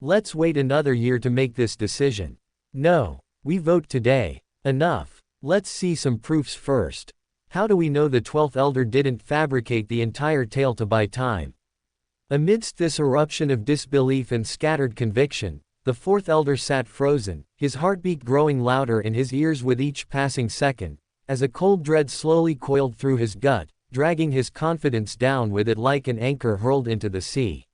Let's wait another year to make this decision. No. We vote today. Enough. Let's see some proofs first. How do we know the 12th elder didn't fabricate the entire tale to buy time? Amidst this eruption of disbelief and scattered conviction, the 4th elder sat frozen, his heartbeat growing louder in his ears with each passing second, as a cold dread slowly coiled through his gut, dragging his confidence down with it like an anchor hurled into the sea.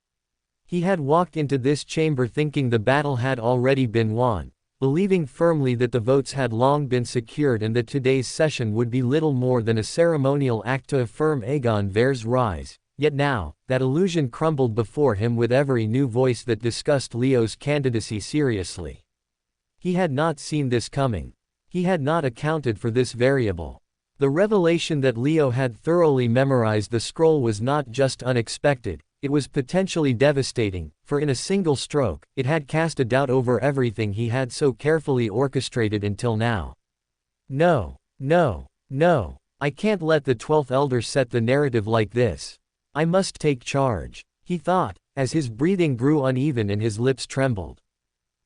He had walked into this chamber thinking the battle had already been won, believing firmly that the votes had long been secured and that today's session would be little more than a ceremonial act to affirm Aegon Ver's rise. Yet now, that illusion crumbled before him with every new voice that discussed Leo's candidacy seriously. He had not seen this coming. He had not accounted for this variable. The revelation that Leo had thoroughly memorized the scroll was not just unexpected, it was potentially devastating, for in a single stroke, it had cast a doubt over everything he had so carefully orchestrated until now. No, no, no, I can't let the 12th elder set the narrative like this. I must take charge, he thought, as his breathing grew uneven and his lips trembled.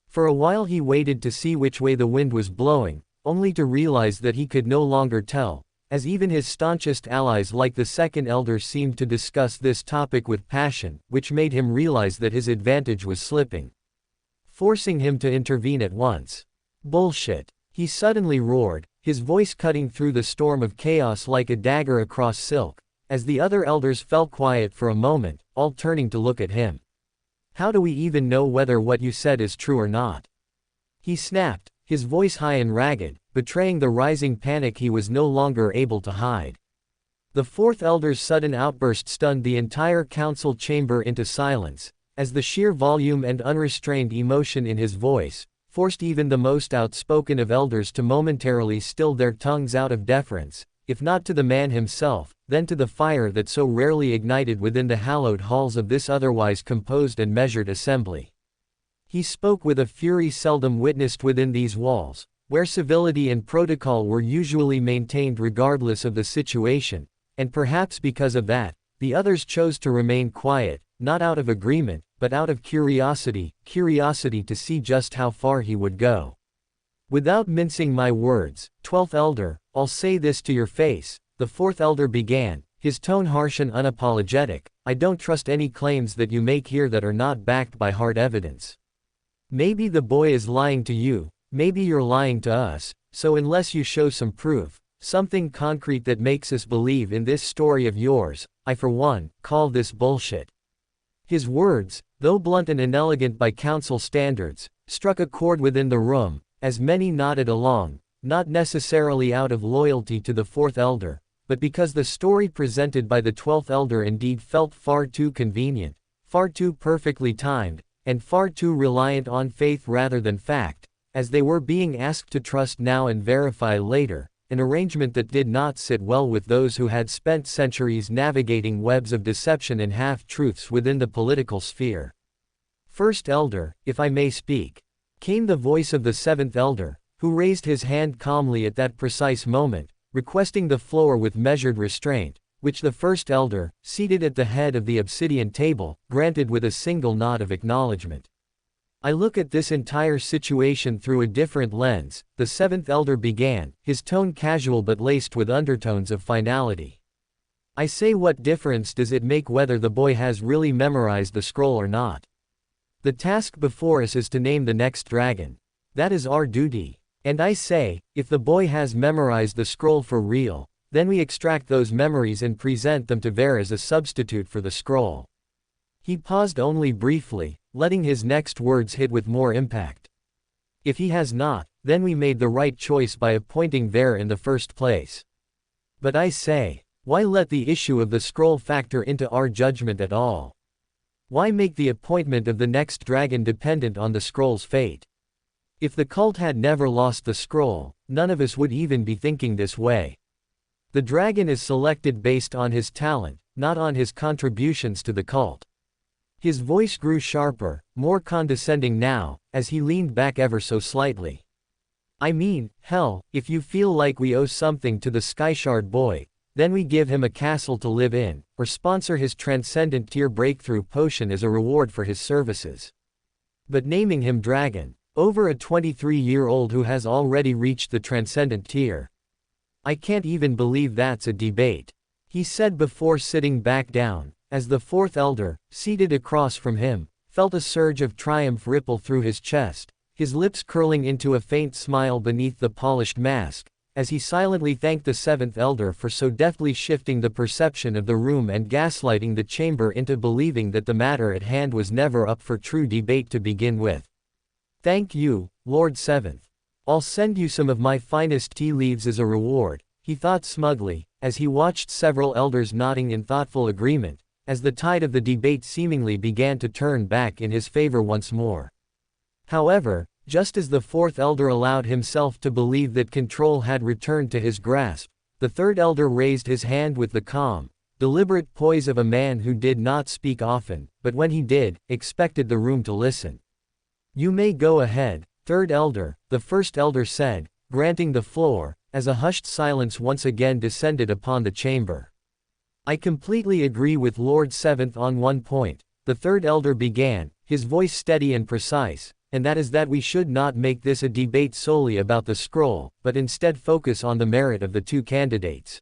For a while he waited to see which way the wind was blowing, only to realize that he could no longer tell, as even his staunchest allies like the 2nd elder seemed to discuss this topic with passion, which made him realize that his advantage was slipping, forcing him to intervene at once. Bullshit, he suddenly roared, his voice cutting through the storm of chaos like a dagger across silk, as the other elders fell quiet for a moment, all turning to look at him. How do we even know whether what you said is true or not? He snapped, his voice high and ragged, betraying the rising panic he was no longer able to hide. The 4th elder's sudden outburst stunned the entire council chamber into silence, as the sheer volume and unrestrained emotion in his voice forced even the most outspoken of elders to momentarily still their tongues out of deference, if not to the man himself, then to the fire that so rarely ignited within the hallowed halls of this otherwise composed and measured assembly. He spoke with a fury seldom witnessed within these walls, where civility and protocol were usually maintained regardless of the situation, and perhaps because of that, the others chose to remain quiet, not out of agreement, but out of curiosity to see just how far he would go. Without mincing my words, 12th elder, I'll say this to your face, the 4th elder began, his tone harsh and unapologetic. I don't trust any claims that you make here that are not backed by hard evidence. Maybe the boy is lying to you, maybe you're lying to us, so unless you show some proof, something concrete that makes us believe in this story of yours, I for one, call this bullshit. His words, though blunt and inelegant by council standards, struck a chord within the room, as many nodded along, not necessarily out of loyalty to the 4th elder, but because the story presented by the 12th elder indeed felt far too convenient, far too perfectly timed, and far too reliant on faith rather than fact, as they were being asked to trust now and verify later, an arrangement that did not sit well with those who had spent centuries navigating webs of deception and half-truths within the political sphere. First elder, if I may speak, came the voice of the 7th elder, who raised his hand calmly at that precise moment, requesting the floor with measured restraint, which the 1st elder, seated at the head of the obsidian table, granted with a single nod of acknowledgement. I look at this entire situation through a different lens, the 7th elder began, his tone casual but laced with undertones of finality. I say, what difference does it make whether the boy has really memorized the scroll or not? The task before us is to name the next dragon. That is our duty. And I say, if the boy has memorized the scroll for real, then we extract those memories and present them to Ver as a substitute for the scroll. He paused only briefly, letting his next words hit with more impact. If he has not, then we made the right choice by appointing Ver in the first place. But I say, why let the issue of the scroll factor into our judgment at all? Why make the appointment of the next dragon dependent on the scroll's fate? If the cult had never lost the scroll, none of us would even be thinking this way. The dragon is selected based on his talent, not on his contributions to the cult. His voice grew sharper, more condescending now, as he leaned back ever so slightly. I mean, hell, if you feel like we owe something to the Skyshard boy, then we give him a castle to live in, or sponsor his Transcendent Tier breakthrough potion as a reward for his services. But naming him Dragon, over a 23-year-old who has already reached the Transcendent Tier. I can't even believe that's a debate, he said before sitting back down, as the fourth elder, seated across from him, felt a surge of triumph ripple through his chest, his lips curling into a faint smile beneath the polished mask, as he silently thanked the seventh elder for so deftly shifting the perception of the room and gaslighting the chamber into believing that the matter at hand was never up for true debate to begin with. Thank you, Lord Seventh. I'll send you some of my finest tea leaves as a reward, he thought smugly, as he watched several elders nodding in thoughtful agreement, as the tide of the debate seemingly began to turn back in his favor once more. However, just as the fourth elder allowed himself to believe that control had returned to his grasp, the third elder raised his hand with the calm, deliberate poise of a man who did not speak often, but when he did, expected the room to listen. You may go ahead, third elder, the first elder said, granting the floor, as a hushed silence once again descended upon the chamber. I completely agree with Lord Seventh on one point, the third elder began, his voice steady and precise, and that is that we should not make this a debate solely about the scroll, but instead focus on the merit of the two candidates.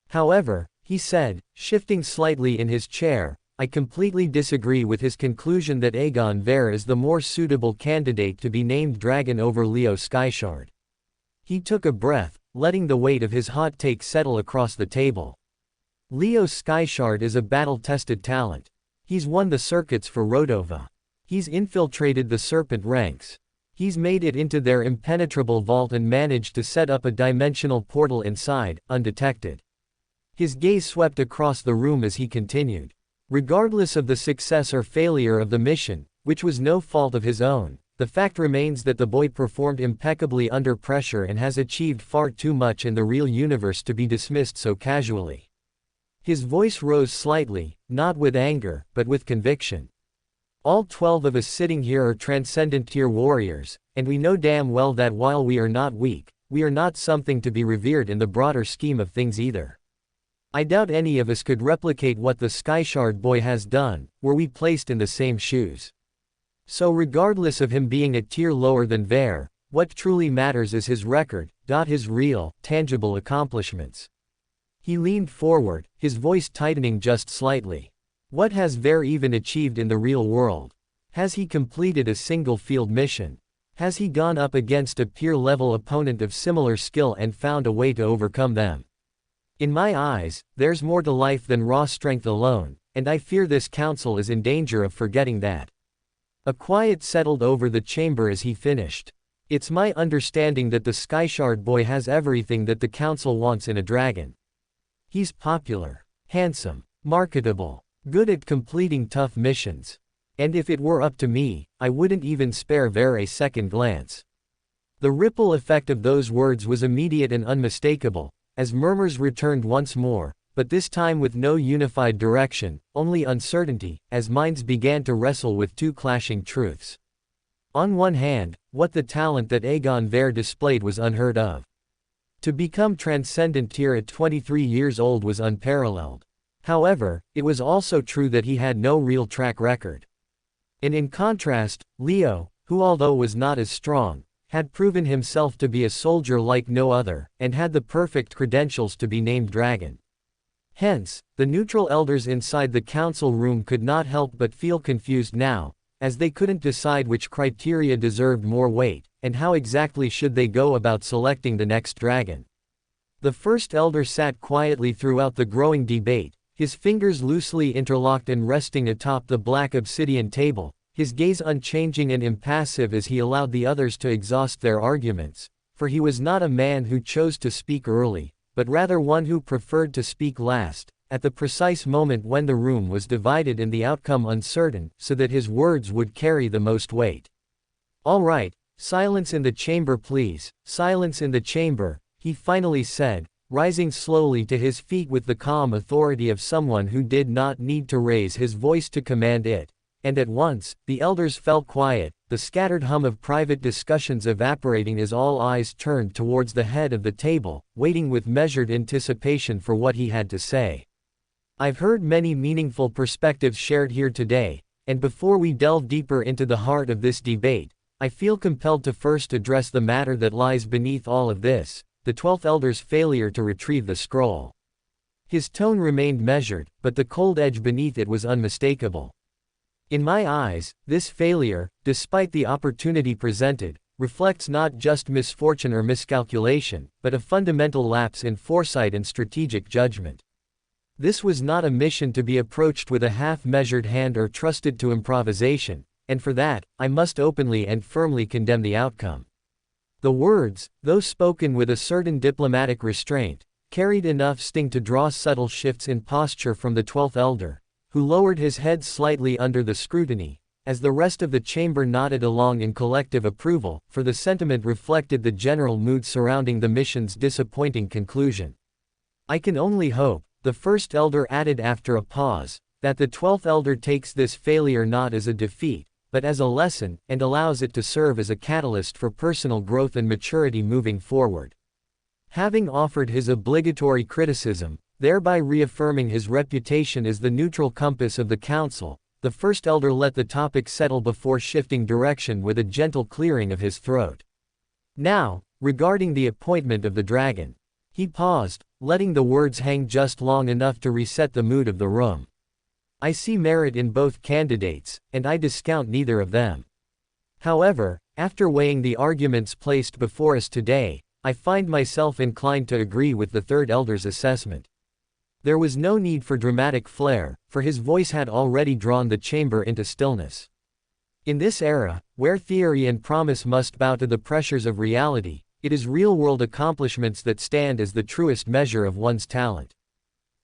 However, he said, shifting slightly in his chair, I completely disagree with his conclusion that Aegon Ver is the more suitable candidate to be named Dragon over Leo Skyshard. He took a breath, letting the weight of his hot take settle across the table. Leo Skyshard is a battle-tested talent. He's won the circuits for Rodova. He's infiltrated the Serpent ranks. He's made it into their impenetrable vault and managed to set up a dimensional portal inside, undetected. His gaze swept across the room as he continued. Regardless of the success or failure of the mission, which was no fault of his own, the fact remains that the boy performed impeccably under pressure and has achieved far too much in the real universe to be dismissed so casually. His voice rose slightly, not with anger, but with conviction. All 12 of us sitting here are Transcendent Tier warriors, and we know damn well that while we are not weak, we are not something to be revered in the broader scheme of things either. I doubt any of us could replicate what the Skyshard boy has done, were we placed in the same shoes. So regardless of him being a tier lower than Ver, what truly matters is his record, not his real, tangible accomplishments. He leaned forward, his voice tightening just slightly. What has Ver even achieved in the real world? Has he completed a single field mission? Has he gone up against a peer-level opponent of similar skill and found a way to overcome them? In my eyes, there's more to life than raw strength alone, and I fear this council is in danger of forgetting that. A quiet settled over the chamber as he finished. It's my understanding that the Skyshard boy has everything that the council wants in a dragon. He's popular, handsome, marketable, good at completing tough missions. And if it were up to me, I wouldn't even spare Ver a second glance. The ripple effect of those words was immediate and unmistakable, as murmurs returned once more, but this time with no unified direction, only uncertainty, as minds began to wrestle with two clashing truths. On one hand, what the talent that Aegon Ver displayed was unheard of. To become Transcendent Tier at 23 years old was unparalleled. However, it was also true that he had no real track record. And in contrast, Leo, who although was not as strong, had proven himself to be a soldier like no other, and had the perfect credentials to be named Dragon. Hence, the neutral elders inside the council room could not help but feel confused now, as they couldn't decide which criteria deserved more weight, and how exactly should they go about selecting the next dragon. The first elder sat quietly throughout the growing debate, his fingers loosely interlocked and resting atop the black obsidian table, his gaze unchanging and impassive as he allowed the others to exhaust their arguments, for he was not a man who chose to speak early, but rather one who preferred to speak last, at the precise moment when the room was divided and the outcome uncertain, so that his words would carry the most weight. "All right, silence in the chamber please, silence in the chamber," he finally said, rising slowly to his feet with the calm authority of someone who did not need to raise his voice to command it. And at once, the elders fell quiet, the scattered hum of private discussions evaporating as all eyes turned towards the head of the table, waiting with measured anticipation for what he had to say. "I've heard many meaningful perspectives shared here today, and before we delve deeper into the heart of this debate, I feel compelled to first address the matter that lies beneath all of this, the 12th Elder's failure to retrieve the scroll." His tone remained measured, but the cold edge beneath it was unmistakable. "In my eyes, this failure, despite the opportunity presented, reflects not just misfortune or miscalculation, but a fundamental lapse in foresight and strategic judgment. This was not a mission to be approached with a half-measured hand or trusted to improvisation, and for that, I must openly and firmly condemn the outcome." The words, though spoken with a certain diplomatic restraint, carried enough sting to draw subtle shifts in posture from the 12th Elder, who lowered his head slightly under the scrutiny, as the rest of the chamber nodded along in collective approval, for the sentiment reflected the general mood surrounding the mission's disappointing conclusion. "I can only hope," the first elder added after a pause, "that the 12th Elder takes this failure not as a defeat, but as a lesson, and allows it to serve as a catalyst for personal growth and maturity moving forward." Having offered his obligatory criticism, thereby reaffirming his reputation as the neutral compass of the council, the first elder let the topic settle before shifting direction with a gentle clearing of his throat. "Now, regarding the appointment of the dragon." He paused, letting the words hang just long enough to reset the mood of the room. "I see merit in both candidates, and I discount neither of them. However, after weighing the arguments placed before us today, I find myself inclined to agree with the third elder's assessment." There was no need for dramatic flair, for his voice had already drawn the chamber into stillness. In this era, where theory and promise must bow to the pressures of reality, it is real-world accomplishments that stand as the truest measure of one's talent.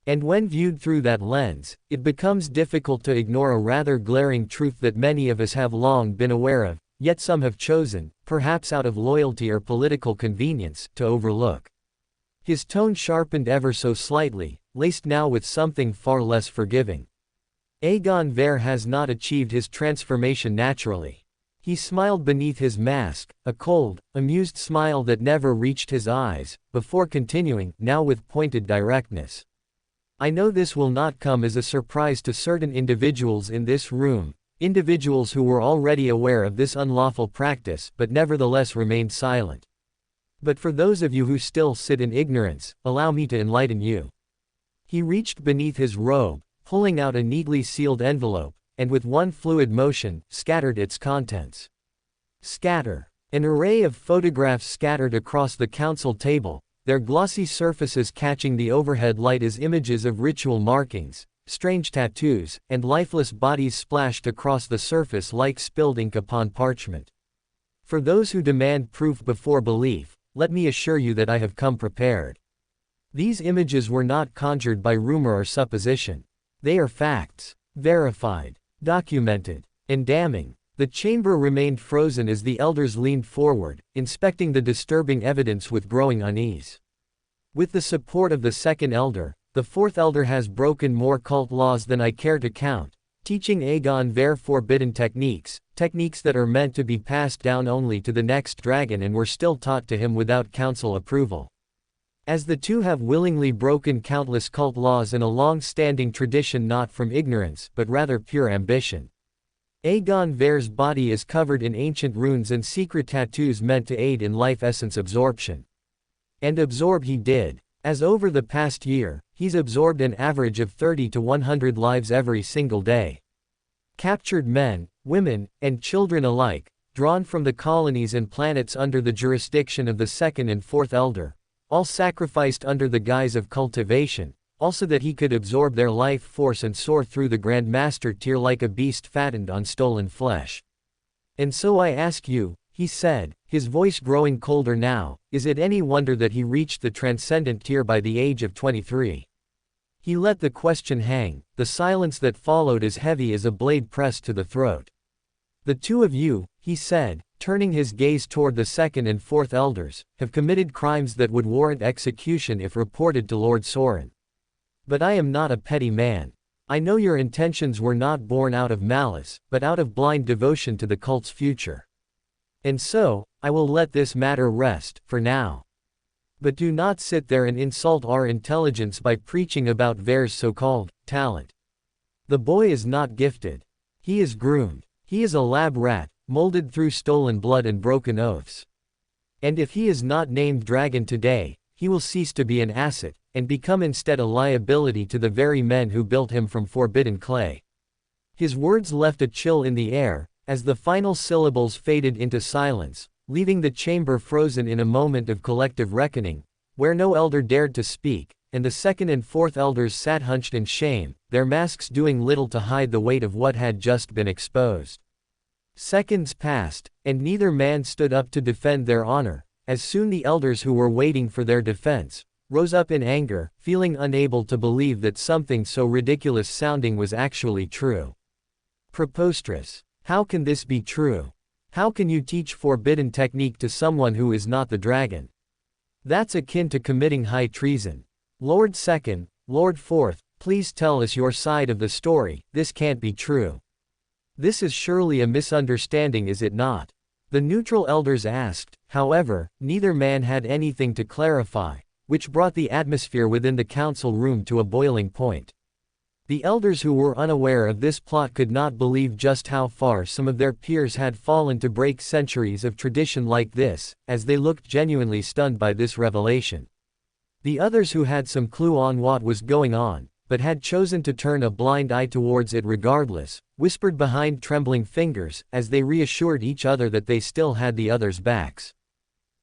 And when viewed through that lens, it becomes difficult to ignore a rather glaring truth that many of us have long been aware of, yet some have chosen, perhaps out of loyalty or political convenience, to overlook. His tone sharpened ever so slightly, laced now with something far less forgiving. "Aegon Ver has not achieved his transformation naturally." He smiled beneath his mask, a cold, amused smile that never reached his eyes, before continuing, now with pointed directness. "I know this will not come as a surprise to certain individuals in this room, individuals who were already aware of this unlawful practice but nevertheless remained silent. But for those of you who still sit in ignorance, allow me to enlighten you." He reached beneath his robe, pulling out a neatly sealed envelope, and with one fluid motion, scattered its contents. Scatter. An array of photographs scattered across the council table, their glossy surfaces catching the overhead light as images of ritual markings, strange tattoos, and lifeless bodies splashed across the surface like spilled ink upon parchment. For those who demand proof before belief, let me assure you that I have come prepared. These images were not conjured by rumor or supposition. They are facts, verified, documented, and damning. The chamber remained frozen as the elders leaned forward, inspecting the disturbing evidence with growing unease. With the support of the second elder, the fourth elder has broken more cult laws than I care to count, teaching Aegon Ver forbidden techniques that are meant to be passed down only to the next dragon and were still taught to him without council approval. As the two have willingly broken countless cult laws in a long-standing tradition not from ignorance but rather pure ambition. Aegon Ver's body is covered in ancient runes and secret tattoos meant to aid in life essence absorption. And absorb he did, as over the past year, he's absorbed an average of 30 to 100 lives every single day. Captured men, women, and children alike, drawn from the colonies and planets under the jurisdiction of the second and fourth elder, all sacrificed under the guise of cultivation, also that he could absorb their life force and soar through the Grand Master tier like a beast fattened on stolen flesh. And so I ask you, he said, his voice growing colder now, is it any wonder that he reached the transcendent tier by the age of 23? He let the question hang, the silence that followed as heavy as a blade pressed to the throat. The two of you, he said, turning his gaze toward the second and fourth elders, have committed crimes that would warrant execution if reported to Lord Saurin. But I am not a petty man. I know your intentions were not born out of malice, but out of blind devotion to the cult's future. And so, I will let this matter rest, for now. But do not sit there and insult our intelligence by preaching about Ver's so-called talent. The boy is not gifted. He is groomed. He is a lab rat, molded through stolen blood and broken oaths. And if he is not named Dragon today, he will cease to be an asset, and become instead a liability to the very men who built him from forbidden clay. His words left a chill in the air, as the final syllables faded into silence, leaving the chamber frozen in a moment of collective reckoning, where no elder dared to speak, and the second and fourth elders sat hunched in shame, their masks doing little to hide the weight of what had just been exposed. Seconds passed, and neither man stood up to defend their honor, as soon the elders who were waiting for their defense rose up in anger, feeling unable to believe that something so ridiculous sounding was actually true. Preposterous. How can this be true? How can you teach forbidden technique to someone who is not the dragon? That's akin to committing high treason. Lord Second, Lord Fourth, please tell us your side of the story, this can't be true. This is surely a misunderstanding, is it not? The neutral elders asked. However, neither man had anything to clarify, which brought the atmosphere within the council room to a boiling point. The elders who were unaware of this plot could not believe just how far some of their peers had fallen to break centuries of tradition like this, as they looked genuinely stunned by this revelation. The others who had some clue on what was going on, but had chosen to turn a blind eye towards it regardless, whispered behind trembling fingers, as they reassured each other that they still had the others' backs.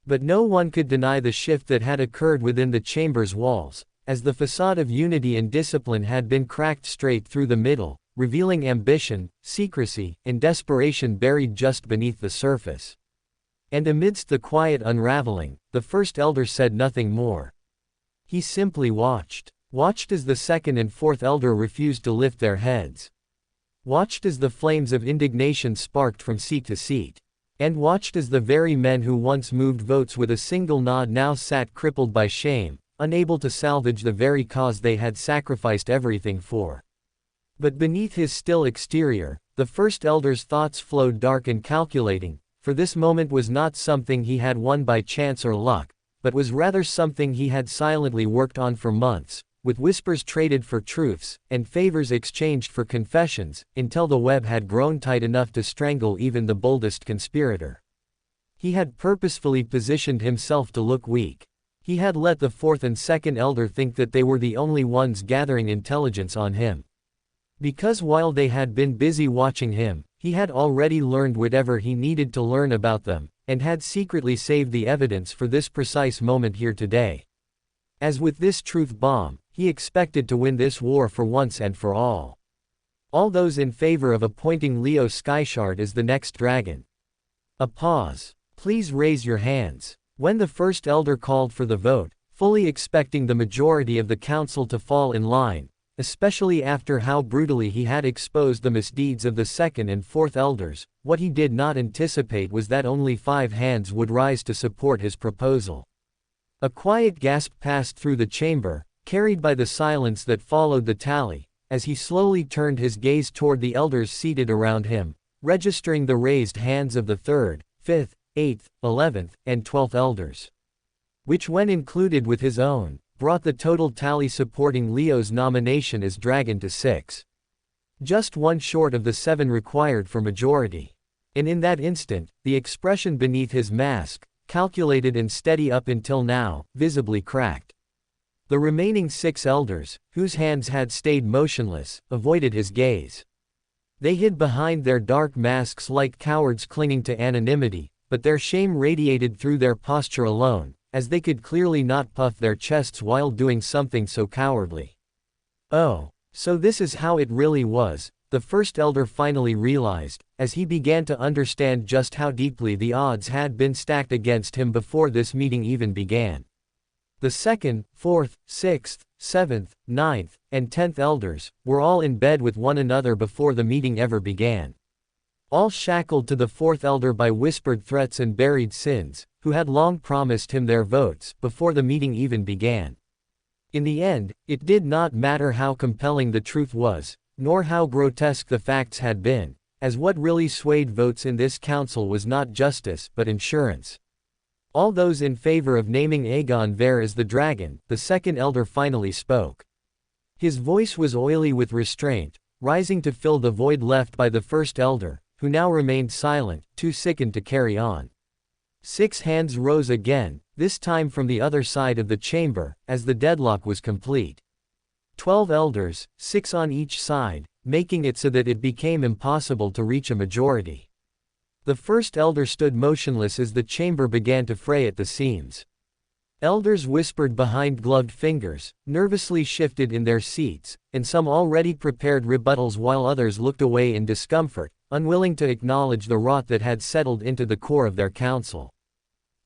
But no one could deny the shift that had occurred within the chamber's walls, as the facade of unity and discipline had been cracked straight through the middle, revealing ambition, secrecy, and desperation buried just beneath the surface. And amidst the quiet unraveling, the first elder said nothing more. He simply watched as the second and fourth elder refused to lift their heads. Watched as the flames of indignation sparked from seat to seat. And watched as the very men who once moved votes with a single nod now sat crippled by shame, unable to salvage the very cause they had sacrificed everything for. But beneath his still exterior, the first elder's thoughts flowed dark and calculating, for this moment was not something he had won by chance or luck, but was rather something he had silently worked on for months, with whispers traded for truths, and favors exchanged for confessions, until the web had grown tight enough to strangle even the boldest conspirator. He had purposefully positioned himself to look weak. He had let the fourth and second elder think that they were the only ones gathering intelligence on him. Because while they had been busy watching him, he had already learned whatever he needed to learn about them, and had secretly saved the evidence for this precise moment here today. As with this truth bomb, he expected to win this war for once and for all. All those in favor of appointing Leo Skyshard as the next dragon. A pause. Please raise your hands. When the first elder called for the vote, fully expecting the majority of the council to fall in line, especially after how brutally he had exposed the misdeeds of the second and fourth elders, what he did not anticipate was that only 5 hands would rise to support his proposal. A quiet gasp passed through the chamber, carried by the silence that followed the tally, as he slowly turned his gaze toward the elders seated around him, registering the raised hands of the 3rd, 5th, 8th, 11th, and 12th elders. Which, when included with his own, brought the total tally supporting Leo's nomination as dragon to 6. Just one short of the 7 required for majority. And in that instant, the expression beneath his mask, calculated and steady up until now, visibly cracked. The remaining 6 elders, whose hands had stayed motionless, avoided his gaze. They hid behind their dark masks like cowards clinging to anonymity, but their shame radiated through their posture alone, as they could clearly not puff their chests while doing something so cowardly. Oh, so this is how it really was, the first elder finally realized, as he began to understand just how deeply the odds had been stacked against him before this meeting even began. The second, fourth, sixth, seventh, ninth, and 10th elders were all in bed with one another before the meeting ever began. All shackled to the fourth elder by whispered threats and buried sins, who had long promised him their votes before the meeting even began. In the end, it did not matter how compelling the truth was, nor how grotesque the facts had been, as what really swayed votes in this council was not justice but insurance. All those in favor of naming Aegon Ver as the dragon, the second elder finally spoke. His voice was oily with restraint, rising to fill the void left by the first elder, who now remained silent, too sickened to carry on. 6 hands rose again, this time from the other side of the chamber, as the deadlock was complete. 12 elders, 6 on each side, making it so that it became impossible to reach a majority. The first elder stood motionless as the chamber began to fray at the seams. Elders whispered behind gloved fingers, nervously shifted in their seats, and some already prepared rebuttals while others looked away in discomfort, unwilling to acknowledge the rot that had settled into the core of their council.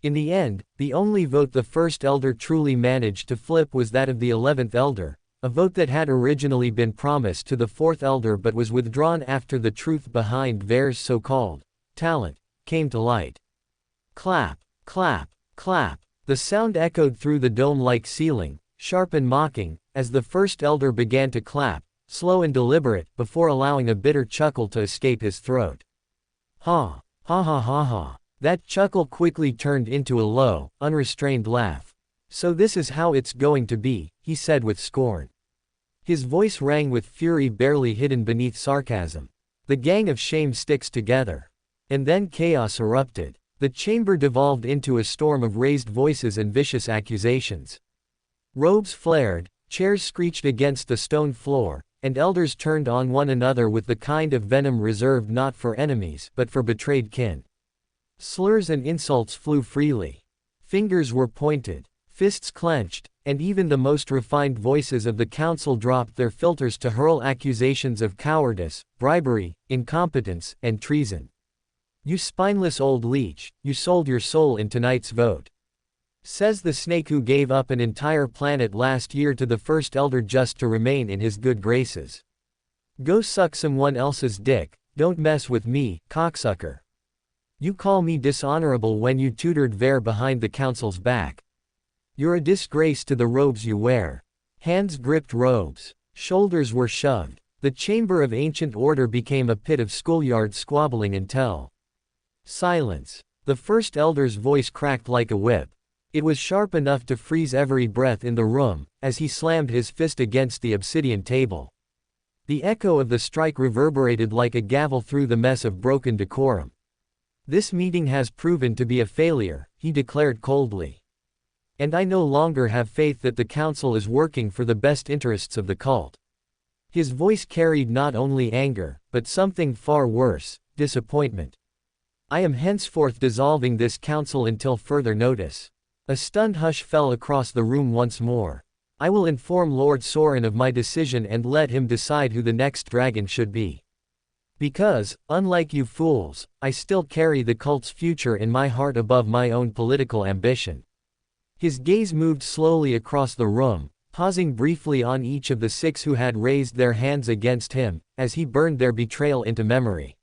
In the end, the only vote the first elder truly managed to flip was that of the 11th elder, a vote that had originally been promised to the 4th elder but was withdrawn after the truth behind Ver's so-called talent came to light. Clap, clap, clap. The sound echoed through the dome-like ceiling, sharp and mocking, as the first elder began to clap, slow and deliberate, before allowing a bitter chuckle to escape his throat. Ha, ha ha ha ha. That chuckle quickly turned into a low, unrestrained laugh. So this is how it's going to be, he said with scorn. His voice rang with fury barely hidden beneath sarcasm. The gang of shame sticks together. And then chaos erupted. The chamber devolved into a storm of raised voices and vicious accusations. Robes flared, chairs screeched against the stone floor, and elders turned on one another with the kind of venom reserved not for enemies but for betrayed kin. Slurs and insults flew freely. Fingers were pointed, fists clenched, and even the most refined voices of the council dropped their filters to hurl accusations of cowardice, bribery, incompetence, and treason. You spineless old leech, you sold your soul in tonight's vote. Says the snake who gave up an entire planet last year to the first elder just to remain in his good graces. Go suck someone else's dick, don't mess with me, cocksucker. You call me dishonorable when you tutored Ver behind the council's back. You're a disgrace to the robes you wear. Hands gripped robes. Shoulders were shoved. The chamber of ancient order became a pit of schoolyard squabbling until silence. The first elder's voice cracked like a whip. It was sharp enough to freeze every breath in the room, as he slammed his fist against the obsidian table. The echo of the strike reverberated like a gavel through the mess of broken decorum. This meeting has proven to be a failure, he declared coldly. And I no longer have faith that the council is working for the best interests of the cult. His voice carried not only anger, but something far worse, disappointment. I am henceforth dissolving this council until further notice. A stunned hush fell across the room once more. I will inform Lord Saurin of my decision and let him decide who the next dragon should be. Because, unlike you fools, I still carry the cult's future in my heart above my own political ambition. His gaze moved slowly across the room, pausing briefly on each of the 6 who had raised their hands against him, as he burned their betrayal into memory.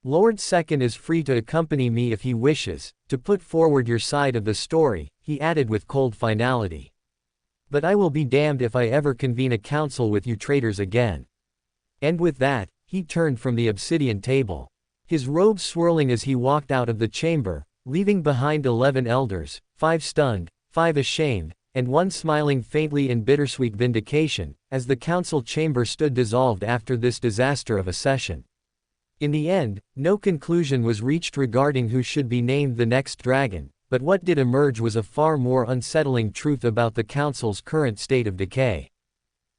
Lord Second is free to accompany me if he wishes, to put forward your side of the story, he added with cold finality. But I will be damned if I ever convene a council with you traitors again. And with that, he turned from the obsidian table. His robe swirling as he walked out of the chamber, leaving behind 11 elders, 5 stunned, 5 ashamed, and 1 smiling faintly in bittersweet vindication, as the council chamber stood dissolved after this disaster of a session. In the end, no conclusion was reached regarding who should be named the next dragon, but what did emerge was a far more unsettling truth about the council's current state of decay.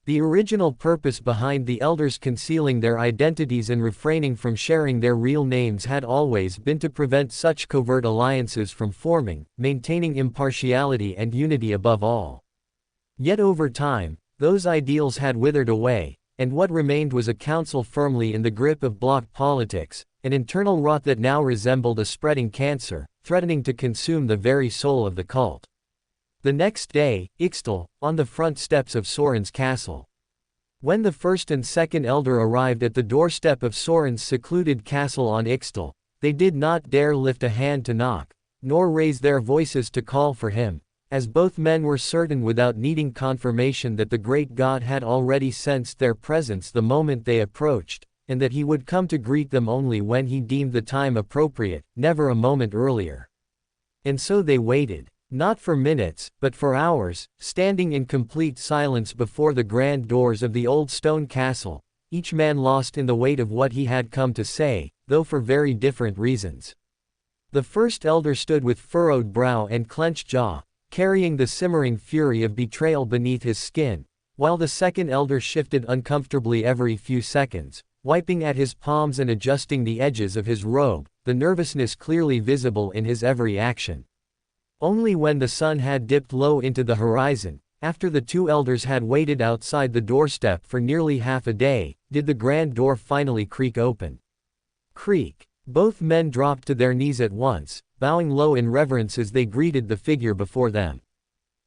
The original purpose behind the elders concealing their identities and refraining from sharing their real names had always been to prevent such covert alliances from forming, maintaining impartiality and unity above all. Yet over time, Those ideals had withered away, and what remained was a council firmly in the grip of bloc politics, an internal rot that now resembled a spreading cancer, threatening to consume the very soul of the cult. The next day, Ixtal, on the front steps of Saurin's castle. When the first and second elder arrived at the doorstep of Saurin's secluded castle on Ixtal, they did not dare lift a hand to knock, nor raise their voices to call for him, as both men were certain without needing confirmation that the great god had already sensed their presence the moment they approached, and that he would come to greet them only when he deemed the time appropriate, never a moment earlier. And so they waited. Not for minutes, but for hours, standing in complete silence before the grand doors of the old stone castle, each man lost in the weight of what he had come to say, though for very different reasons. The first elder stood with furrowed brow and clenched jaw, carrying the simmering fury of betrayal beneath his skin, while the second elder shifted uncomfortably every few seconds, wiping at his palms and adjusting the edges of his robe, the nervousness clearly visible in his every action. Only when the sun had dipped low into the horizon, after the two elders had waited outside the doorstep for nearly half a day, did the grand door finally creak open. Creak. Both men dropped to their knees at once, bowing low in reverence as they greeted the figure before them.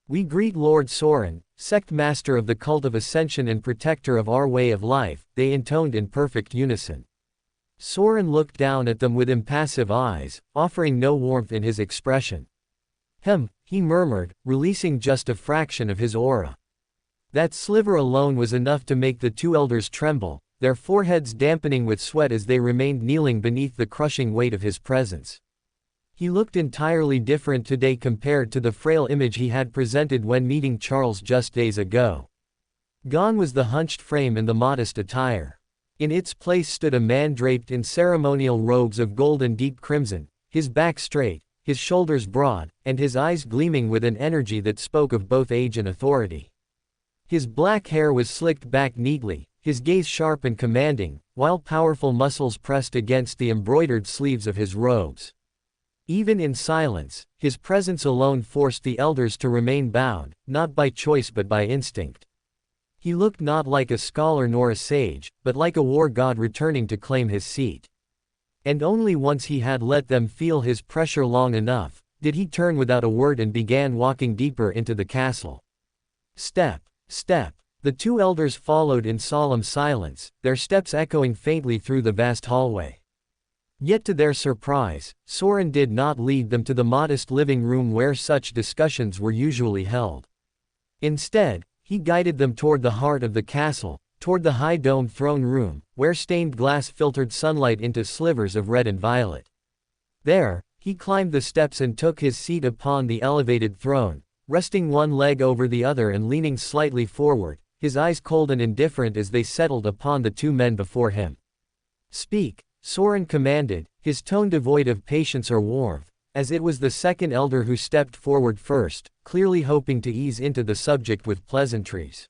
"We greet Lord Saurin, sect master of the cult of ascension and protector of our way of life," they intoned in perfect unison. Saurin looked down at them with impassive eyes, offering no warmth in his expression. He murmured, releasing just a fraction of his aura. That sliver alone was enough to make the two elders tremble, their foreheads dampening with sweat as they remained kneeling beneath the crushing weight of his presence. He looked entirely different today compared to the frail image he had presented when meeting Charles just days ago. Gone was the hunched frame and the modest attire. In its place stood a man draped in ceremonial robes of gold and deep crimson, his back straight, his shoulders broad, and his eyes gleaming with an energy that spoke of both age and authority. His black hair was slicked back neatly, his gaze sharp and commanding, while powerful muscles pressed against the embroidered sleeves of his robes. Even in silence, his presence alone forced the elders to remain bowed, not by choice but by instinct. He looked not like a scholar nor a sage, but like a war god returning to claim his seat. And only once he had let them feel his pressure long enough, did he turn without a word and began walking deeper into the castle. Step, step. The two elders followed in solemn silence, their steps echoing faintly through the vast hallway. Yet to their surprise, Saurin did not lead them to the modest living room where such discussions were usually held. Instead, he guided them toward the heart of the castle, toward the high-domed throne room, where stained glass filtered sunlight into slivers of red and violet. There, he climbed the steps and took his seat upon the elevated throne, resting one leg over the other and leaning slightly forward, his eyes cold and indifferent as they settled upon the two men before him. "Speak," Saurin commanded, his tone devoid of patience or warmth, as it was the second elder who stepped forward first, clearly hoping to ease into the subject with pleasantries.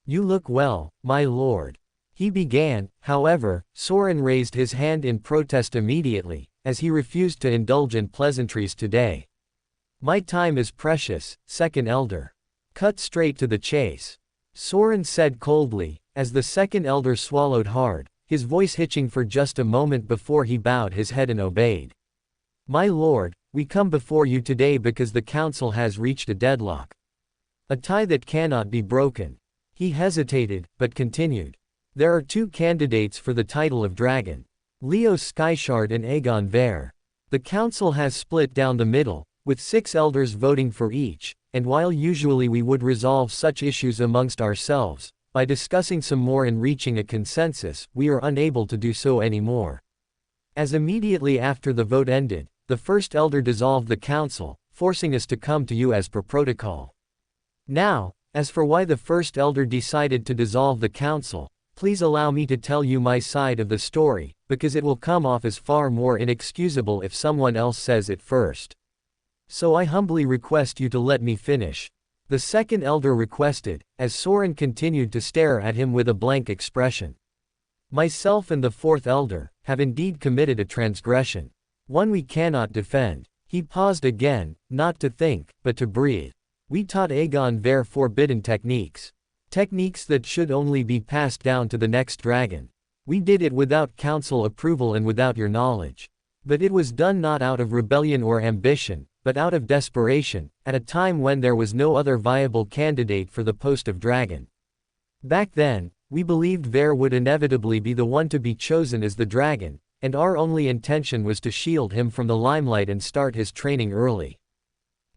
"You look well, my lord." He began, however. Saurin raised his hand in protest immediately, as he refused to indulge in pleasantries today. "My time is precious, second elder. Cut straight to the chase," Saurin said coldly, as the second elder swallowed hard, his voice hitching for just a moment before he bowed his head and obeyed. "My lord, we come before you today because the council has reached a deadlock. A tie that cannot be broken." He hesitated, but continued. "There are two candidates for the title of dragon. Leo Skyshard and Aegon Vare. The council has split down the middle, with 6 elders voting for each, and while usually we would resolve such issues amongst ourselves, by discussing some more and reaching a consensus, we are unable to do so anymore. As immediately after the vote ended, the first elder dissolved the council, forcing us to come to you as per protocol. Now, as for why the first elder decided to dissolve the council, please allow me to tell you my side of the story, because it will come off as far more inexcusable if someone else says it first. So I humbly request you to let me finish," the second elder requested, as Saurin continued to stare at him with a blank expression. "Myself and the fourth elder have indeed committed a transgression. One we cannot defend." He paused again, not to think, but to breathe. "We taught Aegon Vare forbidden techniques. Techniques that should only be passed down to the next dragon. We did it without council approval and without your knowledge. But it was done not out of rebellion or ambition, but out of desperation, at a time when there was no other viable candidate for the post of dragon. Back then, we believed Ver would inevitably be the one to be chosen as the dragon, and our only intention was to shield him from the limelight and start his training early.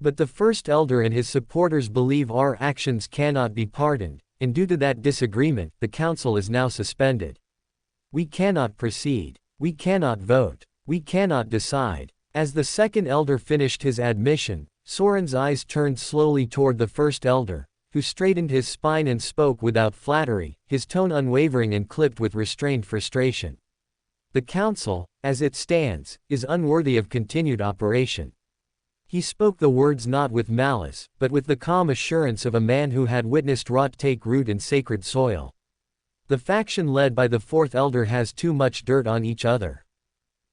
But the First Elder and his supporters believe our actions cannot be pardoned, and due to that disagreement, the council is now suspended. We cannot proceed. We cannot vote. We cannot decide. As the Second Elder finished his admission, Saurin's eyes turned slowly toward the First Elder, who straightened his spine and spoke without flattery, his tone unwavering and clipped with restrained frustration. The council, as it stands, is unworthy of continued operation. He spoke the words not with malice, but with the calm assurance of a man who had witnessed rot take root in sacred soil. The faction led by the Fourth Elder has too much dirt on each other.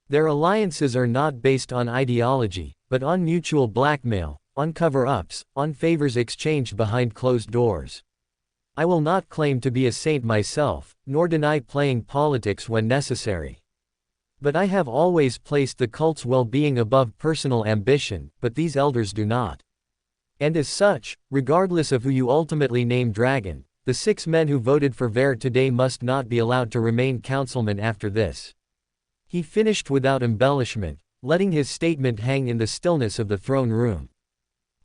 Their alliances are not based on ideology, but on mutual blackmail, on cover-ups, on favors exchanged behind closed doors. I will not claim to be a saint myself, nor deny playing politics when necessary. But I have always placed the cult's well-being above personal ambition, but these elders do not. And as such, regardless of who you ultimately name dragon, the 6 men who voted for Ver today must not be allowed to remain councilmen after this. He finished without embellishment, letting his statement hang in the stillness of the throne room.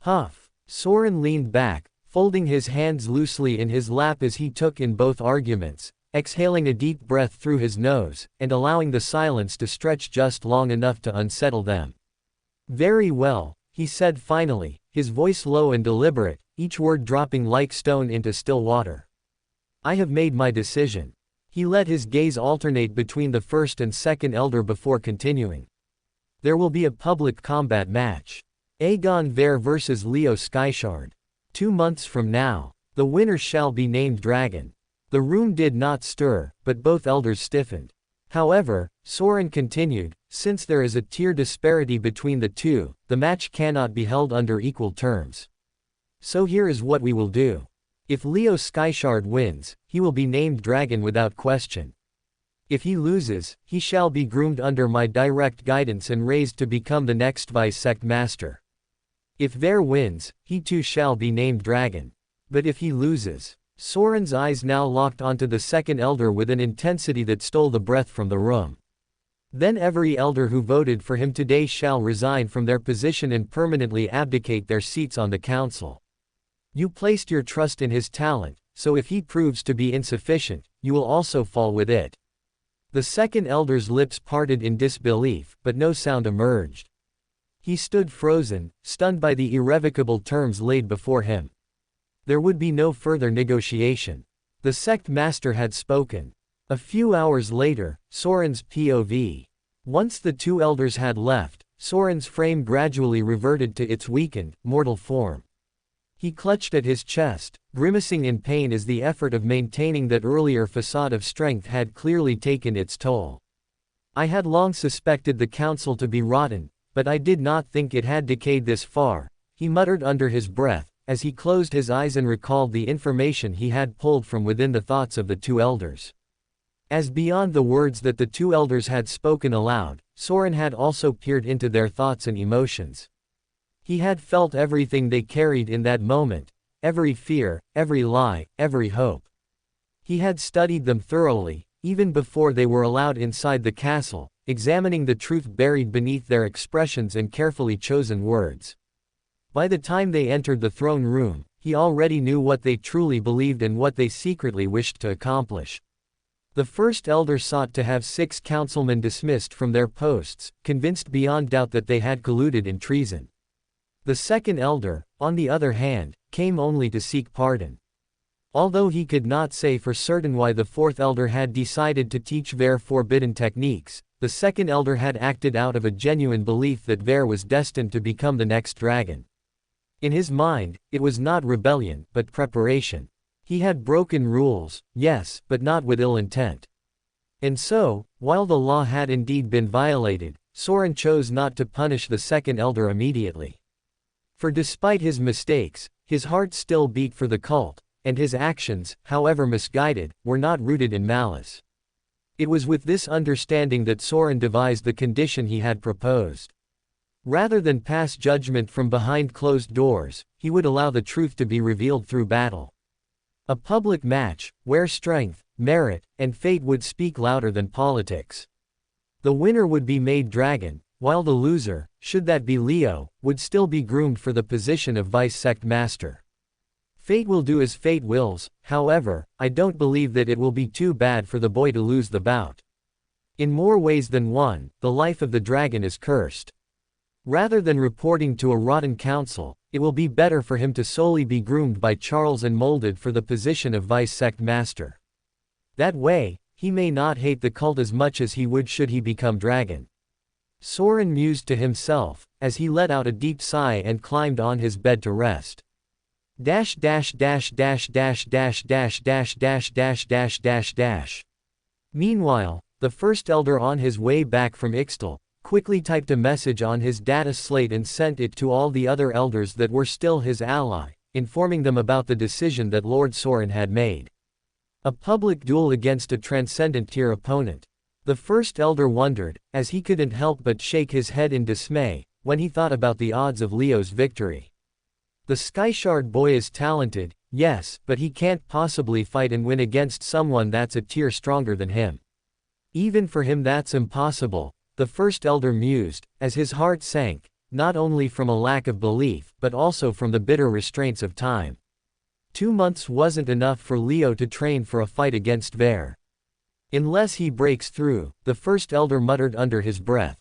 Huff. Saurin leaned back, folding his hands loosely in his lap as he took in both arguments, exhaling a deep breath through his nose, and allowing the silence to stretch just long enough to unsettle them. Very well, he said finally, his voice low and deliberate, each word dropping like stone into still water. I have made my decision. He let his gaze alternate between the First and Second Elder before continuing. There will be a public combat match. Aegon Ver versus Leo Skyshard. 2 months from now. The winner shall be named dragon. The room did not stir, but both elders stiffened. However, Saurin continued, since there is a tier disparity between the two, the match cannot be held under equal terms. So here is what we will do. If Leo Skyshard wins, he will be named dragon without question. If he loses, he shall be groomed under my direct guidance and raised to become the next vice-sect master. If Ver wins, he too shall be named dragon. But if he loses... Saurin's eyes now locked onto the Second Elder with an intensity that stole the breath from the room. Then every elder who voted for him today shall resign from their position and permanently abdicate their seats on the council. You placed your trust in his talent, so if he proves to be insufficient, you will also fall with it. The Second Elder's lips parted in disbelief, but no sound emerged. He stood frozen, stunned by the irrevocable terms laid before him. There would be no further negotiation. The sect master had spoken. A few hours later, Saurin's POV. Once the 2 elders had left, Saurin's frame gradually reverted to its weakened, mortal form. He clutched at his chest, grimacing in pain as the effort of maintaining that earlier facade of strength had clearly taken its toll. I had long suspected the council to be rotten, but I did not think it had decayed this far, he muttered under his breath, as he closed his eyes and recalled the information he had pulled from within the thoughts of the 2 elders. As beyond the words that the 2 elders had spoken aloud, Saurin had also peered into their thoughts and emotions. He had felt everything they carried in that moment, every fear, every lie, every hope. He had studied them thoroughly, even before they were allowed inside the castle, examining the truth buried beneath their expressions and carefully chosen words. By the time they entered the throne room, he already knew what they truly believed and what they secretly wished to accomplish. The First Elder sought to have 6 councilmen dismissed from their posts, convinced beyond doubt that they had colluded in treason. The Second Elder, on the other hand, came only to seek pardon. Although he could not say for certain why the Fourth Elder had decided to teach Ver forbidden techniques, the Second Elder had acted out of a genuine belief that Ver was destined to become the next dragon. In his mind, it was not rebellion, but preparation. He had broken rules, yes, but not with ill intent. And so, while the law had indeed been violated, Saurin chose not to punish the Second Elder immediately. For despite his mistakes, his heart still beat for the cult, and his actions, however misguided, were not rooted in malice. It was with this understanding that Saurin devised the condition he had proposed. Rather than pass judgment from behind closed doors, he would allow the truth to be revealed through battle. A public match, where strength, merit, and fate would speak louder than politics. The winner would be made dragon, while the loser, should that be Leo, would still be groomed for the position of vice sect master. Fate will do as fate wills, however, I don't believe that it will be too bad for the boy to lose the bout. In more ways than one, the life of the dragon is cursed. Rather than reporting to a rotten council, it will be better for him to solely be groomed by Charles and molded for the position of vice sect master. That way, he may not hate the cult as much as he would should he become dragon. Saurin mused to himself, as he let out a deep sigh and climbed on his bed to rest. Meanwhile, the first elder on his way back from Ixtal, quickly typed a message on his data slate and sent it to all the other elders that were still his ally, informing them about the decision that Lord Saurin had made. A public duel against a transcendent tier opponent. The first elder wondered, as he couldn't help but shake his head in dismay, when he thought about the odds of Leo's victory. The Skyshard boy is talented, yes, but he can't possibly fight and win against someone that's a tier stronger than him. Even for him that's impossible, the first elder mused, as his heart sank, not only from a lack of belief, but also from the bitter restraints of time. 2 months wasn't enough for Leo to train for a fight against Ver. Unless he breaks through, the first elder muttered under his breath.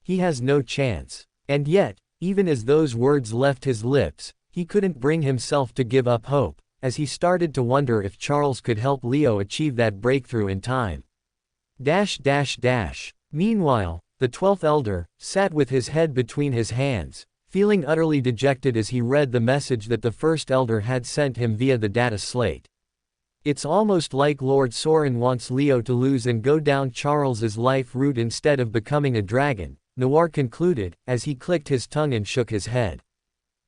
He has no chance. And yet, even as those words left his lips, he couldn't bring himself to give up hope, as he started to wonder if Charles could help Leo achieve that breakthrough in time. Meanwhile, the 12th elder sat with his head between his hands, feeling utterly dejected as he read the message that the first elder had sent him via the data slate. It's almost like Lord Saurin wants Leo to lose and go down Charles's life route instead of becoming a dragon, Noir concluded, as he clicked his tongue and shook his head.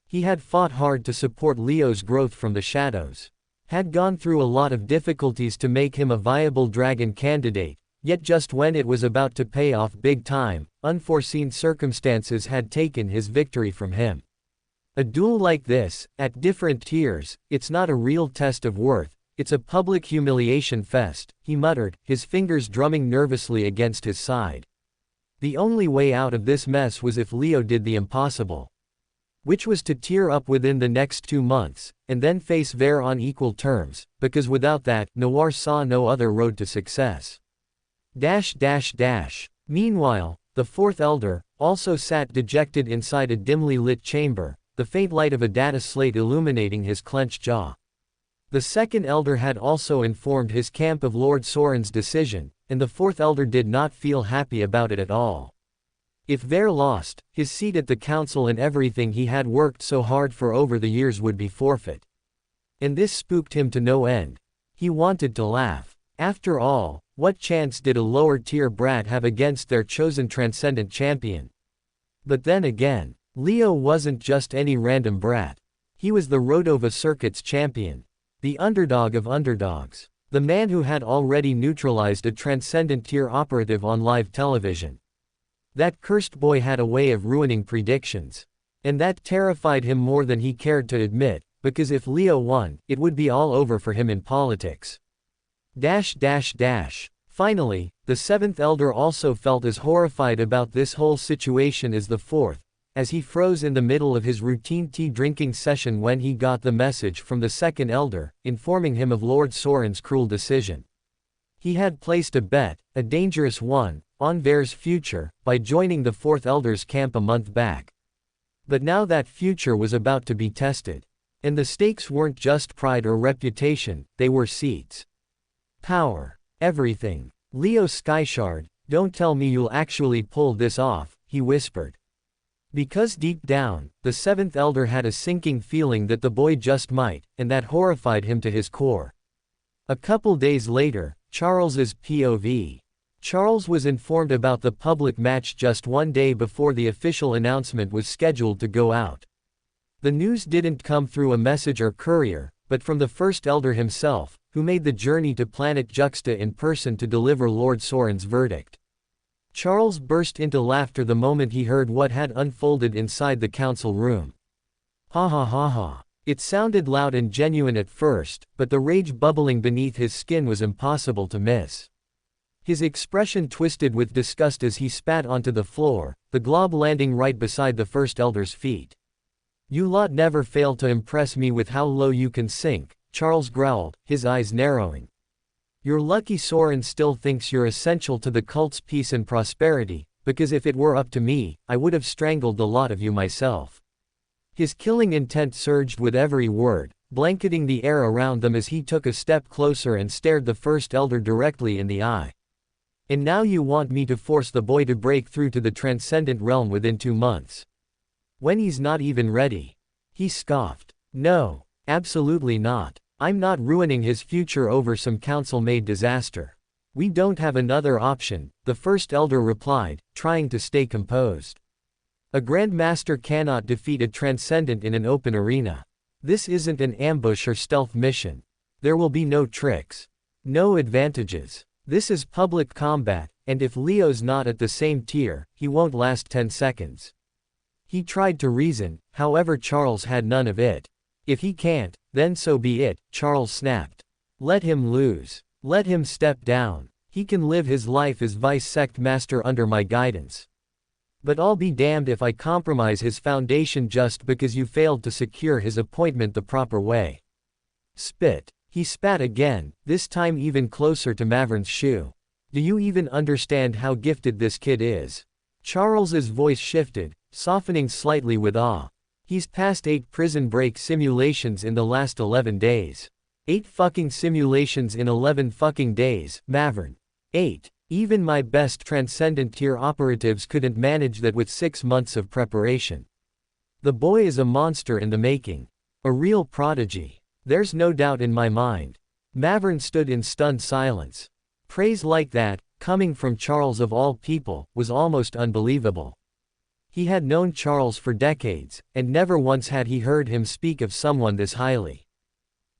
He had fought hard to support Leo's growth from the shadows. Had gone through a lot of difficulties to make him a viable dragon candidate. Yet just when it was about to pay off big time, unforeseen circumstances had taken his victory from him. A duel like this, at different tiers, it's not a real test of worth, it's a public humiliation fest, he muttered, his fingers drumming nervously against his side. The only way out of this mess was if Leo did the impossible. Which was to tier up within the next 2 months, and then face Ver on equal terms, because without that, Noir saw no other road to success. Meanwhile, the 4th elder also sat dejected inside a dimly lit chamber, the faint light of a data slate illuminating his clenched jaw. The 2nd elder had also informed his camp of Lord Saurin's decision, and the 4th elder did not feel happy about it at all. If Ver lost, his seat at the council and everything he had worked so hard for over the years would be forfeit. And this spooked him to no end. He wanted to laugh. After all, what chance did a lower-tier brat have against their chosen transcendent champion? But then again, Leo wasn't just any random brat. He was the Rodova Circuit's champion. The underdog of underdogs. The man who had already neutralized a transcendent tier operative on live television. That cursed boy had a way of ruining predictions. And that terrified him more than he cared to admit, because if Leo won, it would be all over for him in politics. Finally, the 7th elder also felt as horrified about this whole situation as the 4th, as he froze in the middle of his routine tea drinking session when he got the message from the 2nd elder, informing him of Lord Saurin's cruel decision. He had placed a bet, a dangerous one, on Ver's future, by joining the 4th elder's camp a month back. But now that future was about to be tested. And the stakes weren't just pride or reputation, they were seats. Power. Everything. Leo Skyshard, don't tell me you'll actually pull this off, he whispered. Because deep down, the 7th elder had a sinking feeling that the boy just might, and that horrified him to his core. A couple days later, Charles's POV. Charles was informed about the public match just 1 day before the official announcement was scheduled to go out. The news didn't come through a message or courier, but from the First Elder himself, who made the journey to planet Juxta in person to deliver Lord Saurin's verdict. Charles burst into laughter the moment he heard what had unfolded inside the council room. Ha ha ha ha. It sounded loud and genuine at first, but the rage bubbling beneath his skin was impossible to miss. His expression twisted with disgust as he spat onto the floor, the glob landing right beside the First Elder's feet. You lot never fail to impress me with how low you can sink, Charles growled, his eyes narrowing. You're lucky Saurin still thinks you're essential to the cult's peace and prosperity, because if it were up to me, I would have strangled the lot of you myself. His killing intent surged with every word, blanketing the air around them as he took a step closer and stared the First Elder directly in the eye. And now you want me to force the boy to break through to the transcendent realm within 2 months. When he's not even ready. He scoffed. No, absolutely not. I'm not ruining his future over some council-made disaster. We don't have another option, the First Elder replied, trying to stay composed. A Grand Master cannot defeat a Transcendent in an open arena. This isn't an ambush or stealth mission. There will be no tricks. No advantages. This is public combat, and if Leo's not at the same tier, he won't last 10 seconds. He tried to reason, however Charles had none of it. If he can't, then so be it, Charles snapped. Let him lose. Let him step down. He can live his life as Vice Sect Master under my guidance. But I'll be damned if I compromise his foundation just because you failed to secure his appointment the proper way. Spit. He spat again, this time even closer to Maverin's shoe. Do you even understand how gifted this kid is? Charles's voice shifted, softening slightly with awe. He's passed 8 prison break simulations in the last 11 days. 8 fucking simulations in 11 fucking days, Maverin. 8. Even my best Transcendent tier operatives couldn't manage that with 6 months of preparation. The boy is a monster in the making. A real prodigy. There's no doubt in my mind. Maverin stood in stunned silence. Praise like that, coming from Charles of all people, was almost unbelievable. He had known Charles for decades, and never once had he heard him speak of someone this highly.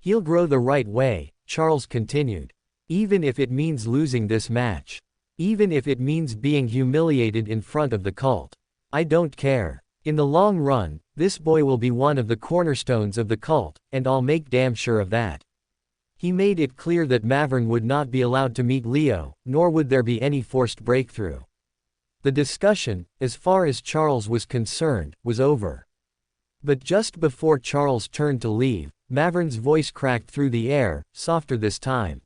He'll grow the right way, Charles continued. Even if it means losing this match. Even if it means being humiliated in front of the cult. I don't care. In the long run, this boy will be one of the cornerstones of the cult, and I'll make damn sure of that. He made it clear that Maverin would not be allowed to meet Leo, nor would there be any forced breakthrough. The discussion, as far as Charles was concerned, was over. But just before Charles turned to leave, Maverin's voice cracked through the air, softer this time.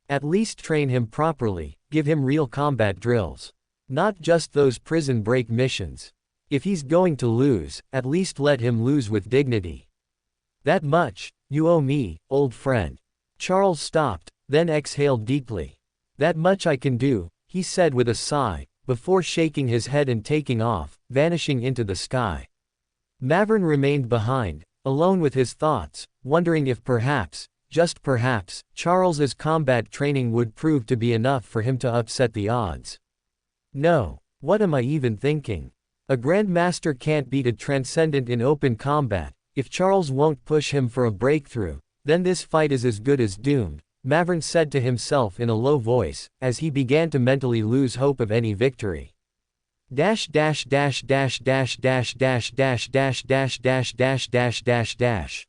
At least train him properly, give him real combat drills. Not just those prison break missions. If he's going to lose, at least let him lose with dignity. That much, you owe me, old friend. Charles stopped, then exhaled deeply. That much I can do, he said with a sigh, before shaking his head and taking off, vanishing into the sky. Maverin remained behind, alone with his thoughts, wondering if perhaps, just perhaps, Charles's combat training would prove to be enough for him to upset the odds. No, what am I even thinking? A Grand Master can't beat a Transcendent in open combat. If Charles won't push him for a breakthrough, then this fight is as good as doomed, Maverin said to himself in a low voice, as he began to mentally lose hope of any victory. Dash dash dash dash dash dash dash dash dash dash dash dash dash dash dash.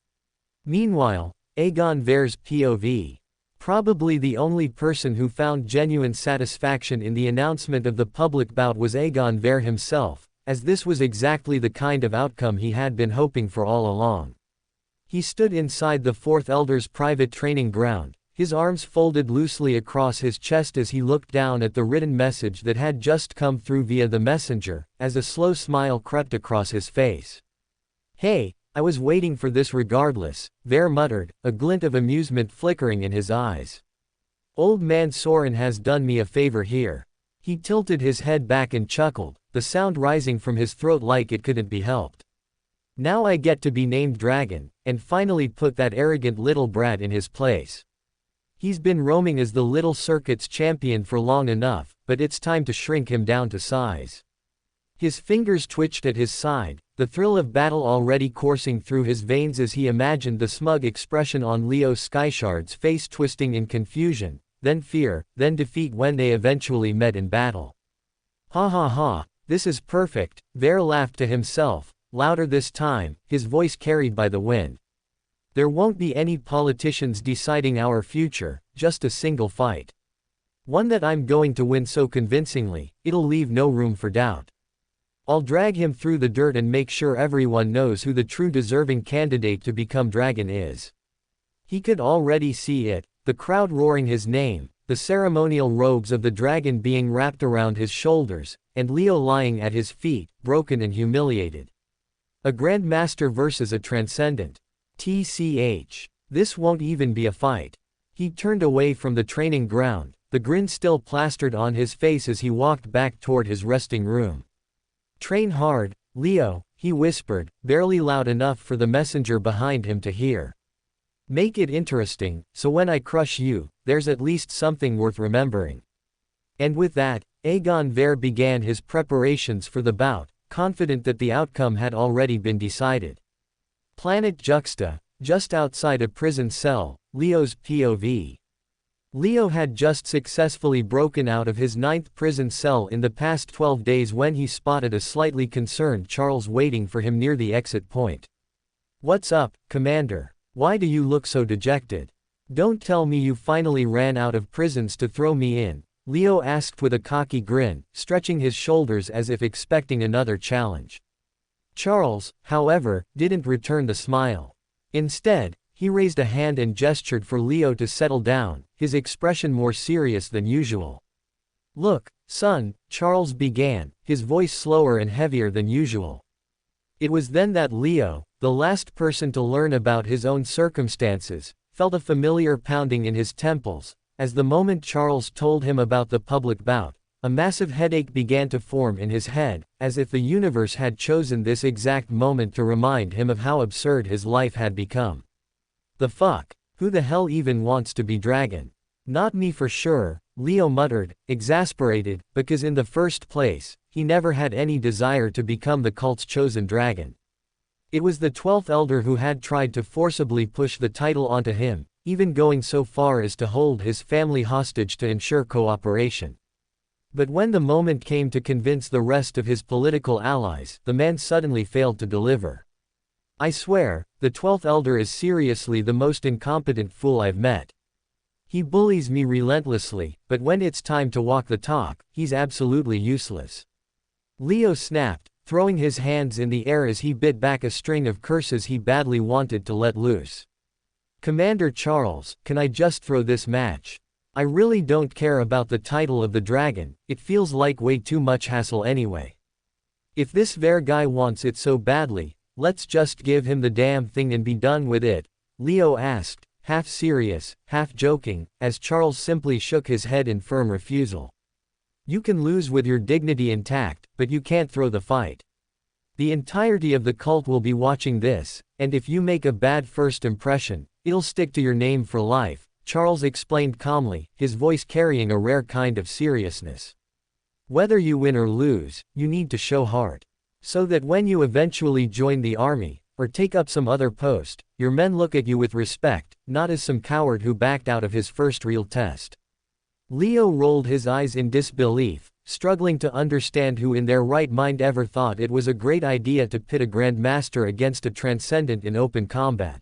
Meanwhile, Aegon Ver's POV. Probably the only person who found genuine satisfaction in the announcement of the public bout was Aegon Ver himself, as this was exactly the kind of outcome he had been hoping for all along. He stood inside the Fourth Elder's private training ground, his arms folded loosely across his chest as he looked down at the written message that had just come through via the messenger, as a slow smile crept across his face. Hey, I was waiting for this regardless, Ver muttered, a glint of amusement flickering in his eyes. Old man Saurin has done me a favor here. He tilted his head back and chuckled, the sound rising from his throat like it couldn't be helped. Now I get to be named Dragon, and finally put that arrogant little brat in his place. He's been roaming as the little circuit's champion for long enough, but it's time to shrink him down to size. His fingers twitched at his side, the thrill of battle already coursing through his veins as he imagined the smug expression on Leo Skyshard's face twisting in confusion, then fear, then defeat when they eventually met in battle. Ha ha ha, this is perfect, Ver laughed to himself, louder this time, his voice carried by the wind. There won't be any politicians deciding our future, just a single fight. One that I'm going to win so convincingly, it'll leave no room for doubt. I'll drag him through the dirt and make sure everyone knows who the true deserving candidate to become dragon is. He could already see it, the crowd roaring his name, the ceremonial robes of the dragon being wrapped around his shoulders, and Leo lying at his feet, broken and humiliated. A Grand Master versus a Transcendent. TCH. This won't even be a fight. He turned away from the training ground, the grin still plastered on his face as he walked back toward his resting room. Train hard, Leo, he whispered, barely loud enough for the messenger behind him to hear. Make it interesting, so when I crush you, there's at least something worth remembering. And with that, Aegon Ver began his preparations for the bout, confident that the outcome had already been decided. Planet Juxta, just outside a prison cell, Leo's POV. Leo had just successfully broken out of his 9th prison cell in the past 12 days when he spotted a slightly concerned Charles waiting for him near the exit point. What's up, Commander? Why do you look so dejected? Don't tell me you finally ran out of prisons to throw me in, Leo asked with a cocky grin, stretching his shoulders as if expecting another challenge. Charles, however, didn't return the smile. Instead, he raised a hand and gestured for Leo to settle down, his expression more serious than usual. Look, son, Charles began, his voice slower and heavier than usual. It was then that Leo, the last person to learn about his own circumstances, felt a familiar pounding in his temples, as the moment Charles told him about the public bout, a massive headache began to form in his head, as if the universe had chosen this exact moment to remind him of how absurd his life had become. The fuck? Who the hell even wants to be dragon? Not me for sure, Leo muttered, exasperated, because in the first place, he never had any desire to become the cult's chosen dragon. It was the 12th Elder who had tried to forcibly push the title onto him, even going so far as to hold his family hostage to ensure cooperation. But when the moment came to convince the rest of his political allies, the man suddenly failed to deliver. I swear, the 12th Elder is seriously the most incompetent fool I've met. He bullies me relentlessly, but when it's time to walk the talk, he's absolutely useless. Leo snapped, throwing his hands in the air as he bit back a string of curses he badly wanted to let loose. Commander Charles, can I just throw this match? I really don't care about the title of the dragon, it feels like way too much hassle anyway. If this Ver guy wants it so badly, let's just give him the damn thing and be done with it, Leo asked, half serious, half joking, as Charles simply shook his head in firm refusal. You can lose with your dignity intact, but you can't throw the fight. The entirety of the cult will be watching this, and if you make a bad first impression, it'll stick to your name for life, Charles explained calmly, his voice carrying a rare kind of seriousness. Whether you win or lose, you need to show heart. So that when you eventually join the army, or take up some other post, your men look at you with respect, not as some coward who backed out of his first real test. Leo rolled his eyes in disbelief, struggling to understand who in their right mind ever thought it was a great idea to pit a Grand Master against a Transcendent in open combat.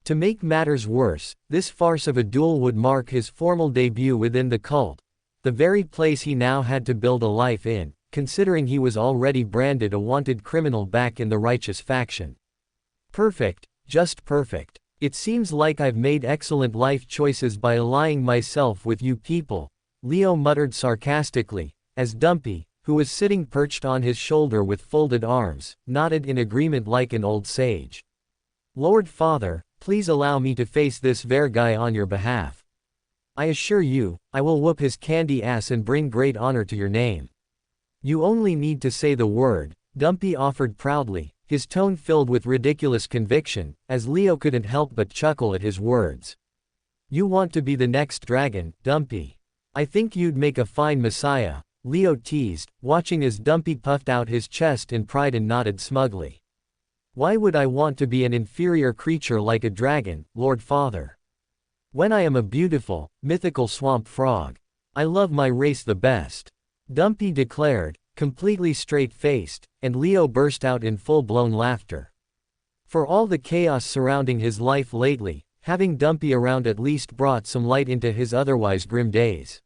To make matters worse, this farce of a duel would mark his formal debut within the cult, the very place he now had to build a life in, considering he was already branded a wanted criminal back in the righteous faction. Perfect, just perfect. It seems like I've made excellent life choices by allying myself with you people, Leo muttered sarcastically, as Dumpy, who was sitting perched on his shoulder with folded arms, nodded in agreement like an old sage. Lord Father, please allow me to face this Ver guy on your behalf. I assure you, I will whoop his candy ass and bring great honor to your name. You only need to say the word, Dumpy offered proudly, his tone filled with ridiculous conviction, as Leo couldn't help but chuckle at his words. You want to be the next dragon, Dumpy. I think you'd make a fine messiah, Leo teased, watching as Dumpy puffed out his chest in pride and nodded smugly. Why would I want to be an inferior creature like a dragon, Lord Father? When I am a beautiful, mythical swamp frog. I love my race the best. Dumpy declared, completely straight-faced, and Leo burst out in full-blown laughter. For all the chaos surrounding his life lately, having Dumpy around at least brought some light into his otherwise grim days.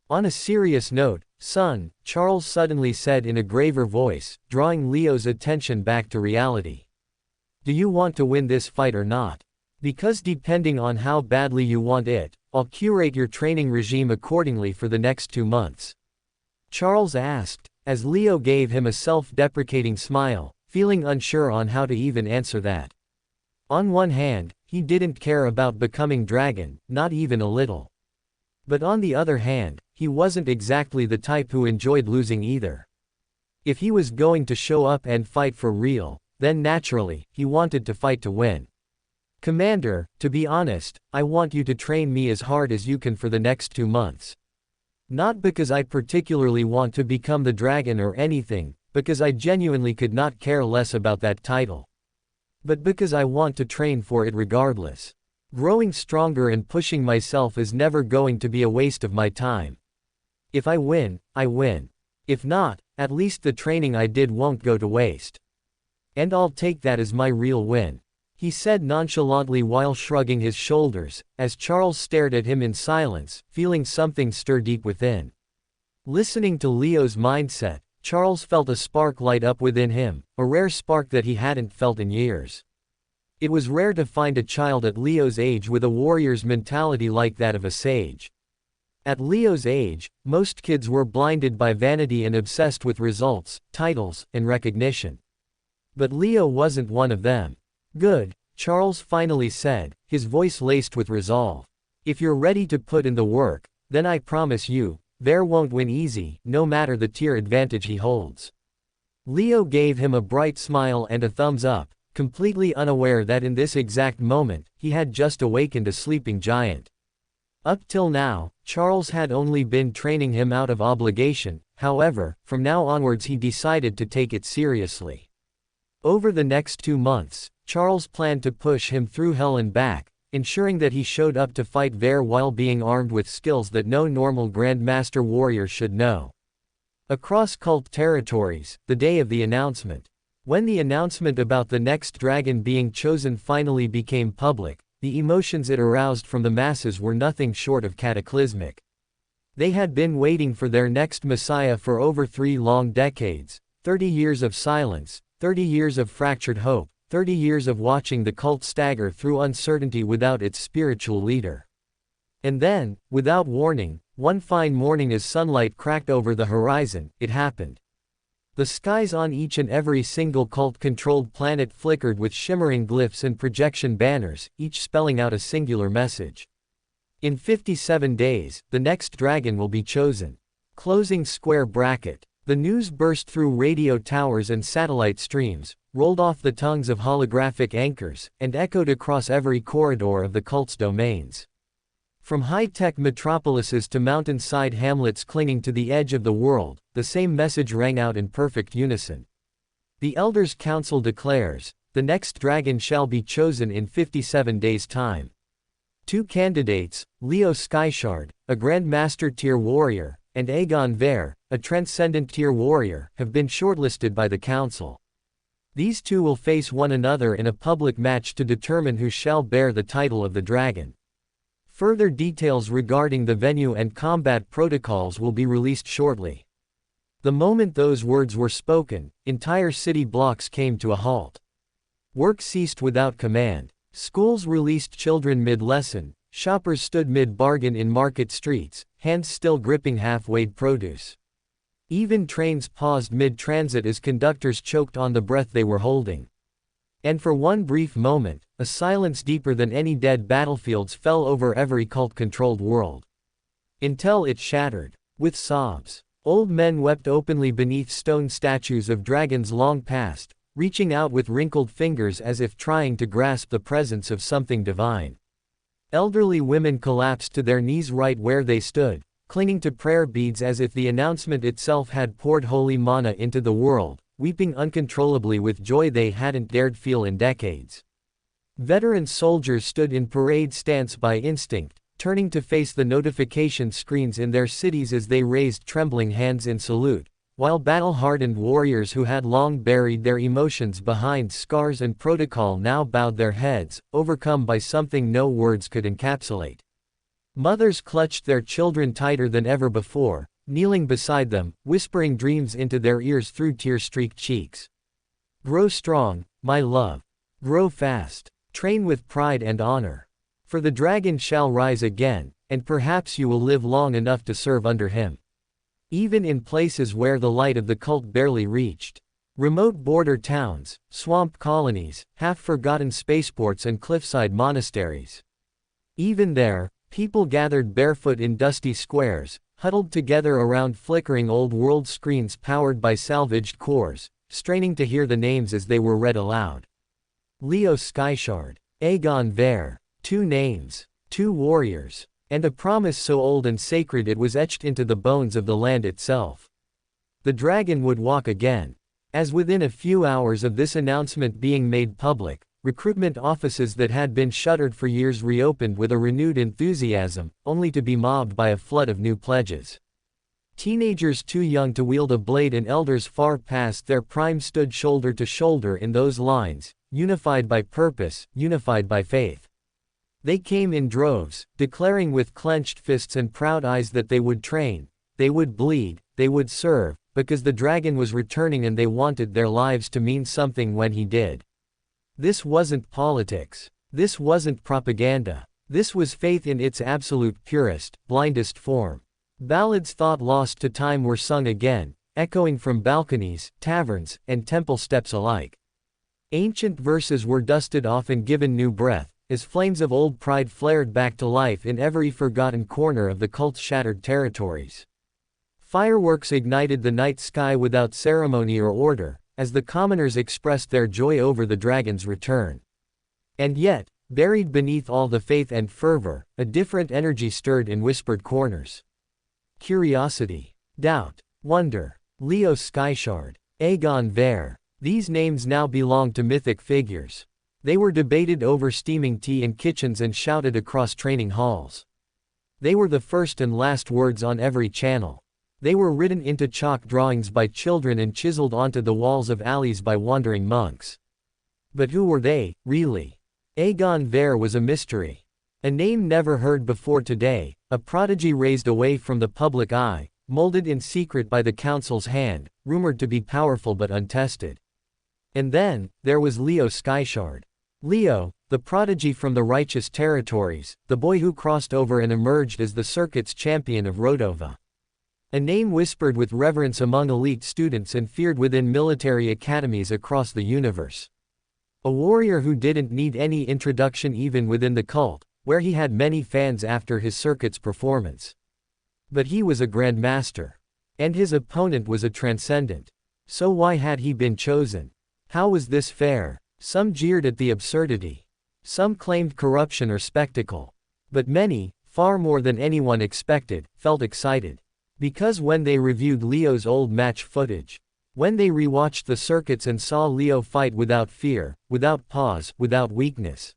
On a serious note, son, Charles suddenly said in a graver voice, drawing Leo's attention back to reality. Do you want to win this fight or not? Because depending on how badly you want it, I'll curate your training regime accordingly for the next 2 months. Charles asked, as Leo gave him a self-deprecating smile, feeling unsure on how to even answer that. On one hand, he didn't care about becoming dragon, not even a little. But on the other hand, he wasn't exactly the type who enjoyed losing either. If he was going to show up and fight for real, then naturally, he wanted to fight to win. Commander, to be honest, I want you to train me as hard as you can for the next 2 months. Not because I particularly want to become the dragon or anything, because I genuinely could not care less about that title. But because I want to train for it regardless. Growing stronger and pushing myself is never going to be a waste of my time. If I win, I win. If not, at least the training I did won't go to waste. And I'll take that as my real win. He said nonchalantly while shrugging his shoulders, as Charles stared at him in silence, feeling something stir deep within. Listening to Leo's mindset, Charles felt a spark light up within him, a rare spark that he hadn't felt in years. It was rare to find a child at Leo's age with a warrior's mentality like that of a sage. At Leo's age, most kids were blinded by vanity and obsessed with results, titles, and recognition. But Leo wasn't one of them. Good, Charles finally said, his voice laced with resolve. If you're ready to put in the work, then I promise you, Ver won't win easy, no matter the tier advantage he holds. Leo gave him a bright smile and a thumbs up, completely unaware that in this exact moment, he had just awakened a sleeping giant. Up till now, Charles had only been training him out of obligation, however, from now onwards he decided to take it seriously. Over the next 2 months, Charles planned to push him through hell and back, ensuring that he showed up to fight Ver while being armed with skills that no normal Grandmaster warrior should know. Across cult territories, the day of the announcement. When the announcement about the next dragon being chosen finally became public, the emotions it aroused from the masses were nothing short of cataclysmic. They had been waiting for their next messiah for over 3 long decades, 30 years of silence, 30 years of fractured hope, 30 years of watching the cult stagger through uncertainty without its spiritual leader. And then, without warning, one fine morning as sunlight cracked over the horizon, it happened. The skies on each and every single cult-controlled planet flickered with shimmering glyphs and projection banners, each spelling out a singular message. In 57 days, the next dragon will be chosen. Closing square bracket. The news burst through radio towers and satellite streams, rolled off the tongues of holographic anchors, and echoed across every corridor of the cult's domains. From high-tech metropolises to mountainside hamlets clinging to the edge of the world, the same message rang out in perfect unison. The Elders' Council declares, the next dragon shall be chosen in 57 days' time. 2 candidates, Leo Skyshard, a Grandmaster tier warrior, and Aegon Ver, a Transcendent tier warrior, have been shortlisted by the Council. These 2 will face one another in a public match to determine who shall bear the title of the dragon. Further details regarding the venue and combat protocols will be released shortly. The moment those words were spoken, entire city blocks came to a halt. Work ceased without command. Schools released children mid-lesson, shoppers stood mid-bargain in market streets, hands still gripping half-weighed produce. Even trains paused mid-transit as conductors choked on the breath they were holding. And for one brief moment, a silence deeper than any dead battlefields fell over every cult-controlled world. Until it shattered. With sobs, old men wept openly beneath stone statues of dragons long past, reaching out with wrinkled fingers as if trying to grasp the presence of something divine. Elderly women collapsed to their knees right where they stood, clinging to prayer beads as if the announcement itself had poured holy manna into the world, weeping uncontrollably with joy they hadn't dared feel in decades. Veteran soldiers stood in parade stance by instinct, turning to face the notification screens in their cities as they raised trembling hands in salute, while battle-hardened warriors who had long buried their emotions behind scars and protocol now bowed their heads, overcome by something no words could encapsulate. Mothers clutched their children tighter than ever before, kneeling beside them, whispering dreams into their ears through tear-streaked cheeks. Grow strong, my love. Grow fast. Train with pride and honor. For the dragon shall rise again, and perhaps you will live long enough to serve under him. Even in places where the light of the cult barely reached. Remote border towns, swamp colonies, half-forgotten spaceports and cliffside monasteries. Even there, people gathered barefoot in dusty squares, huddled together around flickering old-world screens powered by salvaged cores, straining to hear the names as they were read aloud. Leo Skyshard. Aegon Vare. 2 names. 2 warriors. And a promise so old and sacred it was etched into the bones of the land itself. The dragon would walk again. As within a few hours of this announcement being made public, recruitment offices that had been shuttered for years reopened with a renewed enthusiasm, only to be mobbed by a flood of new pledges. Teenagers too young to wield a blade and elders far past their prime stood shoulder to shoulder in those lines, unified by purpose, unified by faith. They came in droves, declaring with clenched fists and proud eyes that they would train, they would bleed, they would serve, because the dragon was returning and they wanted their lives to mean something when he did. This wasn't politics. This wasn't propaganda. This was faith in its absolute purest, blindest form. Ballads thought lost to time were sung again, echoing from balconies, taverns, and temple steps alike. Ancient verses were dusted off and given new breath, as flames of old pride flared back to life in every forgotten corner of the cult's shattered territories. Fireworks ignited the night sky without ceremony or order, as the commoners expressed their joy over the dragon's return. And yet, buried beneath all the faith and fervor, a different energy stirred in whispered corners. Curiosity, doubt, wonder. Leo Skyshard. Aegon Vare. These names now belong to mythic figures. They were debated over steaming tea in kitchens and shouted across training halls. They were the first and last words on every channel. They were written into chalk drawings by children and chiseled onto the walls of alleys by wandering monks. But who were they, really? Aegon Vare was a mystery. A name never heard before today, a prodigy raised away from the public eye, molded in secret by the council's hand, rumored to be powerful but untested. And then, there was Leo Skyshard. Leo, the prodigy from the righteous territories, the boy who crossed over and emerged as the circuit's champion of Rodova. A name whispered with reverence among elite students and feared within military academies across the universe. A warrior who didn't need any introduction even within the cult, where he had many fans after his circuit's performance. But he was a grandmaster. And his opponent was a transcendent. So why had he been chosen? How was this fair? Some jeered at the absurdity. Some claimed corruption or spectacle. But many, far more than anyone expected, felt excited. Because when they reviewed Leo's old match footage, when they rewatched the circuits and saw Leo fight without fear, without pause, without weakness,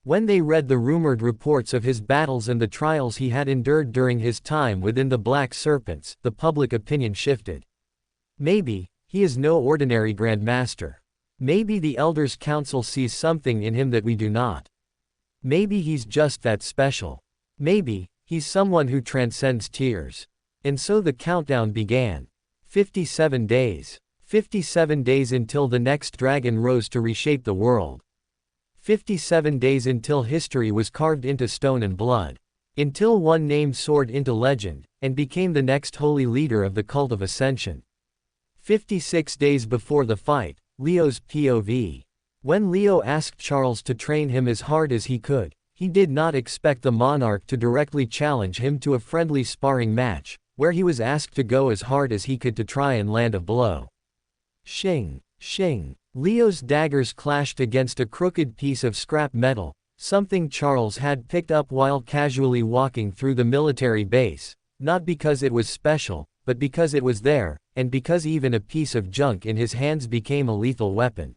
when they read the rumored reports of his battles and the trials he had endured during his time within the Black Serpents, the public opinion shifted. Maybe, he is no ordinary grandmaster. Maybe the Elders' Council sees something in him that we do not. Maybe he's just that special. Maybe, he's someone who transcends tears. And so the countdown began. 57 days. 57 days until the next dragon rose to reshape the world. 57 days until history was carved into stone and blood. Until one name soared into legend, and became the next holy leader of the cult of Ascension. 56 days before the fight, Leo's POV. When Leo asked Charles to train him as hard as he could, he did not expect the monarch to directly challenge him to a friendly sparring match, where he was asked to go as hard as he could to try and land a blow. Shing, shing. Leo's daggers clashed against a crooked piece of scrap metal, something Charles had picked up while casually walking through the military base, Not because it was special, but because it was there, and because even a piece of junk in his hands became a lethal weapon.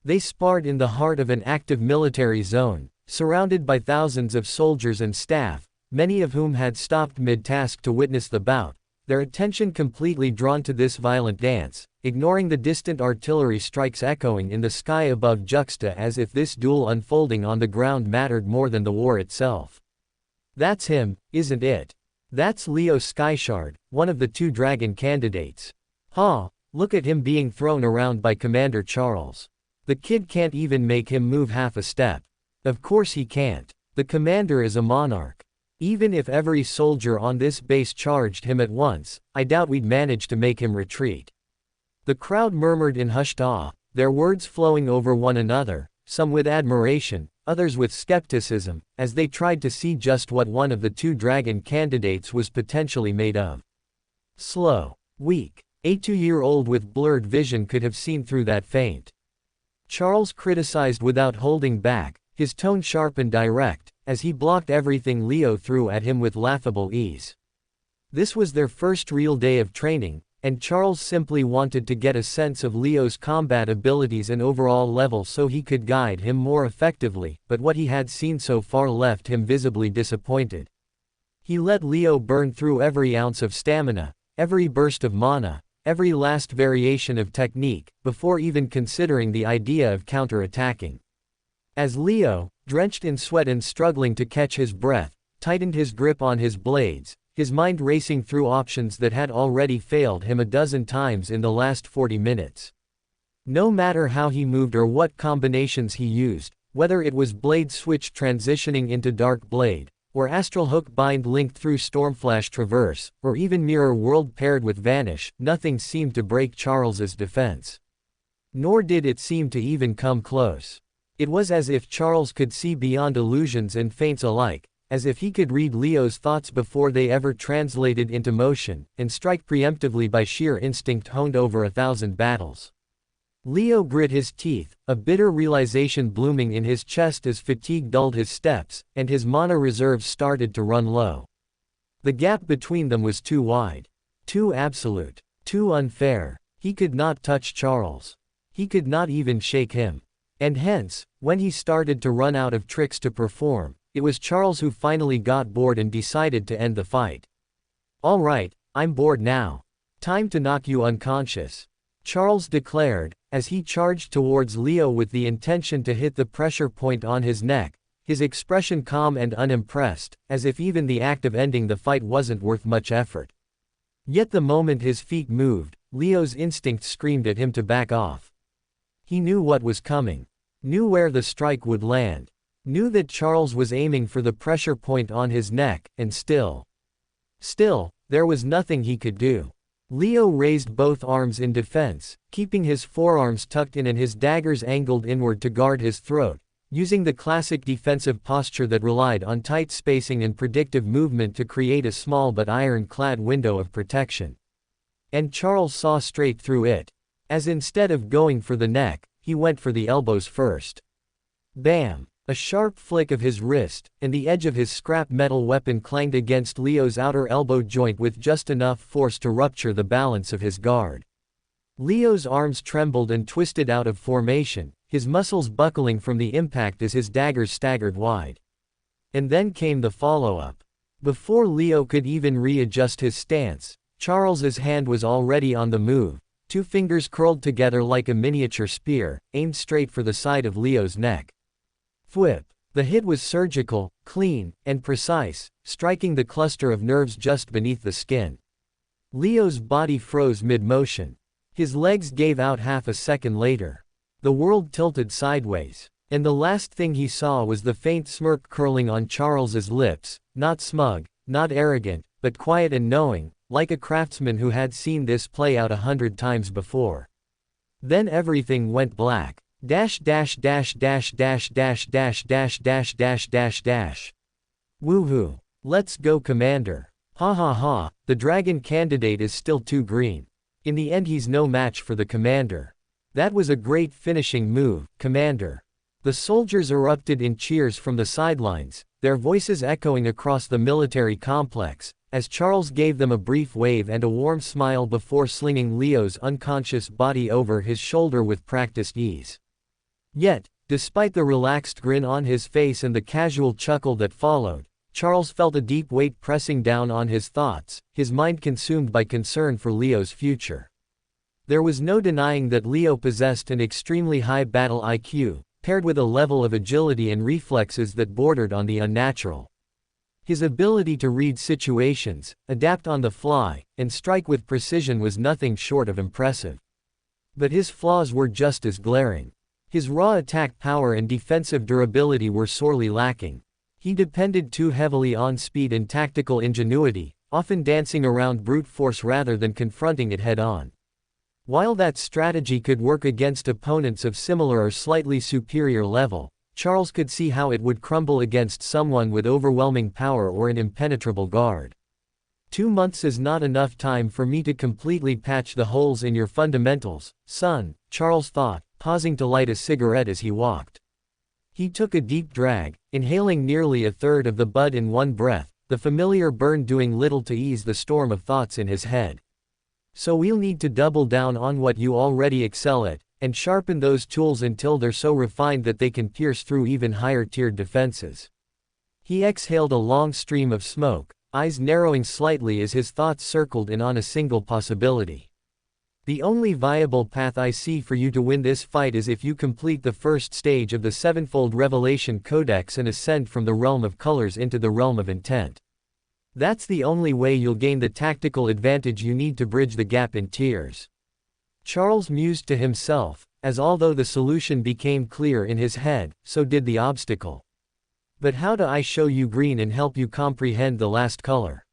They sparred in the heart of an active military zone, surrounded by thousands of soldiers and staff, many of whom had stopped mid-task to witness the bout, their attention completely drawn to this violent dance, ignoring the distant artillery strikes echoing in the sky above juxta as if this duel unfolding on the ground mattered more than the war itself. That's him, isn't it? That's Leo Skyshard, one of the 2 dragon candidates. Huh, look at him being thrown around by Commander Charles. The kid can't even make him move half a step. Of course he can't. The commander is a monarch. Even if every soldier on this base charged him at once, I doubt we'd manage to make him retreat. The crowd murmured in hushed awe, their words flowing over one another, some with admiration, others with skepticism, as they tried to see just what one of the 2 dragon candidates was potentially made of. Slow, weak, a 2-year-old with blurred vision could have seen through that feint. Charles criticized without holding back, his tone sharp and direct, as he blocked everything Leo threw at him with laughable ease. This was their first real day of training, and Charles simply wanted to get a sense of Leo's combat abilities and overall level so he could guide him more effectively, but what he had seen so far left him visibly disappointed. He let Leo burn through every ounce of stamina, every burst of mana, every last variation of technique, before even considering the idea of counter-attacking. As Leo, drenched in sweat and struggling to catch his breath, tightened his grip on his blades, his mind racing through options that had already failed him a dozen times in the last 40 minutes. No matter how he moved or what combinations he used, whether it was blade switch transitioning into dark blade, or astral hook bind linked through stormflash traverse, or even mirror world paired with vanish, nothing seemed to break Charles's defense. Nor did it seem to even come close. It was as if Charles could see beyond illusions and feints alike, as if he could read Leo's thoughts before they ever translated into motion, and strike preemptively by sheer instinct honed over 1,000 battles. Leo grit his teeth, a bitter realization blooming in his chest as fatigue dulled his steps, and his mana reserves started to run low. The gap between them was too wide. Too absolute. Too unfair. He could not touch Charles. He could not even shake him. And hence, when he started to run out of tricks to perform, it was Charles who finally got bored and decided to end the fight. "All right, I'm bored now. Time to knock you unconscious," Charles declared, as he charged towards Leo with the intention to hit the pressure point on his neck, his expression calm and unimpressed, as if even the act of ending the fight wasn't worth much effort. Yet the moment his feet moved, Leo's instinct screamed at him to back off. He knew what was coming. Knew where the strike would land. Knew that Charles was aiming for the pressure point on his neck, and still, there was nothing he could do. Leo raised both arms in defense, keeping his forearms tucked in and his daggers angled inward to guard his throat, using the classic defensive posture that relied on tight spacing and predictive movement to create a small but iron-clad window of protection. And Charles saw straight through it, as instead of going for the neck, he went for the elbows first. Bam! A sharp flick of his wrist, and the edge of his scrap metal weapon clanged against Leo's outer elbow joint with just enough force to rupture the balance of his guard. Leo's arms trembled and twisted out of formation, his muscles buckling from the impact as his daggers staggered wide. And then came the follow-up. Before Leo could even readjust his stance, Charles's hand was already on the move, 2 fingers curled together like a miniature spear, aimed straight for the side of Leo's neck. Thwip. The hit was surgical, clean, and precise, striking the cluster of nerves just beneath the skin. Leo's body froze mid-motion. His legs gave out half a second later. The world tilted sideways, and the last thing he saw was the faint smirk curling on Charles's lips, not smug, not arrogant, but quiet and knowing, like a craftsman who had seen this play out 100 times before. Then everything went black. Woohoo. Let's go, Commander. Ha ha ha, the dragon candidate is still too green. In the end he's no match for the Commander. That was a great finishing move, Commander. The soldiers erupted in cheers from the sidelines, their voices echoing across the military complex, as Charles gave them a brief wave and a warm smile before slinging Leo's unconscious body over his shoulder with practiced ease. Yet, despite the relaxed grin on his face and the casual chuckle that followed, Charles felt a deep weight pressing down on his thoughts, his mind consumed by concern for Leo's future. There was no denying that Leo possessed an extremely high battle IQ, paired with a level of agility and reflexes that bordered on the unnatural. His ability to read situations, adapt on the fly, and strike with precision was nothing short of impressive. But his flaws were just as glaring. His raw attack power and defensive durability were sorely lacking. He depended too heavily on speed and tactical ingenuity, often dancing around brute force rather than confronting it head-on. While that strategy could work against opponents of similar or slightly superior level, Charles could see how it would crumble against someone with overwhelming power or an impenetrable guard. 2 months is not enough time for me to completely patch the holes in your fundamentals, son, Charles thought, pausing to light a cigarette as he walked. He took a deep drag, inhaling nearly a third of the bud in one breath, the familiar burn doing little to ease the storm of thoughts in his head. So we'll need to double down on what you already excel at, and sharpen those tools until they're so refined that they can pierce through even higher-tiered defenses. He exhaled a long stream of smoke, eyes narrowing slightly as his thoughts circled in on a single possibility. The only viable path I see for you to win this fight is if you complete the first stage of the Sevenfold Revelation Codex and ascend from the realm of colors into the realm of intent. That's the only way you'll gain the tactical advantage you need to bridge the gap in tiers. Charles mused to himself, as although the solution became clear in his head, so did the obstacle. But how do I show you green and help you comprehend the last color?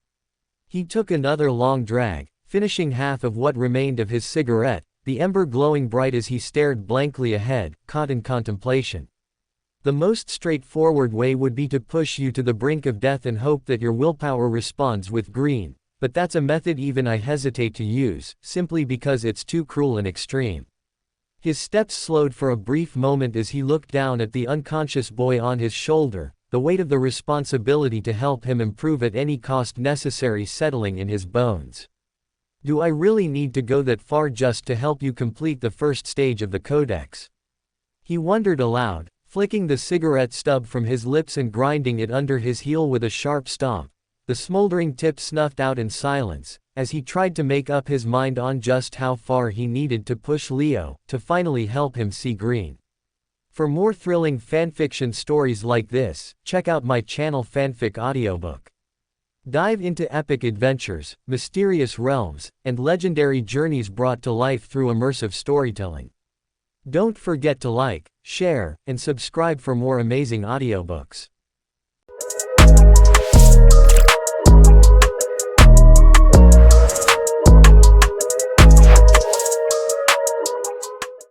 He took another long drag, finishing half of what remained of his cigarette, the ember glowing bright as he stared blankly ahead, caught in contemplation. The most straightforward way would be to push you to the brink of death and hope that your willpower responds with green, but that's a method even I hesitate to use, simply because it's too cruel and extreme. His steps slowed for a brief moment as he looked down at the unconscious boy on his shoulder, the weight of the responsibility to help him improve at any cost necessary settling in his bones. Do I really need to go that far just to help you complete the first stage of the Codex? He wondered aloud, flicking the cigarette stub from his lips and grinding it under his heel with a sharp stomp, the smoldering tip snuffed out in silence, as he tried to make up his mind on just how far he needed to push Leo, to finally help him see green. For more thrilling fanfiction stories like this, check out my channel Fanfic Audiobook. Dive into epic adventures, mysterious realms, and legendary journeys brought to life through immersive storytelling. Don't forget to like, share, and subscribe for more amazing audiobooks.